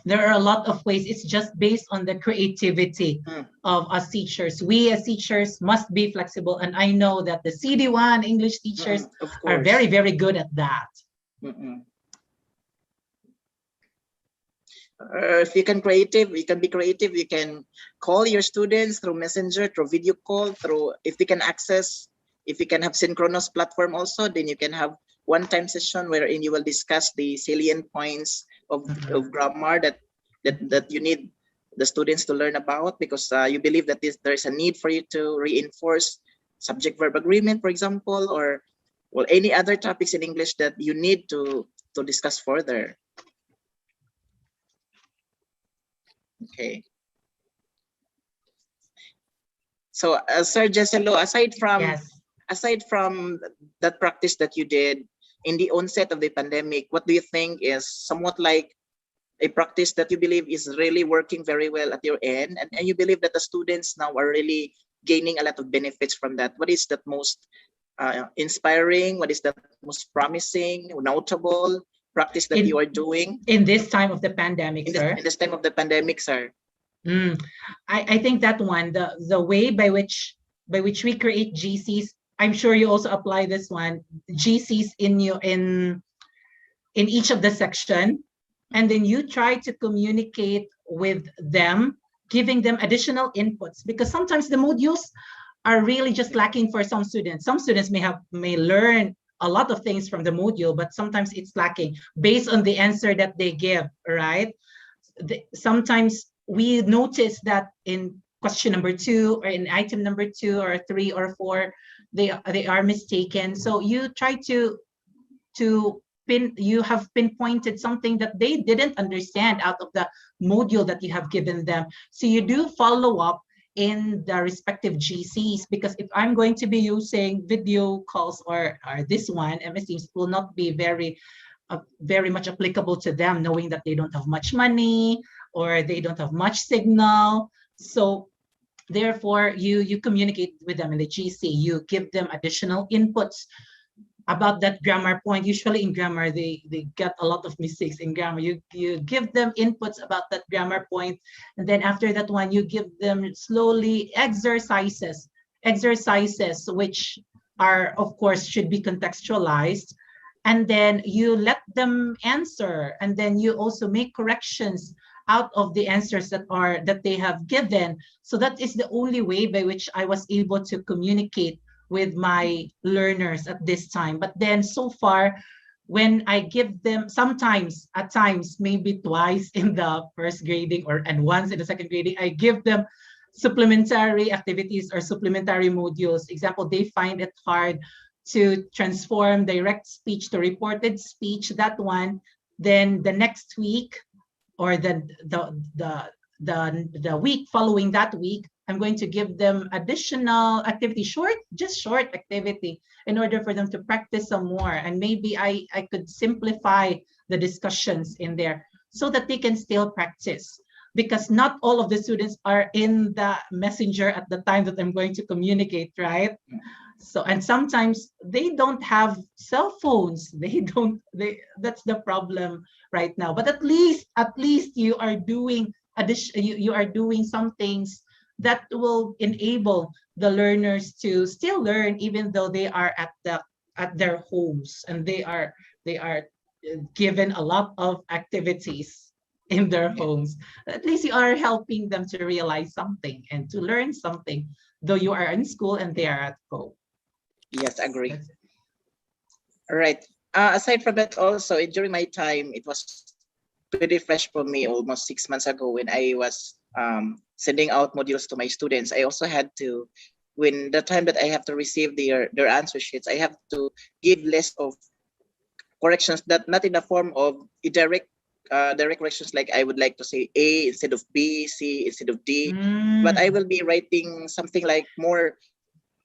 There are a lot of ways. It's just based on the creativity of us teachers. We as teachers must be flexible. And I know that the CD1 English teachers are very, very good at that. If you can be creative, you can call your students through Messenger, through video call, if you can have synchronous platform also, then you can have one-time session wherein you will discuss the salient points of grammar that you need the students to learn about, because you believe that there's a need for you to reinforce subject-verb agreement, for example, or any other topics in English that you need to discuss further. Okay. So, Sir Jesselo, aside from that practice that you did in the onset of the pandemic, what do you think is somewhat like a practice that you believe is really working very well at your end, and you believe that the students now are really gaining a lot of benefits from that? What is that most inspiring? What is that most promising, notable practice that you are doing in this time of the pandemic, sir? In this time of the pandemic, sir. I think that one, the way by which we create GCs, I'm sure you also apply this one, GCs in each of the section, and then you try to communicate with them, giving them additional inputs, because sometimes the modules are really just lacking for some students. Some students may learn a lot of things from the module, but sometimes it's lacking based on the answer that they give, right? Sometimes we notice that in question number 2 or in item number 2 or 3 or 4, they are mistaken. So you try you have pinpointed something that they didn't understand out of the module that you have given them. So you do follow up in the respective GCs, because if I'm going to be using video calls or this one, MS Teams will not be very much applicable to them, knowing that they don't have much money or they don't have much signal. So Therefore, you communicate with them in the GC. You give them additional inputs about that grammar point. Usually in grammar, they get a lot of mistakes in grammar. You give them inputs about that grammar point, and then after that one, you give them slowly exercises which are, of course, should be contextualized, and then you let them answer, and then you also make corrections out of the answers that they have given. So that is the only way by which I was able to communicate with my learners at this time. But then so far, when I give them, sometimes at times, maybe twice in the first grading and once in the second grading, I give them supplementary activities or supplementary modules. Example, they find it hard to transform direct speech to reported speech, that one. Then the next week, or the week following that week, I'm going to give them additional activity, just short activity, in order for them to practice some more. And maybe I could simplify the discussions in there so that they can still practice, because not all of the students are in the messenger at the time that I'm going to communicate, right? So, and sometimes they don't have cell phones. That's the problem right now. But at least you are doing you are doing some things that will enable the learners to still learn, even though they are at their homes, and they are given a lot of activities in their homes. At least you are helping them to realize something and to learn something, though you are in school and they are at home. Yes, agree. All right. Aside from that, also during my time, it was pretty fresh for me almost 6 months ago when I was sending out modules to my students. I also had to, when the time that I have to receive their answer sheets, I have to give list of corrections, that not in the form of direct corrections, like I would like to say A instead of B, C instead of D, but I will be writing something like more.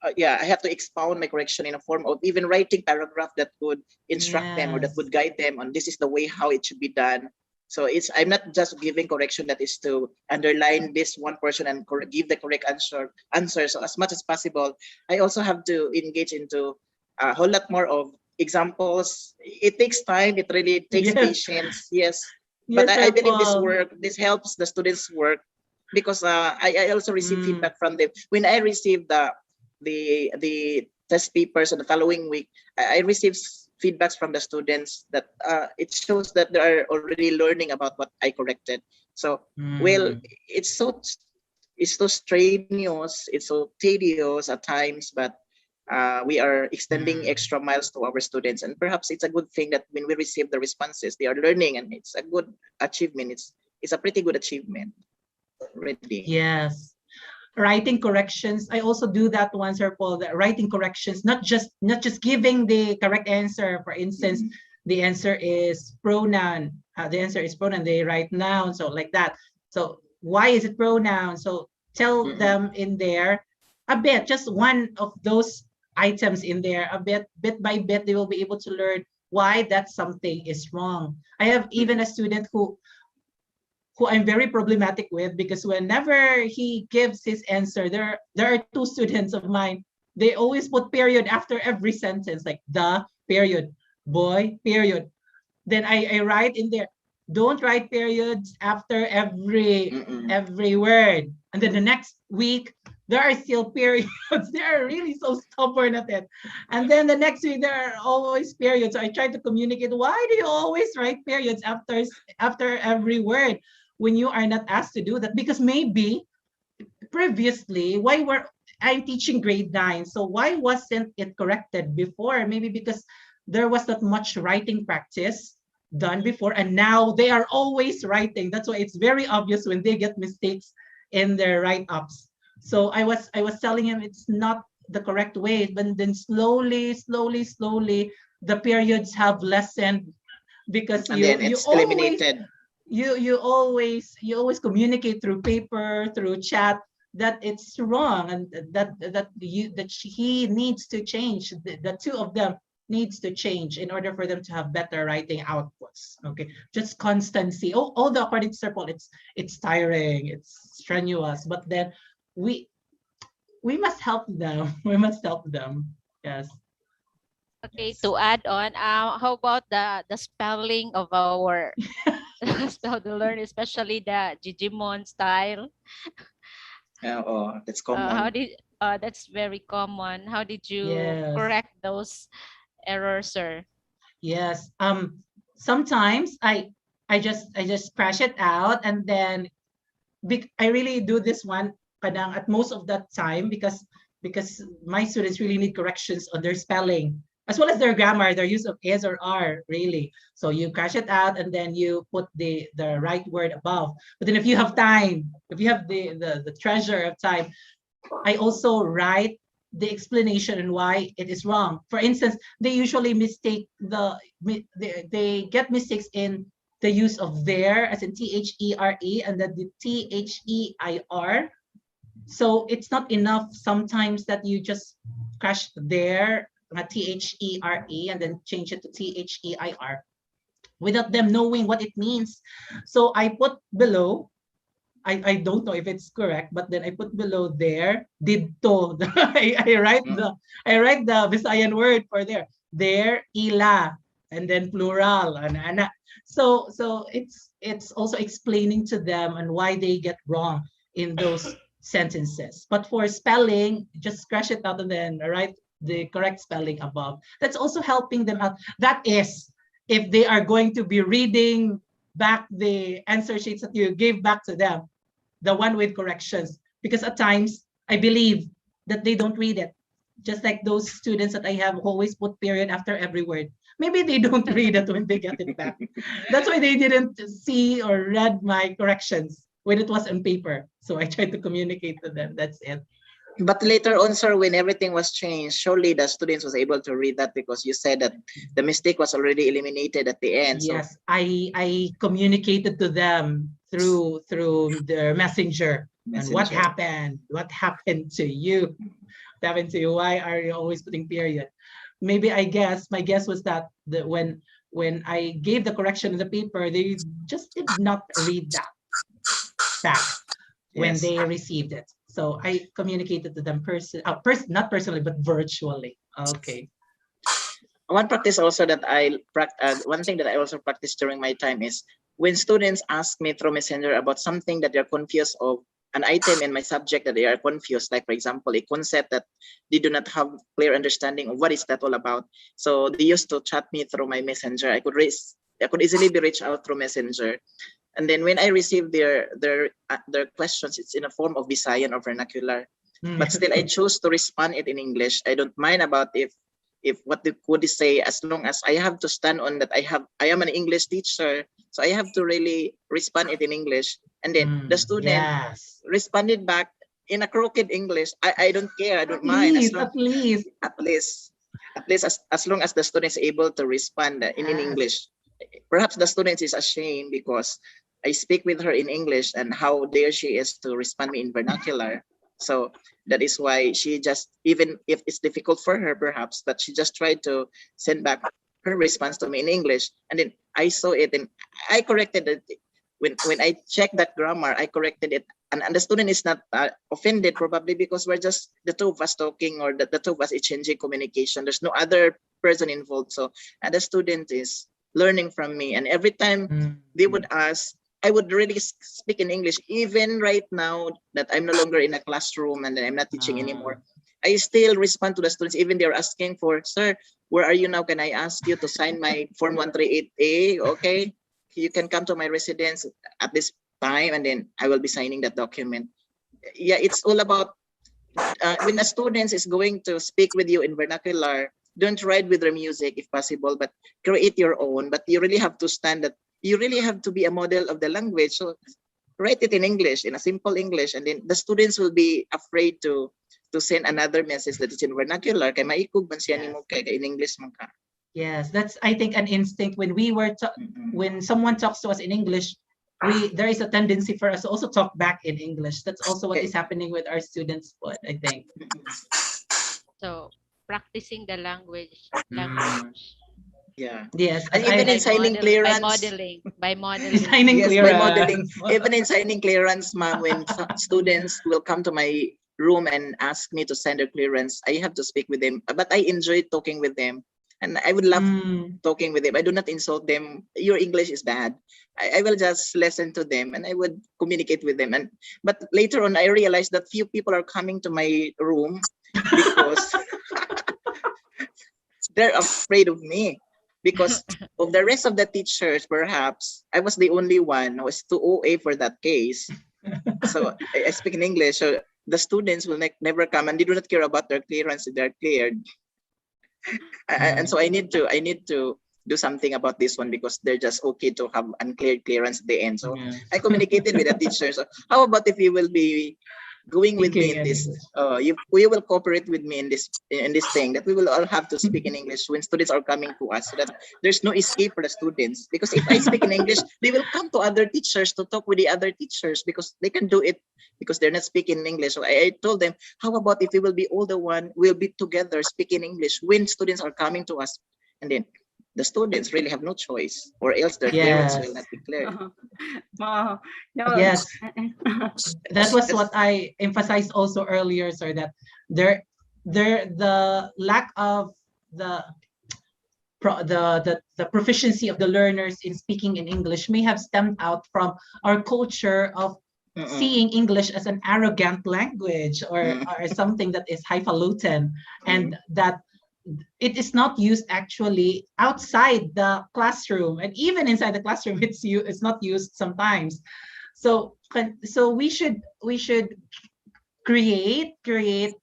I have to expound my correction in a form of even writing paragraph that would instruct them, or that would guide them on this is the way how it should be done. So I'm not just giving correction that is to underline this one person and give the correct answer. So as much as possible, I also have to engage into a whole lot more of examples. It takes time. It really takes patience. Yes. But I believe this helps the students' work, because I also receive feedback from them. When I received the test papers on the following week, I received feedbacks from the students that it shows that they are already learning about what I corrected. So, well, it's so strenuous, it's so tedious at times, but we are extending extra miles to our students, and perhaps it's a good thing that when we receive the responses, they are learning, and it's a good achievement. It's a pretty good achievement, really. Yes. Writing corrections, I also do that one, Sir Paul. The writing corrections, not just giving the correct answer. For instance, the answer is pronoun. The answer is pronoun. They write noun, so like that. So why is it pronoun? So tell them in there a bit, just one of those items in there, a bit by bit, they will be able to learn why that something is wrong. I have even a student who I'm very problematic with, because whenever he gives his answer, there are two students of mine. They always put period after every sentence, like the period, boy, period. Then I write in there, don't write periods after every word. And then the next week, there are still periods. They are really so stubborn at it. And then the next week, there are always periods. So I try to communicate, why do you always write periods after every word when you are not asked to do that? Because maybe previously, I'm teaching grade 9, so why wasn't it corrected before? Maybe because there was not much writing practice done before, and now they are always writing. That's why it's very obvious when they get mistakes in their write-ups. So I was telling him it's not the correct way, but then slowly, the periods have lessened, because you always communicate through paper, through chat, that it's wrong, and that he needs to change. The two of them needs to change in order for them to have better writing outputs. Okay, just constancy. Although according to Sir Paul, it's tiring, it's strenuous, but then we must help them. We must help them. Yes. Okay, to add on, how about the spelling of our spell to learn, especially the Digimon style? That's How common. did that's very common. How did you Yes. correct those errors, sir? Yes. Sometimes I just crash it out, and then I really do this one kadang at most of that time, because my students really need corrections on their spelling as well as their grammar, their use of s or r, really. So you crash it out and then you put the right word above. But then if you have time, if you have the treasure of time, I also write the explanation and why it is wrong. For instance, they usually mistake they get mistakes in the use of there, as in THERE, and then the THEIR. So it's not enough sometimes that you just crash there, THERE, and then change it to THEIR without them knowing what it means. So I put below, I don't know if it's correct, but then I put below there didto. I write the Visayan word for there. There ila, and then plural and ana. So it's also explaining to them and why they get wrong in those sentences. But for spelling, just scratch it out and then write the correct spelling above. That's also helping them out. That is, if they are going to be reading back the answer sheets that you gave back to them, the one with corrections, because at times I believe that they don't read it. Just like those students that I have always put period after every word. Maybe they don't read it when they get it back. That's why they didn't see or read my corrections when it was on paper. So I tried to communicate to them. That's it. But later on, sir, when everything was changed, surely the students was able to read that because you said that the mistake was already eliminated at the end. Yes, so I communicated to them through their messenger. And what happened? What happened to you? What happened to you? Why are you always putting period? Maybe my guess was that when I gave the correction in the paper, they just did not read that back when they received it. So I communicated to them not personally, but virtually. Okay. One practice also that one thing that I also practice during my time is when students ask me through Messenger about something that they're confused of, an item in my subject that they are confused, like for example, a concept that they do not have clear understanding of what is that all about. So they used to chat me through my Messenger. I could easily be reached out through Messenger. And then when I receive their questions, it's in a form of Visayan or vernacular. But still, I choose to respond it in English. I don't mind about if what they could say, as long as I have to stand on that I am an English teacher, so I have to really respond it in English. And then the student responded back in a crooked English. I don't care. I don't mind. At least As long as the student is able to respond in English. Perhaps the student is ashamed because I speak with her in English, and how dare she is to respond me in vernacular. So that is why she just, even if it's difficult for her perhaps, but she just tried to send back her response to me in English. And then I saw it and I corrected it. When I checked that grammar, I corrected it. And the student is not offended, probably because we're just the two of us talking, or the two of us exchanging communication. There's no other person involved. So the student is learning from me. And every time they would ask, I would really speak in English. Even right now that I'm no longer in a classroom and I'm not teaching anymore, I still respond to the students. Even they're asking for, sir, where are you now? Can I ask you to sign my Form 138A? Okay, you can come to my residence at this time, and then I will be signing that document. Yeah, it's all about when a student is going to speak with you in vernacular, don't write with their music if possible, but create your own. But you really have to stand that. You really have to be a model of the language. So write it in English, in a simple English, and then the students will be afraid to send another message that is in vernacular. Kay maikog man siya nimo kay in English man ka. Yes, that's, I think, an instinct. When when someone talks to us in English, there is a tendency for us to also talk back in English. That's also what is happening with our students, but I think. So practicing the language. Yeah. Yes. And even in signing clearance. By modeling. Signing yes, clearance. by modeling. Even in signing clearance, ma'am, when students will come to my room and ask me to send their clearance, I have to speak with them. But I enjoy talking with them, and I would love talking with them. I do not insult them. Your English is bad. I will just listen to them and I would communicate with them. But later on, I realized that few people are coming to my room because they're afraid of me. Because of the rest of the teachers, perhaps I was the only one who was too OA for that case. So I speak in English. So the students will never come, and they do not care about their clearance if they're cleared. And so I need to do something about this one, because they're just okay to have uncleared clearance at the end. So I communicated with the teachers. So how about if you will be going with me in this, you will cooperate with me in this thing, that we will all have to speak in English when students are coming to us, so that there's no escape for the students. Because if I speak in English, they will come to other teachers to talk with the other teachers, because they can do it because they're not speaking English. So I told them, how about if we will be all the one, we'll be together speaking English when students are coming to us, and then the students really have no choice, or else their clearance will not be cleared. No. Yes, that was what I emphasized also earlier, sir, that the lack of the proficiency of the learners in speaking in English may have stemmed out from our culture of seeing English as an arrogant language, or something that is highfalutin, and that it is not used actually outside the classroom, and even inside the classroom it's not used sometimes. So we should create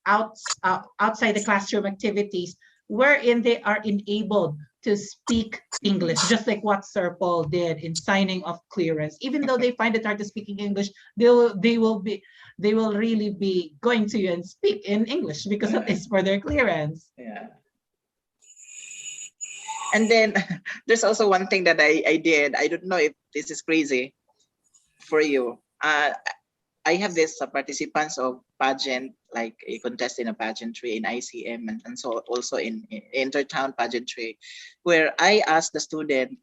outside the classroom activities wherein they are enabled to speak English, just like what Sir Paul did in signing of clearance. Even though they find it hard to speak in English, they will really be going to you and speak in English, because that is for their clearance. Yeah. And then there's also one thing that I did. I don't know if this is crazy for you. I have this participants of pageant, like a contest in a pageantry in ICM, and so also in intertown pageantry, where I asked the student,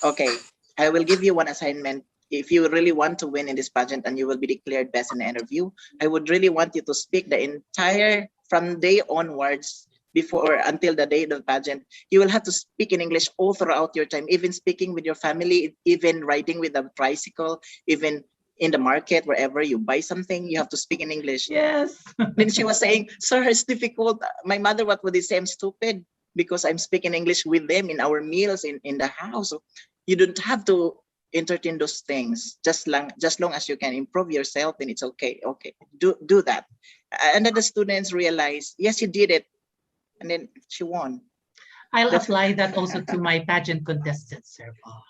okay, I will give you one assignment. If you really want to win in this pageant and you will be declared best in the interview, I would really want you to speak the entire, from day onwards, before until the day of the pageant, you will have to speak in English all throughout your time, even speaking with your family, even riding with a tricycle, even in the market, wherever you buy something, you have to speak in English. Yes. Then she was saying, sir, it's difficult. My mother, what would they say? I'm stupid because I'm speaking English with them in our meals in the house. So you don't have to entertain those things. Just long as you can improve yourself, then it's okay. Okay, do that. And then the students realize, yes, you did it. And then she won. I'll apply that also to my pageant contestants, Sir Paul.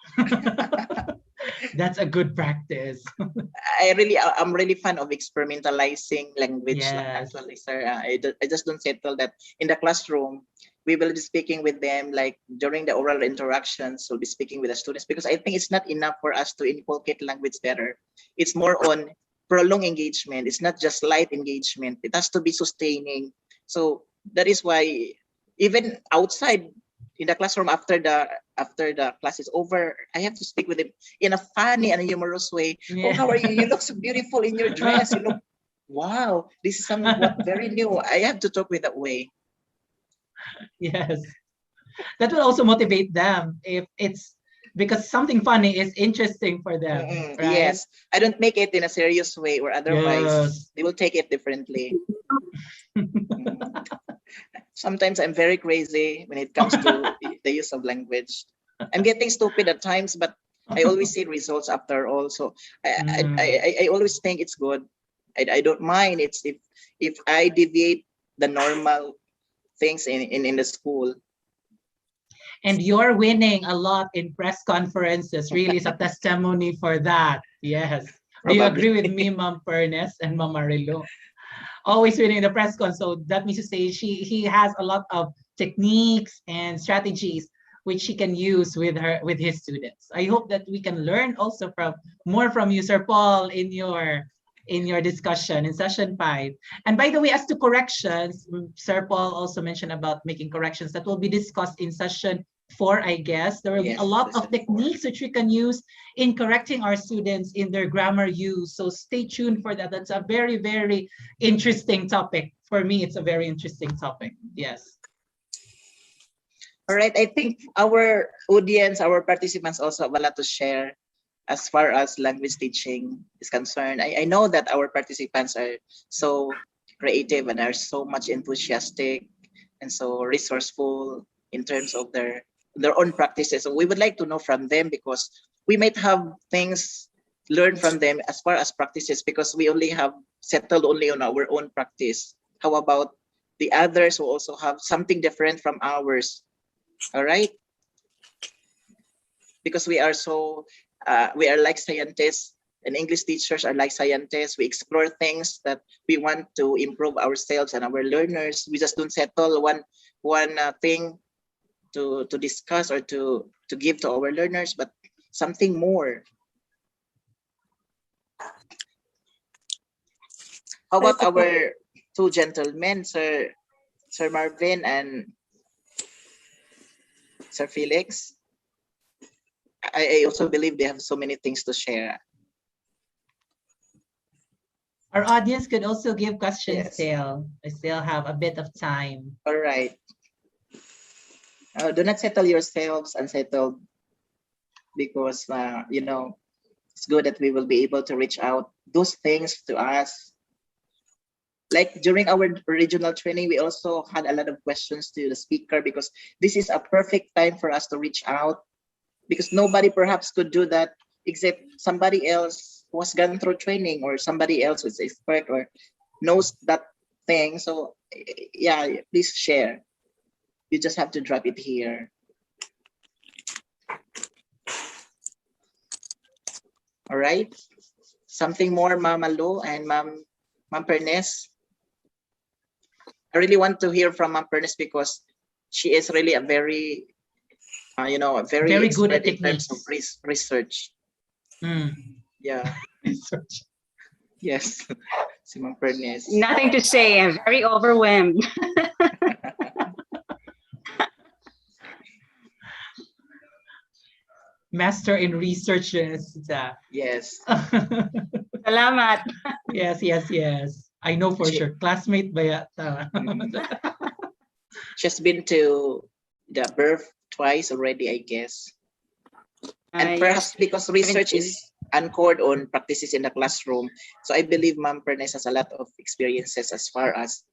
That's a good practice. I'm really fan of experimentalizing language. Yes. Actually, sir. I just don't settle that in the classroom. We will be speaking with them, like during the oral interactions, we'll be speaking with the students, because I think it's not enough for us to inculcate language better. It's more on prolonged engagement. It's not just light engagement. It has to be sustaining. So that is why even outside in the classroom, after the class is over, I have to speak with them in a funny and humorous way. Yeah. Oh, how are you? You look so beautiful in your dress. You look, wow, this is somewhat very new. I have to talk with that way. Yes. That will also motivate them if it's because something funny is interesting for them. Right? Yes. I don't make it in a serious way, or otherwise Yes. they will take it differently. Sometimes I'm very crazy when it comes to the use of language. I'm getting stupid at times, but I always see results after all. So I always think it's good. I don't mind. It's if I deviate the normal things in the school. And you're winning a lot in press conferences. Really is a testimony for that. Yes. Do you agree with me, Ma'am Pernes and Ma'am Marilu? Always winning the press con. So that means to say he has a lot of techniques and strategies which he can use with his students. I hope that we can learn also more from you, Sir Paul, in your discussion in session 5. And by the way, as to corrections, Sir Paul also mentioned about making corrections that will be discussed in session 4, I guess. There will be Yes, a lot of lesson 4. techniques which we can use in correcting our students in their grammar use. So stay tuned for that. That's a very, very interesting topic. For me, it's a very interesting topic. Yes. All right, I think our audience, our participants also have a lot to share as far as language teaching is concerned. I know that our participants are so creative and are so much enthusiastic and so resourceful in terms of their own practices. So we would like to know from them, because we might have things learned from them as far as practices, because we only have settled only on our own practice. How about the others who also have something different from ours? All right, because we are so we are like scientists, and English teachers are like scientists. We explore things that we want to improve ourselves and our learners. We just don't settle one thing to discuss or to give to our learners, but something more. How about our two gentlemen, Sir Marvin and Sir Felix? I also believe they have so many things to share. Our audience could also give questions Yes. still. I still have a bit of time. All right. Do not settle yourselves unsettled, because you know, it's good that we will be able to reach out those things to us. Like during our regional training, we also had a lot of questions to the speaker, because this is a perfect time for us to reach out, because nobody perhaps could do that except somebody else who has gone through training, or somebody else who's expert or knows that thing. So yeah, please share. You just have to drop it here. All right. Something more, Mama Lo and Ma'am Pernes. I really want to hear from Ma'am Pernes, because she is really a very, you know, very good at expert in terms of techniques. research. Yeah. Research. Yes. Si Ma'am Pernes. Nothing to say. I'm very overwhelmed. Master in researches. Yes. Salamat. Yes. I know for sure. Classmate ba yata? She's been to the birth twice already, I guess. And perhaps Yes, because research 17. is anchored on practices in the classroom. So I believe Ma'am Pernes has a lot of experiences as far as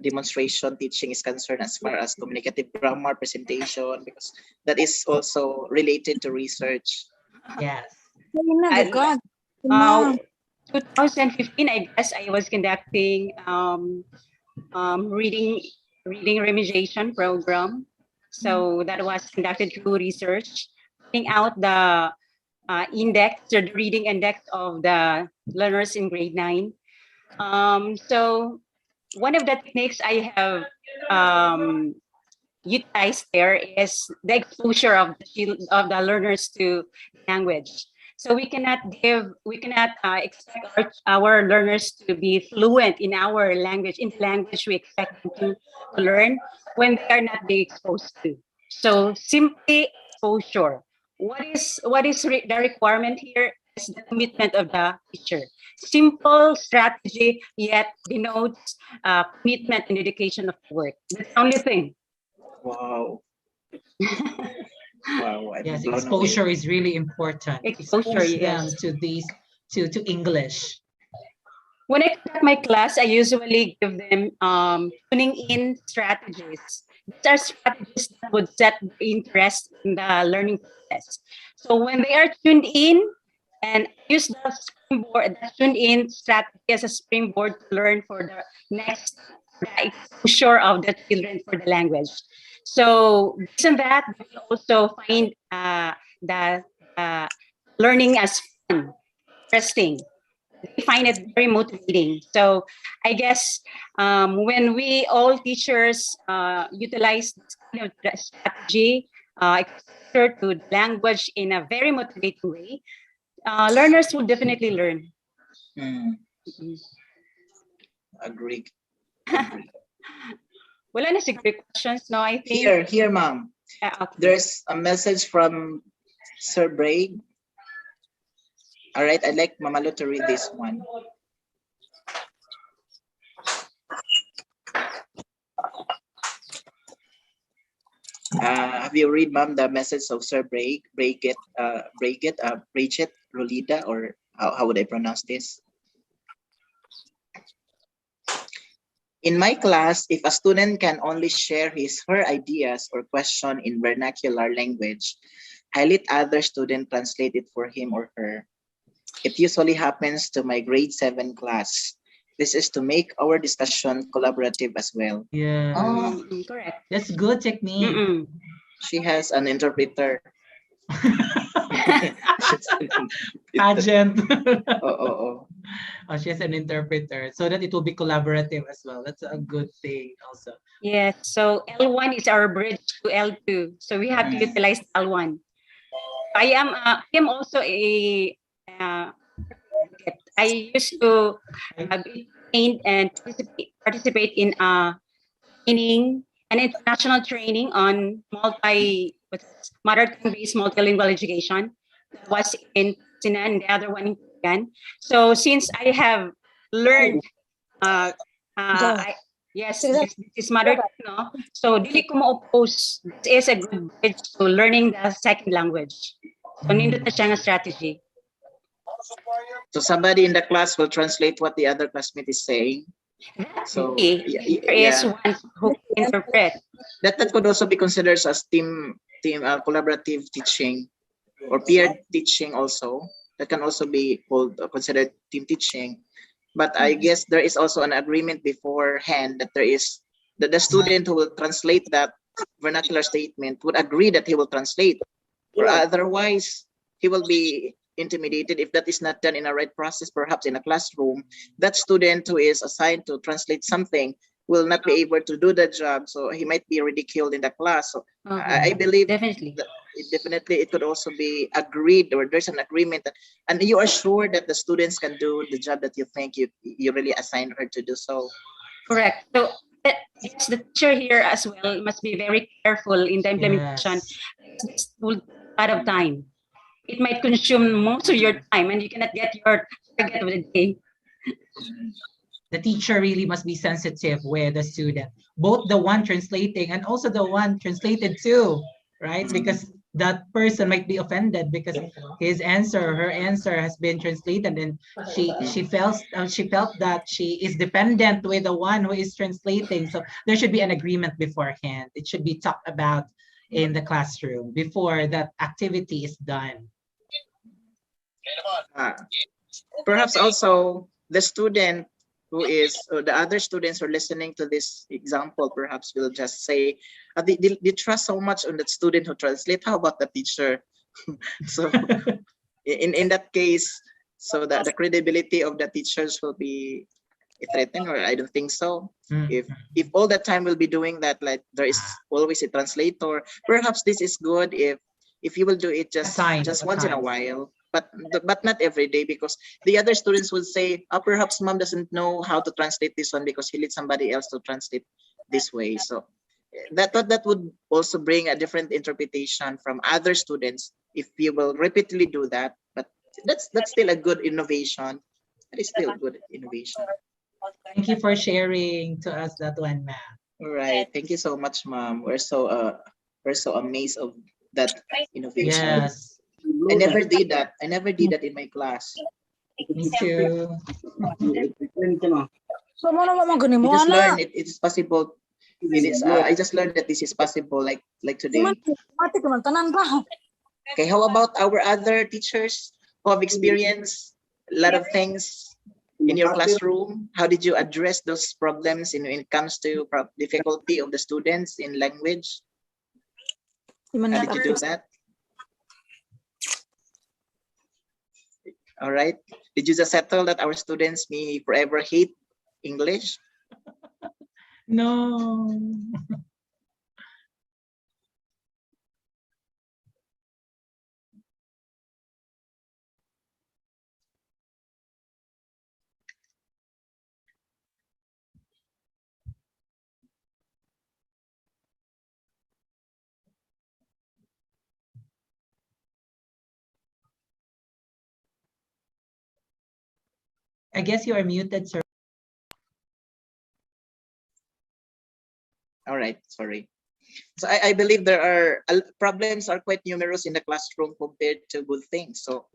demonstration teaching is concerned, as far as communicative grammar presentation, because that is also related to research. Yes. I- 2015, I guess I was conducting reading remediation program. So that was conducted through research, putting out the index or the reading index of the learners in grade 9. So one of the techniques I have utilized there is the exposure of the learners to language. So we cannot expect our learners to be fluent in our language, in the language we expect them to learn, when they are not being exposed to. So simply exposure. The requirement here is the commitment of the teacher. Simple strategy, yet denotes commitment and dedication of the work. That's the only thing. Wow. Wow. I'm Yes, blown exposure away. is really important. Exposure, Expose them yes. to these to English. When I conduct my class, I usually give them tuning in strategies. These are strategies that would set their interest in the learning process. So when they are tuned in, and use the springboard, the tuned in strategy as a springboard to learn for the next, the exposure of the children for the language. So based on that, they will also find the learning as fun, interesting. They find it very motivating. So I guess when we all teachers utilize this kind of strategy, exposure to the language in a very motivating way, learners will definitely learn. Agree. Wala na siguro questions, no? I think. Here, Ma'am. Okay. There's a message from Sir Braig. All right, I'd like Mamalo to read this one. Have you read, ma'am, the message of Sir Bridget Rolida, or how would I pronounce this? In my class, if a student can only share her ideas or question in vernacular language, I let other student translate it for him or her. It usually happens to my grade 7 class. This is to make our discussion collaborative as well. Yeah. Oh, Correct. That's good technique. Mm-mm. she has an interpreter. Pageant. Oh. Oh, she has an interpreter so that it will be collaborative as well. That's a good thing also. Yes. So L1 is our bridge to L2. So we have to utilize L1. I am also a I used to be trained and participate in training and international training on mother tongue based multilingual education. That was in Sinan and the other one in Korean. So since I have learned this is mother tongue, no? So dili ko ma-oppose. This is a good bridge to learning the second language. So nindot na siya nga strategy. So somebody in the class will translate what the other classmate is saying. So there is one who can interpret. That could also be considered as team collaborative teaching or peer teaching also. That can also be considered team teaching. But I guess there is also an agreement beforehand that there is that the student who will translate that vernacular statement would agree that he will translate, or otherwise he will be intimidated if that is not done in a right process. Perhaps in a classroom, that student who is assigned to translate something will not be able to do the job, so he might be ridiculed in the class. So I believe definitely it could also be agreed, or there's an agreement that, and you are sure that the students can do the job that you think you really assigned her to do. So correct. So yes, the teacher here as well must be very careful in the implementation. Yes. This will take a lot of time. It might consume most of your time, and you cannot get your target of the day. The teacher really must be sensitive with the student, both the one translating and also the one translated to, right? Because that person might be offended because his answer, her answer has been translated, and she felt that she is dependent with the one who is translating. So there should be an agreement beforehand. It should be talked about in the classroom before that activity is done. perhaps also the student who is, or the other students who are listening to this example, perhaps will just say, they trust so much on that student who translate. How about the teacher? So in that case, so that the credibility of the teachers will be threatened, or I don't think so. If all the time we'll be doing that, like there is always a translator, perhaps this is good if you will do it just once in a while, but not every day, because the other students would say, perhaps mom doesn't know how to translate this one because he let somebody else to translate this way. So that would also bring a different interpretation from other students if you will repeatedly do that. But that's still a good innovation. That is still good innovation. Thank you for sharing to us that one, ma'am. All right, thank you so much, ma'am. We're so amazed of that innovation. Yes. I never did that. I never did that in my class. Me too. I just learned it is possible. It is. I just learned that this is possible. Like today. Okay. How about our other teachers who have experienced a lot of things in your classroom? How did you address those problems when it comes to difficulty of the students in language? How did you do that? All right. Did you just settle that our students may forever hate English? No. I guess you are muted, sir. All right, sorry. So I believe there are problems are quite numerous in the classroom compared to good things. So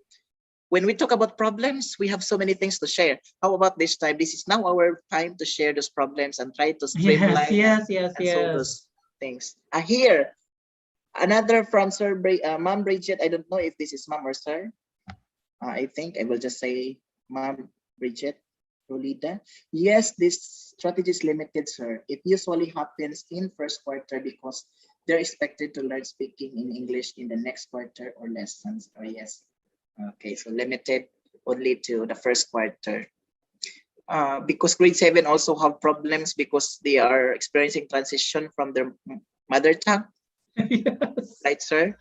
when we talk about problems, we have so many things to share. How about this time? This is now our time to share those problems and try to streamline Yes, and solve those things. Here, another from Mom Bridget. I don't know if this is Mom or Sir. I think I will just say Mom Bridget Rolida. Yes, this strategy is limited, sir. It usually happens in first quarter because they're expected to learn speaking in English in the next quarter or lessons. Oh, yes. Okay, so limited only to the first quarter. Because grade 7 also have problems because they are experiencing transition from their mother tongue. Yes. Right, sir?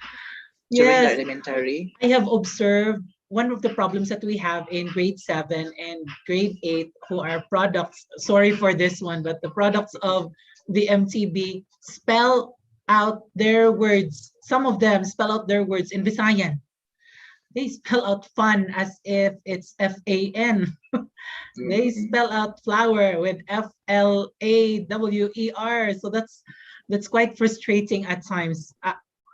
During the Yes. elementary. I have observed one of the problems that we have in grade 7 and grade 8 who are products, sorry for this one, but the products of the MTB spell out their words. Some of them spell out their words in Visayan. They spell out fun as if it's F-A-N. They spell out flower with F-L-A-W-E-R. So that's quite frustrating at times.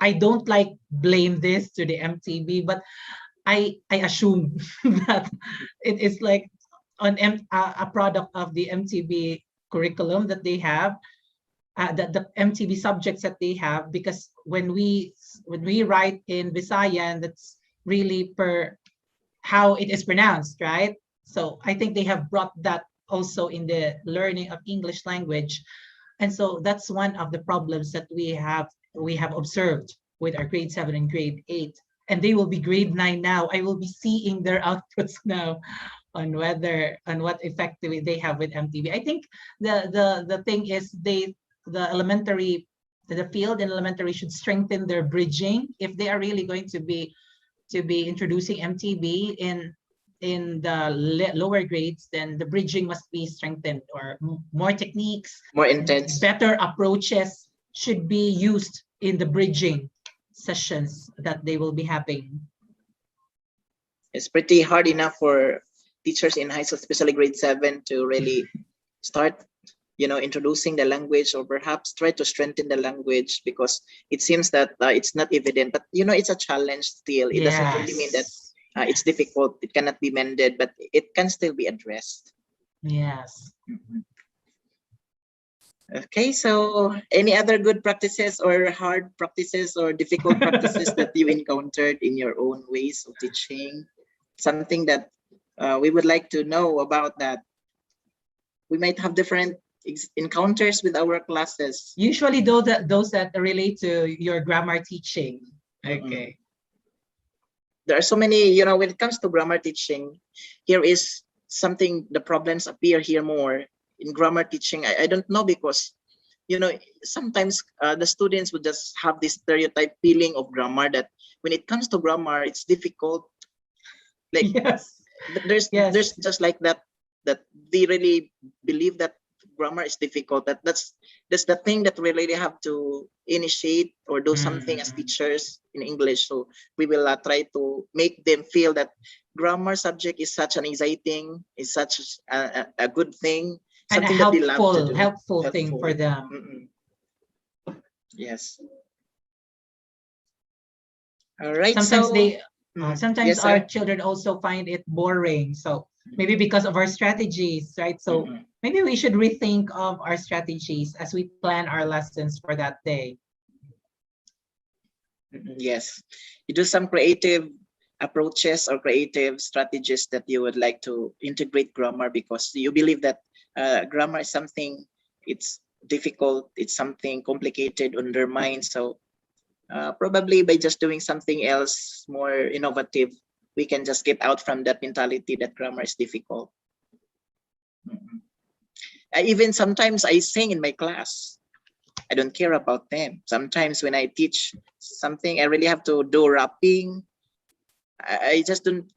I don't like blame this to the MTB, but I assume that it is like a product of the MTB curriculum that they have, the MTB subjects that they have, because when we write in Visayan, that's really per how it is pronounced, right? So I think they have brought that also in the learning of English language. And so that's one of the problems that we have observed with our grade 7 and grade 8. And they will be grade 9 now. I will be seeing their outputs now on what effectively they have with MTB. I think the thing is the field in elementary should strengthen their bridging if they are really going to be introducing MTB in the lower grades. Then the bridging must be strengthened, or more techniques, more intense, better approaches should be used in the bridging sessions that they will be having. It's pretty hard enough for teachers in high school, especially grade 7, to really start introducing the language, or perhaps try to strengthen the language, because it seems that it's not evident, but it's a challenge still. It doesn't really mean that it's difficult, it cannot be mended, but it can still be addressed. Yes. Okay, so any other good practices or hard practices or difficult practices that you encountered in your own ways of teaching? Something that we would like to know about that. We might have different encounters with our classes. Usually those that relate to your grammar teaching. Okay. There are so many, when it comes to grammar teaching, here is something, the problems appear here more in grammar teaching. I don't know, because sometimes the students would just have this stereotype feeling of grammar, that when it comes to grammar, it's difficult. Like, yes, there's just like that they really believe that grammar is difficult. That's the thing that we really have to initiate or do something as teachers in English. So we will try to make them feel that grammar subject is such an exciting, is such a good thing, and something a that they love to do. helpful thing for them. Yes. All right. Sometimes yes, our children also find it boring. So maybe because of our strategies, right? So maybe we should rethink of our strategies as we plan our lessons for that day. Yes, you do some creative approaches or creative strategies that you would like to integrate grammar, because you believe that grammar is something, it's difficult, it's something complicated on their mind. So probably by just doing something else more innovative, we can just get out from that mentality that grammar is difficult. Even sometimes I sing in my class. I don't care about them. Sometimes when I teach something, I really have to do rapping. I just don't.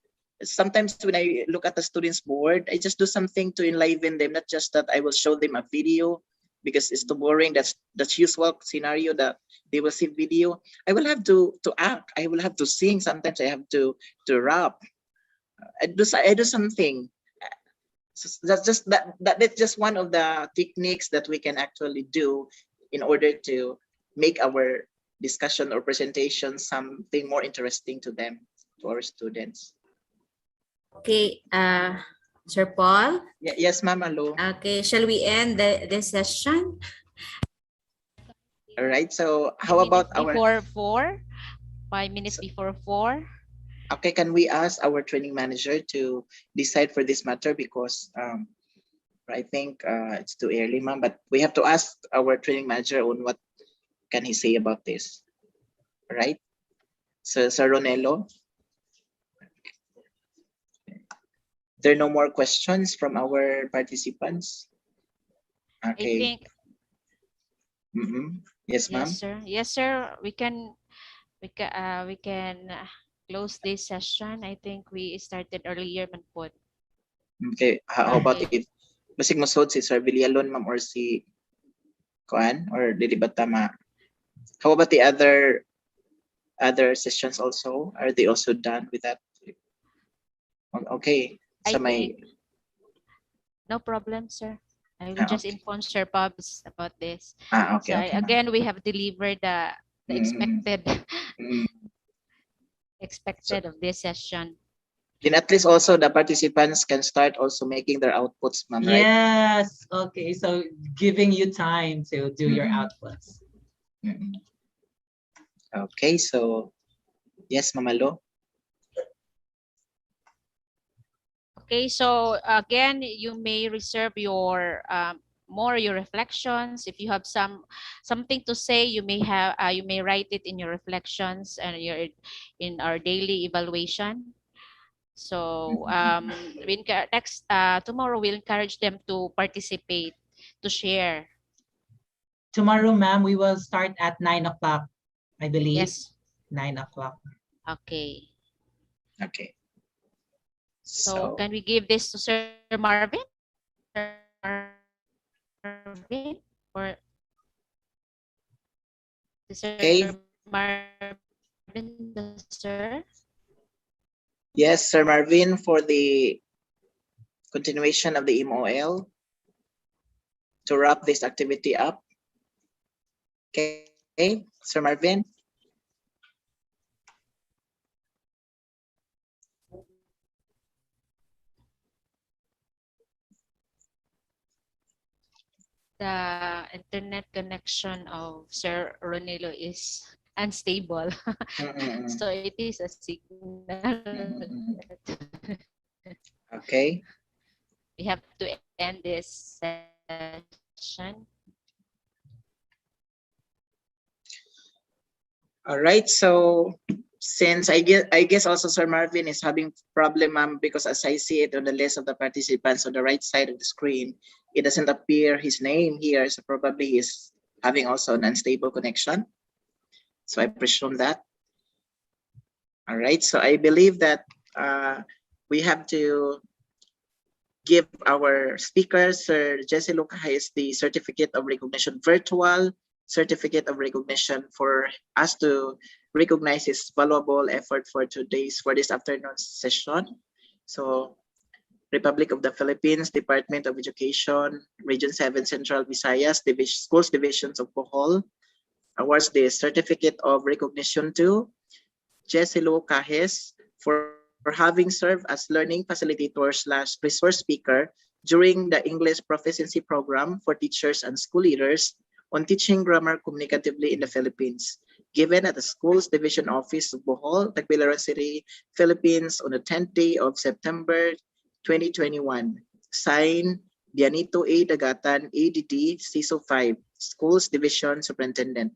Sometimes when I look at the students' board, I just do something to enliven them. Not just that I will show them a video, because it's too boring. That's usual scenario that they will see video. I will have to act. I will have to sing. Sometimes I have to rap. I do something. So that's just one of the techniques that we can actually do in order to make our discussion or presentation something more interesting to them, to our students. Okay, Sir Paul. Yes, Mama Lu. Okay, shall we end this session? All right. So how about our? Before 4? 5 minutes before 4? Okay, can we ask our training manager to decide for this matter, because I think it's too early, ma'am, but we have to ask our training manager on what can he say about this. All right. So, Sir Ronelo, there are no more questions from our participants. Okay. I think Yes, ma'am. yes, sir. Yes, sir. We can close this session. I think we started earlier man po. Okay. How about if basig masod si Sir Villalon, ma'am, or si Kuan, or dili ba tama? How about the other sessions also? Are they also done with that? Okay. So No problem, sir. I will just okay. inform Sir Pubs about this. Okay. So Okay, ma'am. again, we have delivered the expected expected of this session. Then at least also the participants can start also making their outputs, ma'am, right? Yes. Okay. So giving you time to do your outputs. Okay. So yes, Mama Lo. Okay, so again, you may reserve your your reflections. If you have something to say, you may write it in your reflections and in our daily evaluation. So tomorrow we'll encourage them to participate, to share. Tomorrow, ma'am, we will start at 9 o'clock, I believe. Yes. 9 o'clock. Okay. Okay. So can we give this to Sir Marvin? Sir Marvin or Sir Marvin, sir? Yes, Sir Marvin, for the continuation of the MOL to wrap this activity up. Okay, Sir Marvin. The internet connection of Sir Ronilo is unstable. So it is a signal. Okay. We have to end this session. All right. So since I guess also Sir Marvin is having problem, because as I see it on the list of the participants on the right side of the screen, it doesn't appear his name here. So probably he's having also an unstable connection. So I presume that. All right. So I believe that we have to give our speaker, Sir Jesse Lucas, the certificate of recognition, virtual certificate of recognition, for us to recognize his valuable effort for this afternoon session. So Republic of the Philippines, Department of Education, Region 7 Central Visayas, Schools Divisions of Bohol, awards the certificate of recognition to Jesse Lucas for having served as learning facilitator / resource speaker during the English proficiency program for teachers and school leaders on teaching grammar communicatively in the Philippines, given at the Schools Division Office of Bohol, Tagbilaran City, Philippines on the 10th day of September 2021. Signed, Dianito A. Dagatan, ADD, CISO 5, Schools Division Superintendent.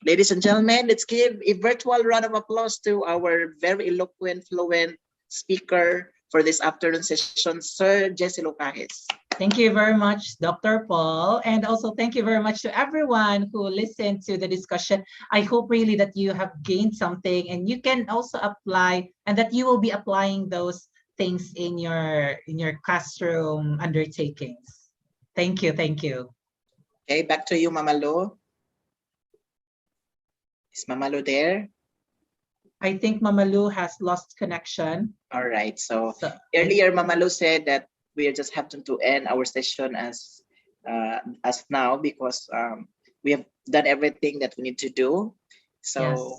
Ladies and gentlemen, let's give a virtual round of applause to our very eloquent, fluent speaker for this afternoon session, Sir Jesse Lucas. Thank you very much, Dr. Paul. And also thank you very much to everyone who listened to the discussion. I hope really that you have gained something and you can also apply, and that you will be applying those things in your classroom undertakings. Thank you. Thank you. Okay, back to you, Mama Lo. Is Mama Lo there? I think Mama Lu has lost connection. All right. So earlier, Mama Lo said that we are just having to end our session as now, because we have done everything that we need to do. So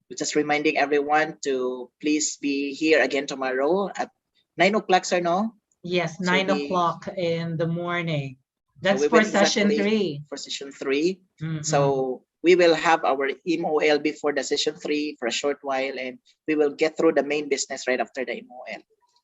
we're just reminding everyone to please be here again tomorrow at 9 o'clock, sir, no? Yes, So 9 we- o'clock in the morning. So That's we for will session exactly 3. For session 3. Mhm. So we will have our MOL before the session 3 for a short while, and we will get through the main business right after the MOL.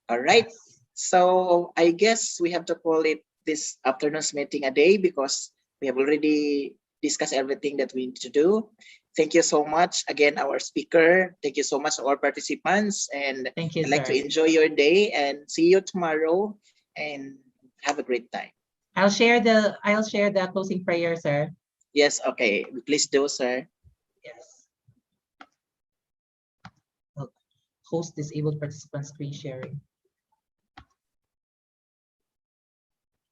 All right. Yes. So I guess we have to call it this afternoon's meeting a day, because we have already discussed everything that we need to do. Thank you so much again, our speaker. Thank you so much, our participants, and Thank you, I'd like sir. to enjoy your day and see you tomorrow, and have a great time. I'll share the closing prayer, sir. Yes, okay. Please do, sir. Yes. Host disabled participant screen sharing.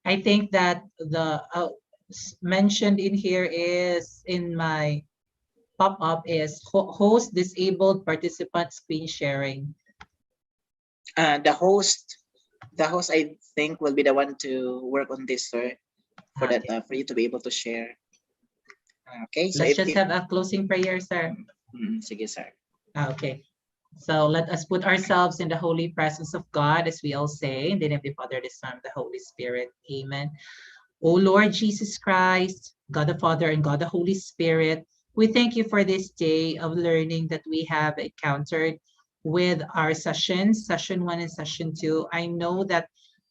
I think that the mentioned in here is in my pop-up is host disabled participant screen sharing. The host, I think, will be the one to work on this, sir, for that, for you to be able to share. Okay, so Let's just have a closing prayer, sir. Sige, sir. Okay. So let us put ourselves in the holy presence of God, as we all say, in the name of the Father, the Son, the Holy Spirit. Amen. O Lord Jesus Christ, God the Father and God the Holy Spirit, we thank you for this day of learning that we have encountered with our sessions, session 1 and session 2. I know that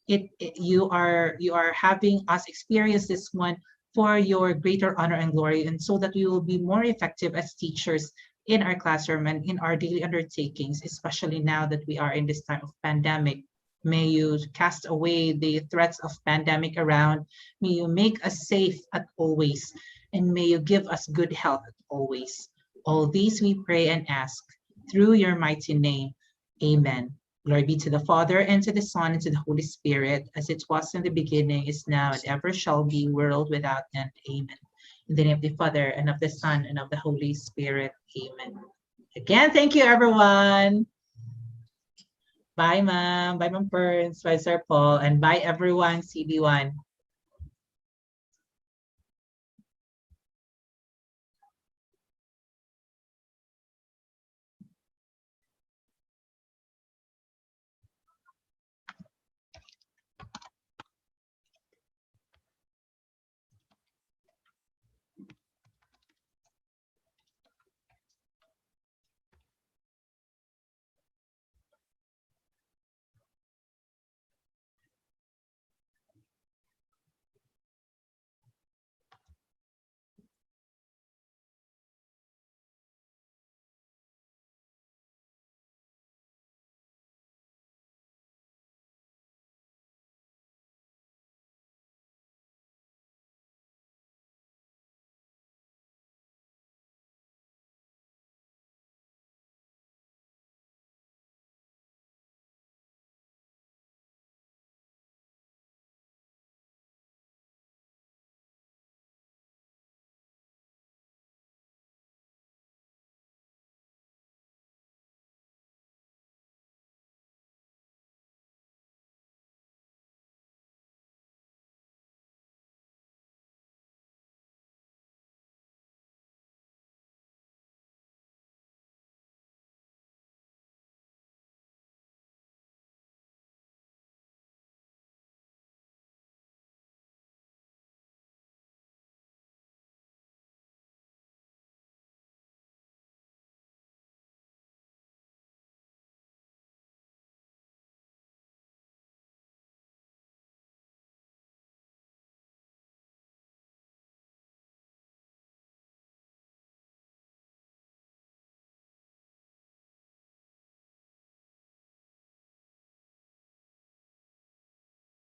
you are having us experience this one for your greater honor and glory, and so that we will be more effective as teachers in our classroom and in our daily undertakings, especially now that we are in this time of pandemic. May you cast away the threats of pandemic around. May you make us safe at always, and may you give us good health at always. All these we pray and ask through your mighty name. Amen. Glory be to the Father, and to the Son, and to the Holy Spirit, as it was in the beginning, is now, and ever shall be, world without end. Amen. In the name of the Father, and of the Son, and of the Holy Spirit. Amen. Again, thank you, everyone. Bye, ma'am. Bye, Ma'am Perns. Bye, Sir Paul. And bye, everyone, CB1.